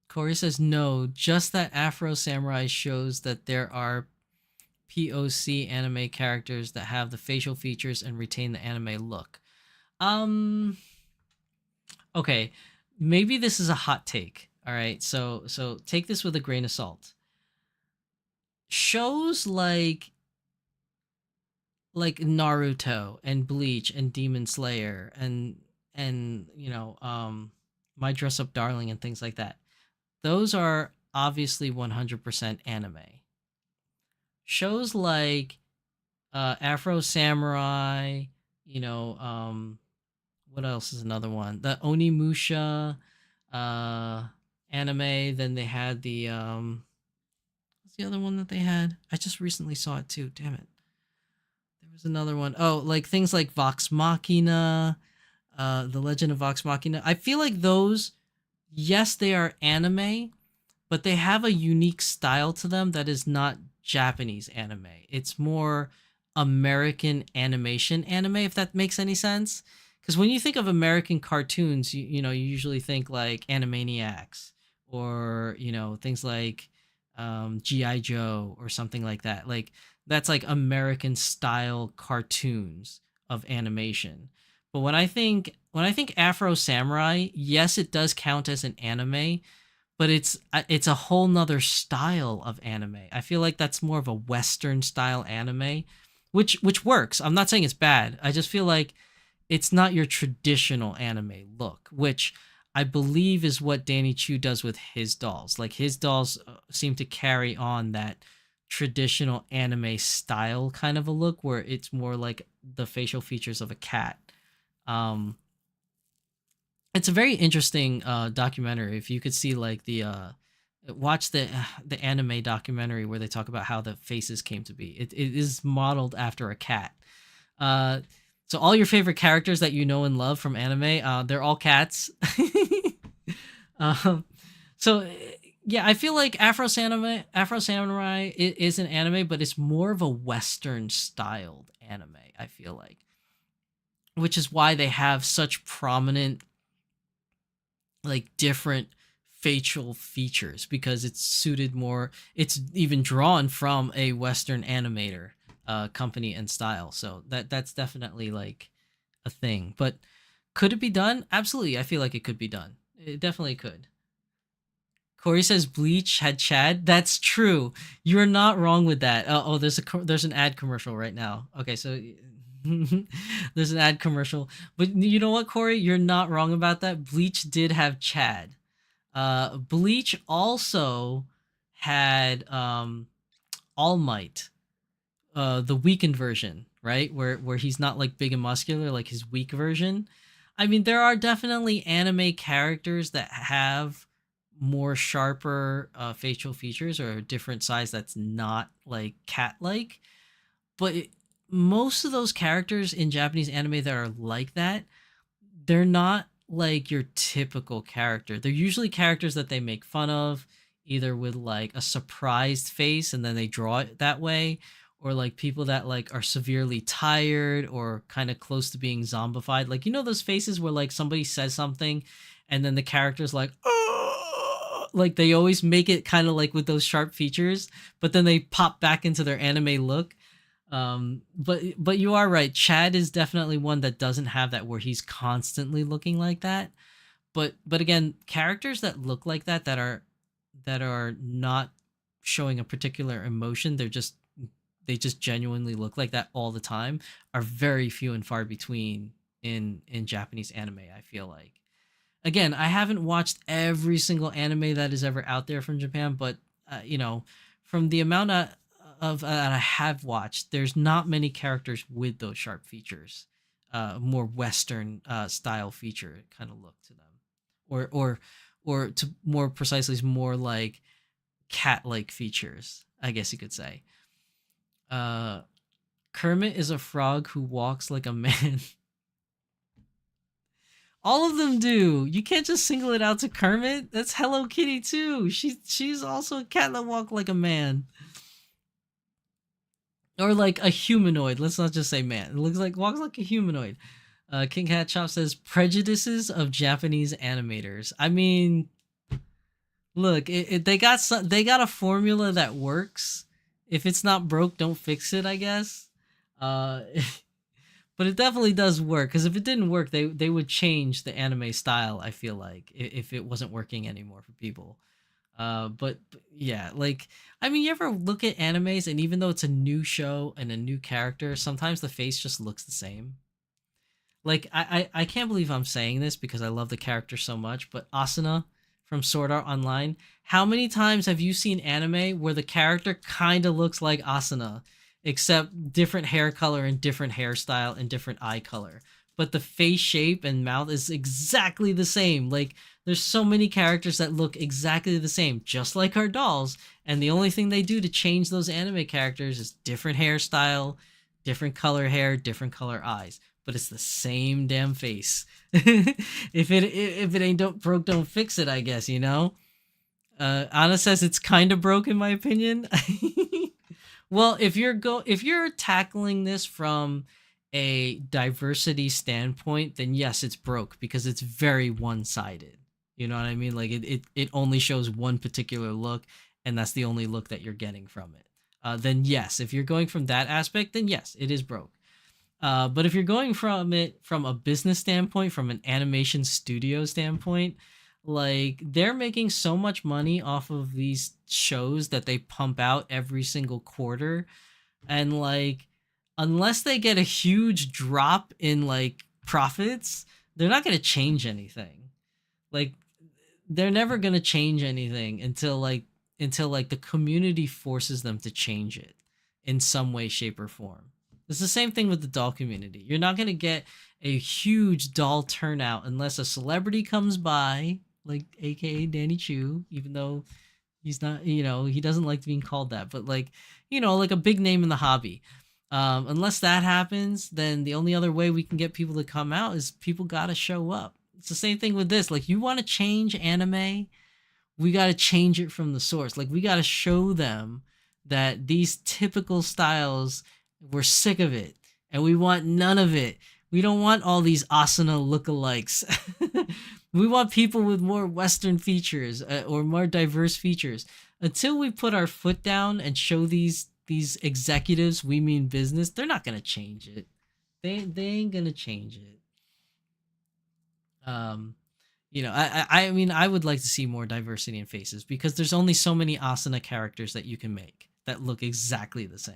Corey says no, just that Afro Samurai shows that there are POC anime characters that have the facial features and retain the anime look. Okay, maybe this is a hot take. All right, so take this with a grain of salt. Shows like Naruto and Bleach and Demon Slayer and My Dress Up Darling and things like that, those are obviously 100% anime. Shows like Afro Samurai, what else is another one? The Onimusha anime. Then they had the what's the other one that they had? I just recently saw it too. Damn it. There was another one. Oh, like things like Vox Machina, The Legend of Vox Machina. I feel like those, yes, they are anime, but they have a unique style to them that is not Japanese anime. It's more American animation anime, if that makes any sense. Because when you think of American cartoons, you usually think like Animaniacs or, things like G.I. Joe or something like that. Like, that's like American style cartoons of animation. But when I think Afro Samurai, yes, it does count as an anime, but it's a whole nother style of anime. I feel like that's more of a Western style anime, which works. I'm not saying it's bad. I just feel like it's not your traditional anime look, which I believe is what Danny Chu does with his dolls. Like, his dolls seem to carry on that traditional anime style kind of a look, where it's more like the facial features of a cat. It's a very interesting documentary. If you could see like watch the anime documentary where they talk about how the faces came to be. It is modeled after a cat. So all your favorite characters that you know and love from anime, they're all cats. Um, so yeah, I feel like Afro Samurai is an anime, but it's more of a Western styled anime. I feel like, which is why they have such prominent, like different facial features because it's suited more. It's even drawn from a Western animator company and style. So that's definitely like a thing. But could it be done? Absolutely. I feel like it could be done. It definitely could. Corey says Bleach had Chad. That's true. You're not wrong with that. There's an ad commercial right now. Okay, so there's an ad commercial. But you know what, Corey? You're not wrong about that. Bleach did have Chad. Bleach also had All Might, the weakened version, right? Where he's not like big and muscular like his weak version. I mean, there are definitely anime characters that have more sharper facial features or a different size that's not like cat-like, but most of those characters in Japanese anime that are like that, they're not like your typical character. They're usually characters that they make fun of, either with like a surprised face and then they draw it that way, or like people that like are severely tired or kind of close to being zombified. Like, you know, those faces where like somebody says something and then the character's like, oh, like they always make it kind of like with those sharp features, but then they pop back into their anime look. But you are right. Chad is definitely one that doesn't have that where he's constantly looking like that. But again, characters that look like that are not showing a particular emotion, they just genuinely look like that all the time, are very few and far between in Japanese anime, I feel like. Again, I haven't watched every single anime that is ever out there from Japan, but from the amount of that I have watched, there's not many characters with those sharp features, more Western style feature kind of look to them, or to more precisely, is more like cat-like features, I guess you could say. Kermit is a frog who walks like a man. All of them do. You can't just single it out to Kermit. That's Hello Kitty too. She's also a cat that walks like a man. Or like a humanoid. Let's not just say man. It walks like a humanoid. King Hat Chop says prejudices of Japanese animators. I mean, look, they got a formula that works. If it's not broke, don't fix it, I guess. But it definitely does work, because if it didn't work, they would change the anime style, I feel like, if it wasn't working anymore for people. But yeah, like, I mean, you ever look at animes and even though it's a new show and a new character, sometimes the face just looks the same. Like, I can't believe I'm saying this because I love the character so much, but Asuna from Sword Art Online, how many times have you seen anime where the character kind of looks like Asuna, except different hair color and different hairstyle and different eye color, but the face shape and mouth is exactly the same? Like, there's so many characters that look exactly the same, just like our dolls, and the only thing they do to change those anime characters is different hairstyle, different color hair, different color eyes, but it's the same damn face. If it ain't broke, don't fix it, I guess, you know. Anna says it's kind of broke in my opinion. Well, if you're tackling this from a diversity standpoint, then yes, it's broke because it's very one-sided. You know what I mean? Like it only shows one particular look, and that's the only look that you're getting from it. Then yes, if you're going from that aspect, then yes, it is broke. But if you're going from it from a business standpoint, from an animation studio standpoint, like, they're making so much money off of these shows that they pump out every single quarter, and like, unless they get a huge drop in like profits, they're not going to change anything. Like, they're never going to change anything until the community forces them to change it in some way, shape, or form. It's the same thing with the doll community. You're not going to get a huge doll turnout unless a celebrity comes by, like aka Danny Chu, even though he's not, he doesn't like being called that, but like, like a big name in the hobby. Unless that happens, then the only other way we can get people to come out is people gotta show up. It's the same thing with this. Like, you want to change anime, we got to change it from the source. Like, we got to show them that these typical styles, we're sick of it and we want none of it. We don't want all these Asuna lookalikes. We want people with more Western features or more diverse features. Until we put our foot down and show these executives we mean business, they're not gonna change it. They ain't gonna change it. I mean, I would like to see more diversity in faces because there's only so many Asuna characters that you can make that look exactly the same.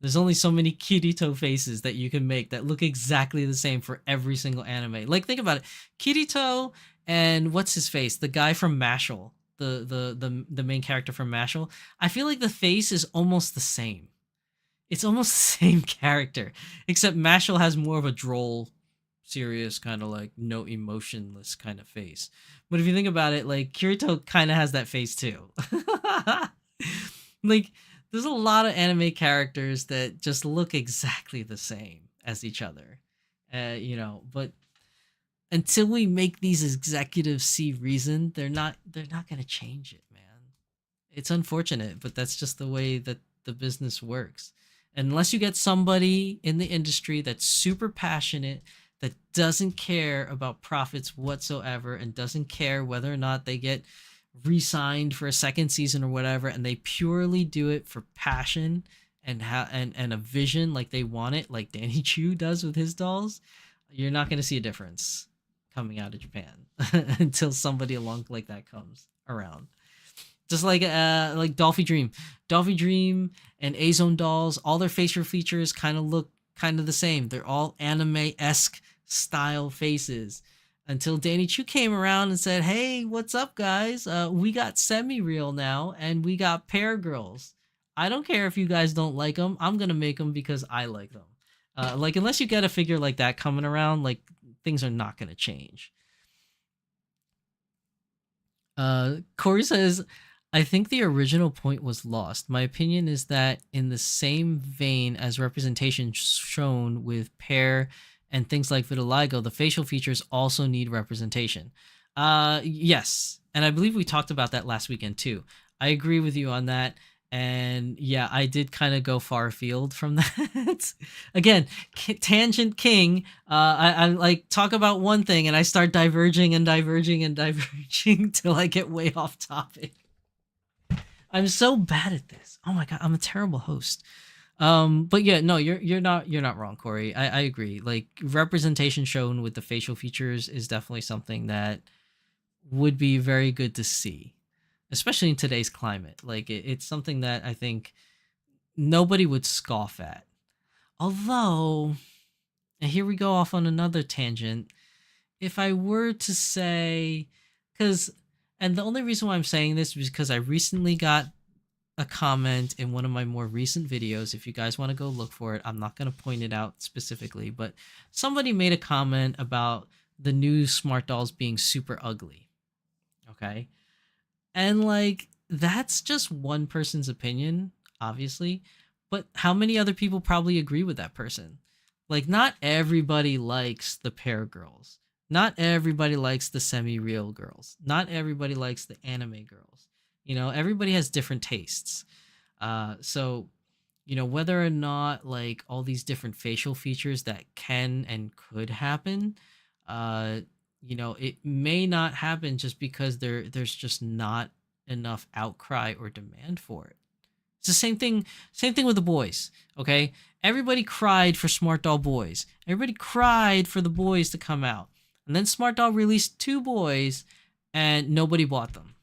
There's only so many Kirito faces that you can make that look exactly the same for every single anime. Like, think about it. Kirito and what's his face? The guy from Mashal, the main character from Mashal. I feel like the face is almost the same. It's almost the same character, except Mashal has more of a droll, serious, kind of like no emotionless kind of face. But if you think about it, like, Kirito kind of has that face too. Like, there's a lot of anime characters that just look exactly the same as each other, but until we make these executives see reason, they're not going to change it, man. It's unfortunate, but that's just the way that the business works. Unless you get somebody in the industry that's super passionate, that doesn't care about profits whatsoever and doesn't care whether or not they get re-signed for a second season or whatever, and they purely do it for passion and a vision, like they want it, like Danny Chu does with his dolls, you're not going to see a difference coming out of Japan until somebody along like that comes around. Just like Dolphy Dream and Azone dolls, all their facial features kind of look kind of the same. They're all anime-esque style faces. Until Danny Chu came around and said, hey, what's up, guys? We got semi-real now, and we got pair girls. I don't care if you guys don't like them. I'm going to make them because I like them. Unless you get a figure like that coming around, like, things are not going to change. Corey says, I think the original point was lost. My opinion is that in the same vein as representation shown with pair and things like vitiligo, the facial features also need representation. Yes, and I believe we talked about that last weekend too. I agree with you on that. And yeah, I did kind of go far afield from that. Again, tangent king. I like talk about one thing and I start diverging till I get way off topic. I'm so bad at this. Oh my god, I'm a terrible host. But yeah, no, you're not wrong, Corey. I agree. Like, representation shown with the facial features is definitely something that would be very good to see, especially in today's climate. Like, it's something that I think nobody would scoff at. Although, and here we go off on another tangent. If I were to say, and the only reason why I'm saying this is because I recently got a comment in one of my more recent videos. If you guys want to go look for it, I'm not going to point it out specifically, but somebody made a comment about the new smart dolls being super ugly. Okay. And like, that's just one person's opinion, obviously, but how many other people probably agree with that person? Like, not everybody likes the pair girls. Not everybody likes the semi-real girls. Not everybody likes the anime girls. Everybody has different tastes. So, whether or not like all these different facial features that can and could happen, it may not happen just because there's just not enough outcry or demand for it. It's the same thing with the boys, okay? Everybody cried for Smart Doll Boys. Everybody cried for the boys to come out. And then Smart Doll released 2 boys and nobody bought them.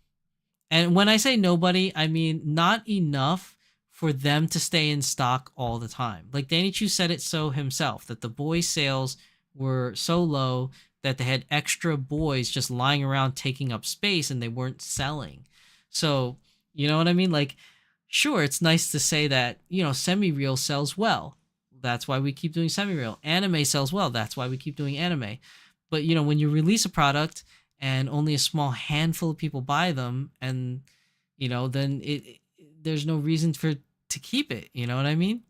And when I say nobody, I mean not enough for them to stay in stock all the time. Like, Danny Chu said it so himself, that the boy sales were so low that they had extra boys just lying around taking up space and they weren't selling. So, you know what I mean? Like, sure, it's nice to say that, semi-real sells well. That's why we keep doing semi-real. Anime sells well. That's why we keep doing anime. But, when you release a product and only a small handful of people buy them, and then there's no reason to keep it. You know what I mean?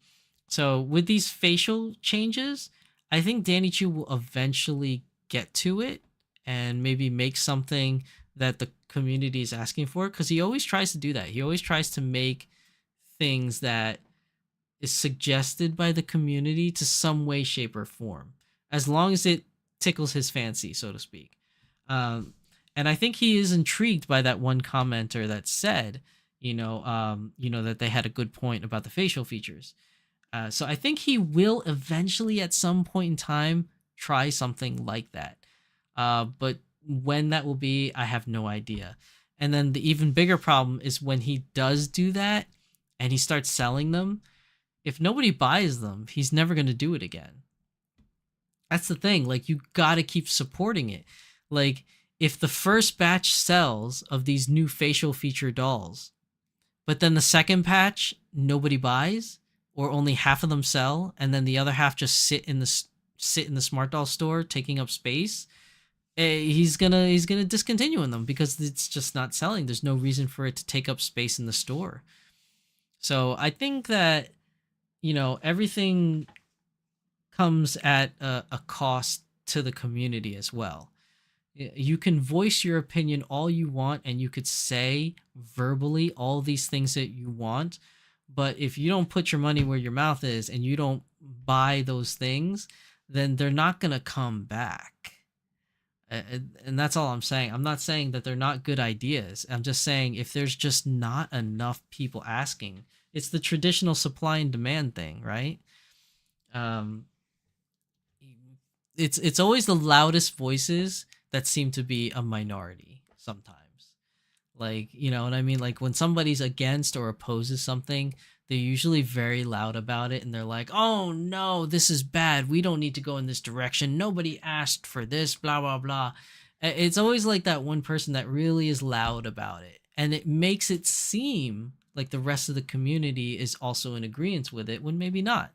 So with these facial changes, I think Danny Chu will eventually get to it and maybe make something that the community is asking for, because he always tries to do that. He always tries to make things that is suggested by the community to some way, shape, or form, as long as it tickles his fancy, so to speak. And I think he is intrigued by that one commenter that said, that they had a good point about the facial features. So I think he will eventually, at some point in time, try something like that. But when that will be, I have no idea. And then the even bigger problem is when he does do that and he starts selling them, if nobody buys them, he's never going to do it again. That's the thing. Like, you got to keep supporting it. Like, if the first batch sells of these new facial feature dolls, but then the second batch nobody buys, or only half of them sell, and then the other half just sit in the smart doll store taking up space, he's gonna discontinue them because it's just not selling. There's no reason for it to take up space in the store. So I think that, everything comes at a cost to the community as well. You can voice your opinion all you want, and you could say verbally all these things that you want, but if you don't put your money where your mouth is and you don't buy those things, then they're not going to come back. And that's all I'm saying. I'm not saying that they're not good ideas. I'm just saying, if there's just not enough people asking, it's the traditional supply and demand thing, right? It's always the loudest voices that seem to be a minority sometimes. Like, you know what I mean? Like, when somebody's against or opposes something, they're usually very loud about it, and they're like, oh no, this is bad. We don't need to go in this direction. Nobody asked for this, blah, blah, blah. It's always like that one person that really is loud about it. And it makes it seem like the rest of the community is also in agreement with it, when maybe not.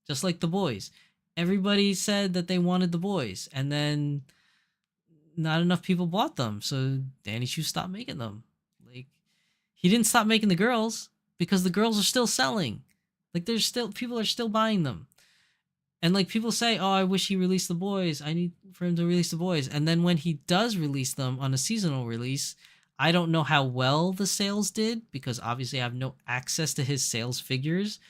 Just like the boys. Everybody said that they wanted the boys, and then not enough people bought them, so Danny Chu stopped making them. Like, he didn't stop making the girls because the girls are still selling. Like, there's still people are still buying them. And like, people say, oh, I wish he released the boys. I need for him to release the boys. And then when he does release them on a seasonal release, I don't know how well the sales did, because obviously I have no access to his sales figures,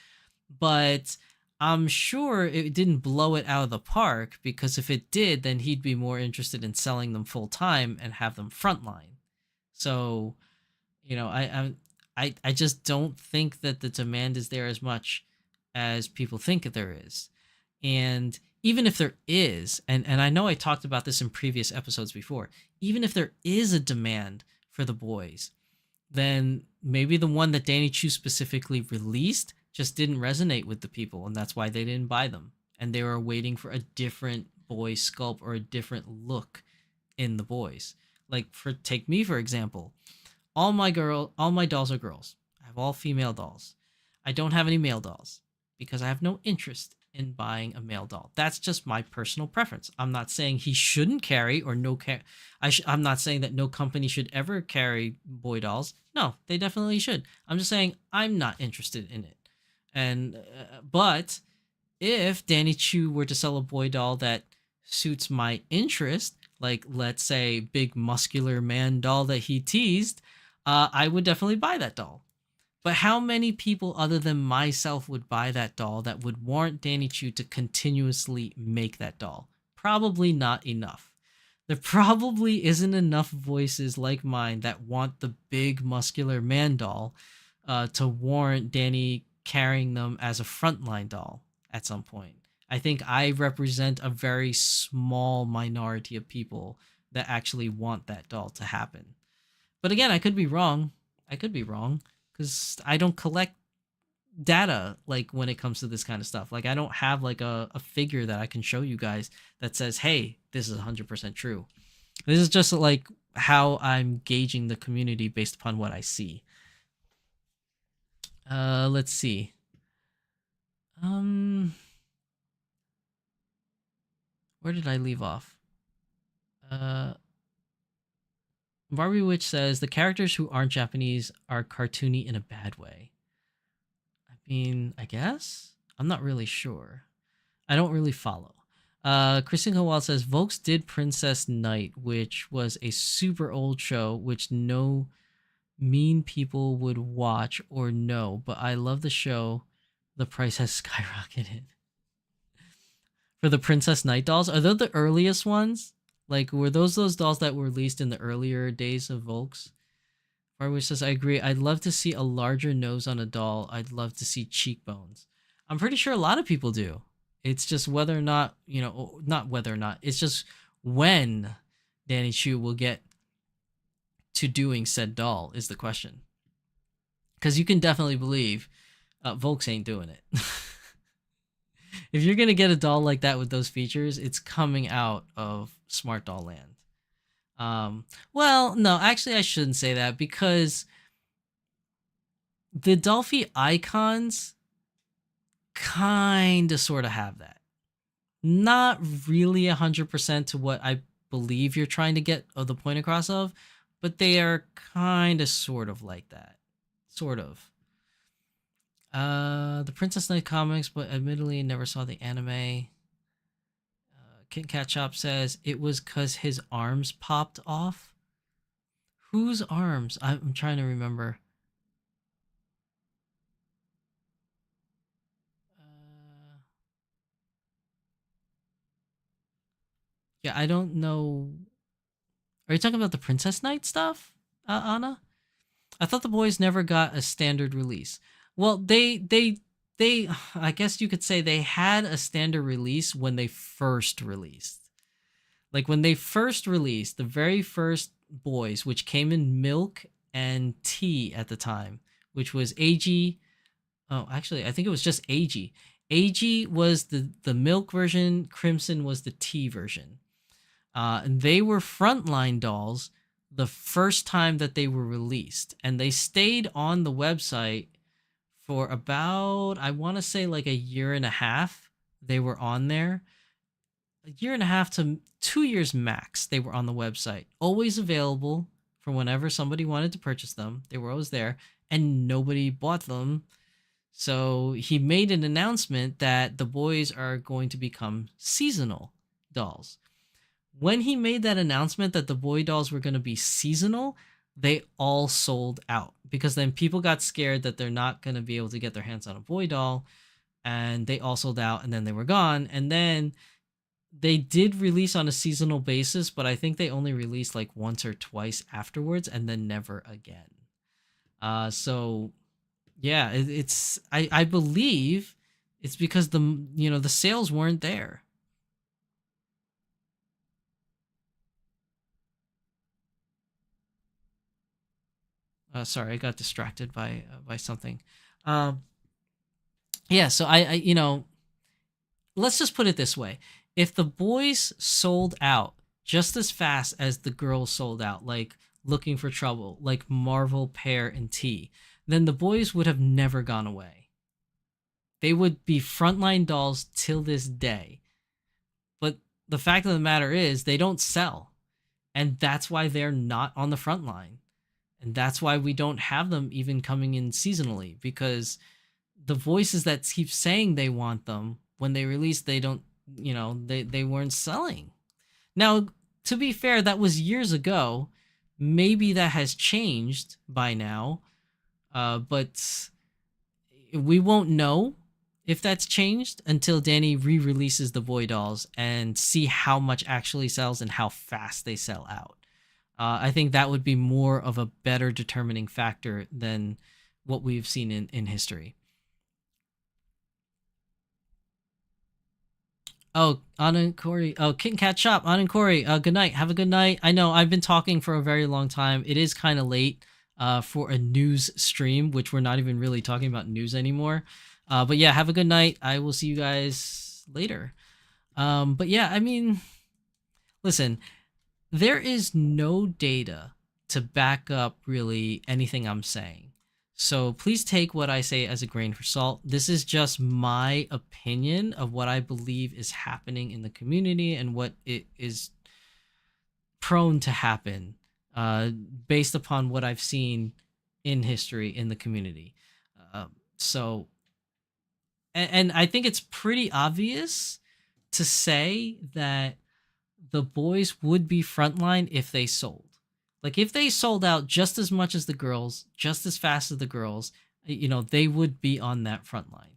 but I'm sure it didn't blow it out of the park, because if it did, then he'd be more interested in selling them full time and have them frontline. So, I just don't think that the demand is there as much as people think there is. And even if there is, and I know I talked about this in previous episodes before, even if there is a demand for the boys, then maybe the one that Danny Chu specifically released just didn't resonate with the people, and that's why they didn't buy them. And they were waiting for a different boy sculpt or a different look in the boys. Like, take me for example. All my dolls are girls. I have all female dolls. I don't have any male dolls because I have no interest in buying a male doll. That's just my personal preference. I'm not saying he shouldn't carry, or I'm not saying that no company should ever carry boy dolls. No, they definitely should. I'm just saying I'm not interested in it. And but if Danny Chu were to sell a boy doll that suits my interest, like, let's say, big muscular man doll that he teased, I would definitely buy that doll. But how many people other than myself would buy that doll that would warrant Danny Chu to continuously make that doll? Probably not enough. There probably isn't enough voices like mine that want the big muscular man doll to warrant Danny carrying them as a frontline doll at some point. I think I represent a very small minority of people that actually want that doll to happen. But again, I could be wrong. Because I don't collect data, like, when it comes to this kind of stuff. Like, I don't have like a figure that I can show you guys that says, hey, this is 100% true. This is just like how I'm gauging the community based upon what I see. Let's see. Where did I leave off? Barbie Witch says the characters who aren't Japanese are cartoony in a bad way. I mean, I guess? I'm not really sure. I don't really follow. Kristen Kowal says Volks did Princess Knight, which was a super old show, which no mean people would watch or know. But I love the show. The price has skyrocketed. For the Princess Knight dolls, are those the earliest ones? Like, were those dolls that were released in the earlier days of Volks? Farwish says, I agree. I'd love to see a larger nose on a doll. I'd love to see cheekbones. I'm pretty sure a lot of people do. It's just whether or not, not whether or not. It's just when Danny Chu will get to doing said doll is the question. Because you can definitely believe Volks ain't doing it. If you're going to get a doll like that with those features, it's coming out of Smart Doll Land. Well, no, actually I shouldn't say that, because the Dolphy icons kind of sort of have that. Not really 100% to what I believe you're trying to get the point across of, but they are kind of sort of like that. Sort of. The Princess Knight comics, but admittedly never saw the anime. Kit Kat Shop says it was because his arms popped off. Whose arms? I'm trying to remember. Yeah, I don't know. Are you talking about the Princess Knight stuff, Anna? I thought the boys never got a standard release. Well, they I guess you could say they had a standard release when they first released. Like when they first released, the very first boys, which came in milk and tea at the time, which was AG. Oh, actually, I think it was just AG. AG was the milk version, Crimson was the tea version. And they were frontline dolls the first time that they were released. And they stayed on the website for about, I want to say like a year and a half. They were on there. A year and a half to 2 years max, they were on the website. Always available for whenever somebody wanted to purchase them. They were always there, and nobody bought them. So he made an announcement that the boys are going to become seasonal dolls. When he made that announcement that the boy dolls were going to be seasonal, they all sold out, because then people got scared that they're not going to be able to get their hands on a boy doll, and they all sold out, and then they were gone. And then they did release on a seasonal basis, but I think they only released like once or twice afterwards, and then never again. So yeah, it's I believe it's because the sales weren't there. Sorry, I got distracted by something. Yeah, so I let's just put it this way: if the boys sold out just as fast as the girls sold out, like Looking for Trouble, like Marvel, Pear, and T, then the boys would have never gone away. They would be frontline dolls till this day. But the fact of the matter is, they don't sell, and that's why they're not on the front line. And that's why we don't have them even coming in seasonally, because the voices that keep saying they want them, when they release, they don't, they weren't selling. Now, to be fair, that was years ago. Maybe that has changed by now, but we won't know if that's changed until Danny re-releases the boy dolls and see how much actually sells and how fast they sell out. I think that would be more of a better determining factor than what we've seen in history. Oh, Anna and Corey. Oh, Kit and Kat Shop. Anna and Corey. Good night. Have a good night. I know I've been talking for a very long time. It is kind of late for a news stream, which we're not even really talking about news anymore. But yeah, have a good night. I will see you guys later. But yeah, I mean, listen. There is no data to back up really anything I'm saying. So please take what I say as a grain of salt. This is just my opinion of what I believe is happening in the community and what it is prone to happen based upon what I've seen in history in the community. And I think it's pretty obvious to say that the boys would be frontline if they sold. Like if they sold out just as much as the girls, just as fast as the girls, they would be on that front line.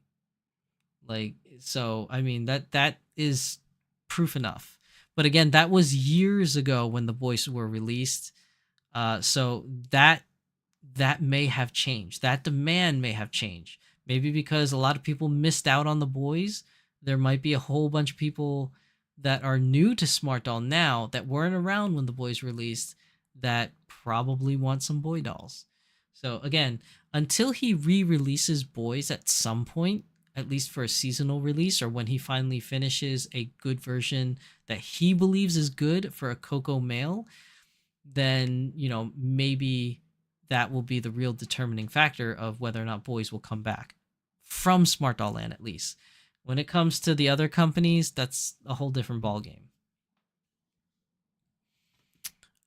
Like, so I mean that is proof enough. But again, that was years ago when the boys were released. So that may have changed. That demand may have changed. Maybe because a lot of people missed out on the boys. There might be a whole bunch of people that are new to Smart Doll now that weren't around when the boys released that probably want some boy dolls. So again, until he re-releases boys at some point, at least for a seasonal release, or when he finally finishes a good version that he believes is good for a Coco male, then, maybe that will be the real determining factor of whether or not boys will come back from Smart Doll Land, at least. When it comes to the other companies, that's a whole different ballgame.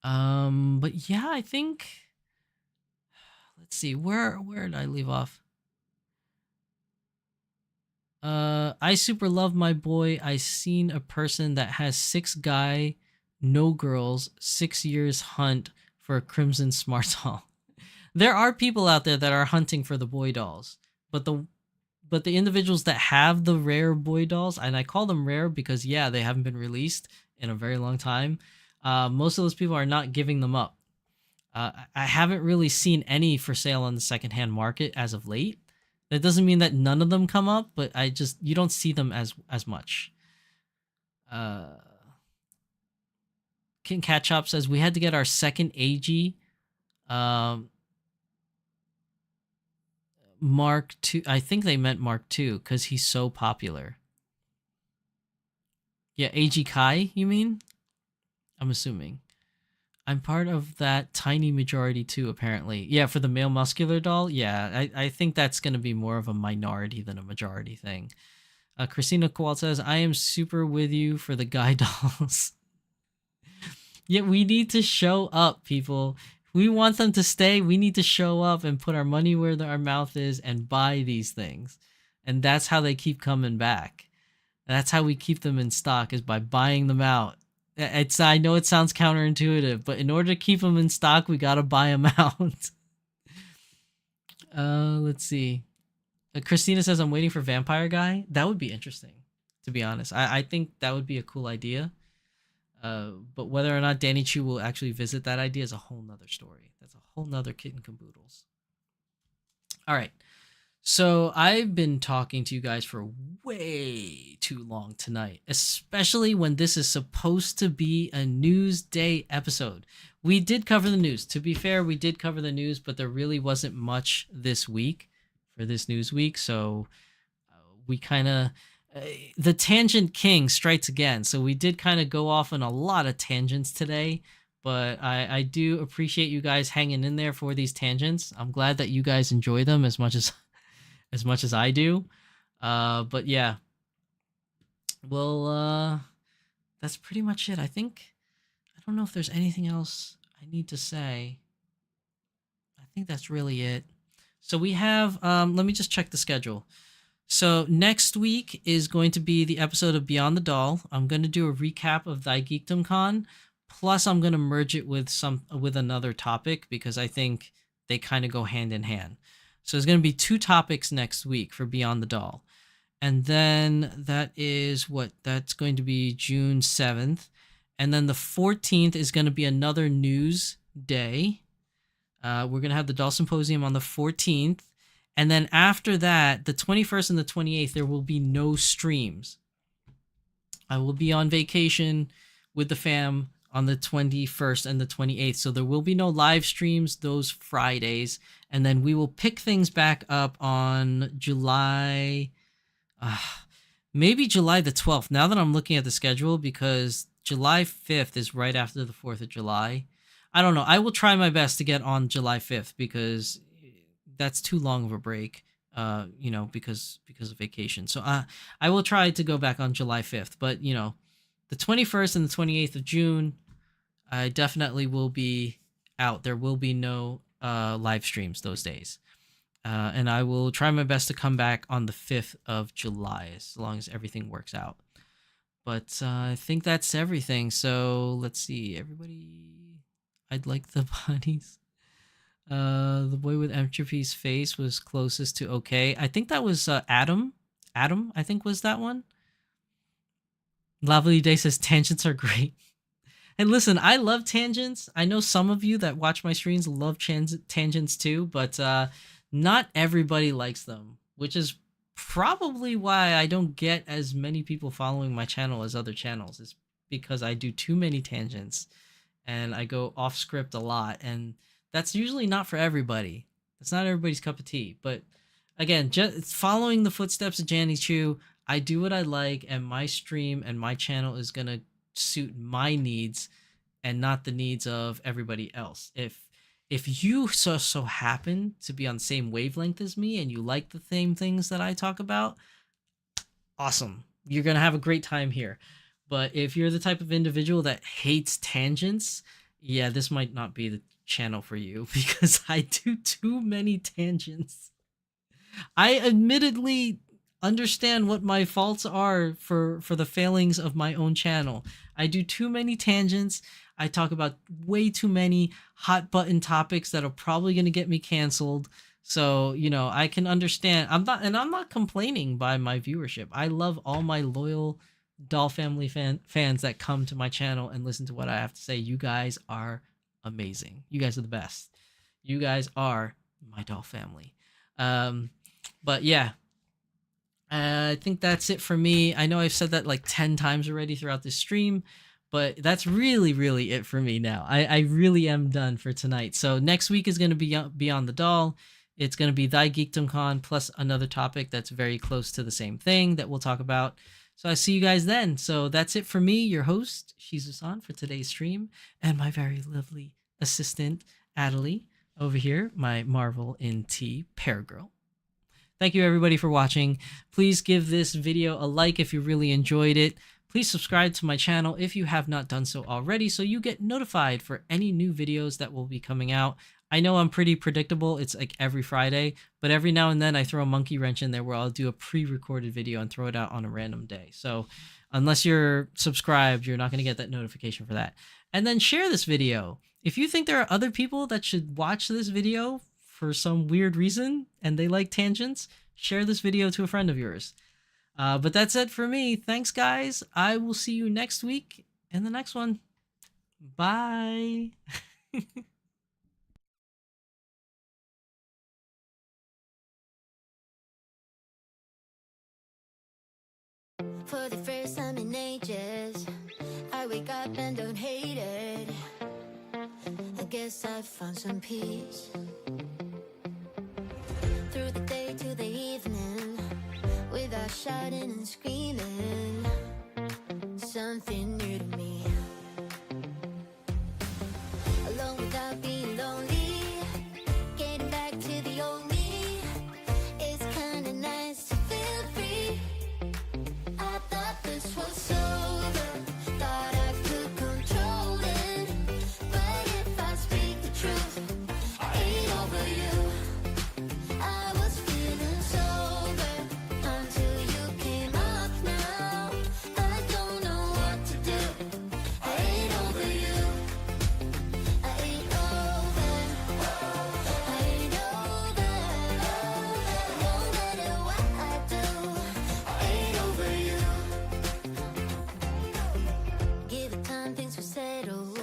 But yeah, I think, let's see, where did I leave off? I super love my boy. I seen a person that has 6 guy, no girls, 6 years hunt for a Crimson Smart Doll. There are people out there that are hunting for the boy dolls, but the individuals that have the rare boy dolls, and I call them rare because they haven't been released in a very long time. Most of those people are not giving them up. I haven't really seen any for sale on the secondhand market as of late. That doesn't mean that none of them come up, but you don't see them as much. King Catchop says we had to get our second AG Mark II. I think they meant Mark II because he's so popular. Yeah, AG Kai, you mean? I'm assuming. I'm part of that tiny majority too, apparently. Yeah, for the male muscular doll, yeah, I think that's going to be more of a minority than a majority thing. Christina Kowal says, I am super with you for the guy dolls. Yeah, we need to show up, people. We want them to stay. We need to show up and put our money where our mouth is and buy these things. And that's how they keep coming back. That's how we keep them in stock, is by buying them out. I know it sounds counterintuitive, but in order to keep them in stock, we got to buy them out. Let's see. Christina says, I'm waiting for Vampire Guy. That would be interesting, to be honest. I think that would be a cool idea. But whether or not Danny Chu will actually visit that idea is a whole nother story. That's a whole nother kit and caboodles. All right. So I've been talking to you guys for way too long tonight, especially when this is supposed to be a news day episode. We did cover the news. To be fair, we did cover the news, but there really wasn't much this week for this news week. So we kind of... the Tangent King strikes again. So we did kind of go off on a lot of tangents today, but I do appreciate you guys hanging in there for these tangents. I'm glad that you guys enjoy them as much as I do. But yeah, well, that's pretty much it. I don't know if there's anything else I need to say. I think that's really it. So we have, let me just check the schedule. So next week is going to be the episode of Beyond the Doll. I'm going to do a recap of Thy Geekdom Con, plus I'm going to merge it with another topic because I think they kind of go hand in hand. So there's going to be 2 topics next week for Beyond the Doll. And then that's going to be June 7th. And then the 14th is going to be another news day. We're going to have the Doll Symposium on the 14th. And then after that, the 21st and the 28th, there will be no streams. I will be on vacation with the fam on the 21st and the 28th. So there will be no live streams those Fridays. And then we will pick things back up on maybe July the 12th. Now that I'm looking at the schedule, because July 5th is right after the 4th of July. I don't know. I will try my best to get on July 5th because that's too long of a break, because of vacation. So I will try to go back on July 5th. But, the 21st and the 28th of June, I definitely will be out. There will be no live streams those days. And I will try my best to come back on the 5th of July as long as everything works out. But I think that's everything. So let's see. Everybody, I'd like the bodies. The boy with entropy's face was closest to okay. I think that was Adam. Adam, I think was that one. Lovely Day says tangents are great. And listen, I love tangents. I know some of you that watch my streams love tangents too, but not everybody likes them, which is probably why I don't get as many people following my channel as other channels. It's because I do too many tangents and I go off script a lot, and that's usually not for everybody. It's not everybody's cup of tea. But again, just following the footsteps of Janny Chu, I do what I like, and my stream and my channel is gonna suit my needs and not the needs of everybody else. If you so happen to be on the same wavelength as me and you like the same things that I talk about, awesome. You're going to have a great time here. But if you're the type of individual that hates tangents, yeah, this might not be the channel for you, because I do too many tangents. I admittedly understand what my faults are for the failings of my own channel. I do too many tangents. I talk about way too many hot button topics that are probably going to get me canceled. So, you know, I can understand. I'm not complaining by my viewership. I love all my loyal Doll family fans that come to my channel and listen to what I have to say. You guys are amazing. You guys are the best. You guys are my Doll family. But yeah, I think that's it for me. I know I've said that like 10 times already throughout this stream, but that's really it for me now. I really am done for tonight. So next week is going to be Beyond the Doll. It's going to be Thy Geekdom Con plus another topic that's very close to the same thing that we'll talk about. So I see you guys then. So that's it for me, your host, Shizusan, for today's stream, and my very lovely assistant, Adelie, over here, my Marvel in Tea Pear Girl. Thank you everybody for watching. Please give this video a like if you really enjoyed it. Please subscribe to my channel if you have not done so already, so you get notified for any new videos that will be coming out. I know I'm pretty predictable. It's like every Friday, but every now and then I throw a monkey wrench in there where I'll do a pre-recorded video and throw it out on a random day. So unless you're subscribed, you're not going to get that notification for that. And then share this video. If you think there are other people that should watch this video for some weird reason and they like tangents, share this video to a friend of yours. But that's it for me. Thanks, guys. I will see you next week in the next one. Bye. For the first time in ages, I wake up and don't hate it. I guess I found some peace. Through the day to the evening, without shouting and screaming, something new to me. Alone without being lonely, getting back to the old me. It's kinda nice to feel free. I thought this was over, thought I could control it. But if I speak the truth, I ain't over you. I was feeling sober until you came up now. I don't know what to do. I ain't over you. I ain't over. I ain't over. No matter what I do, I ain't over you. Give it time, things will settle.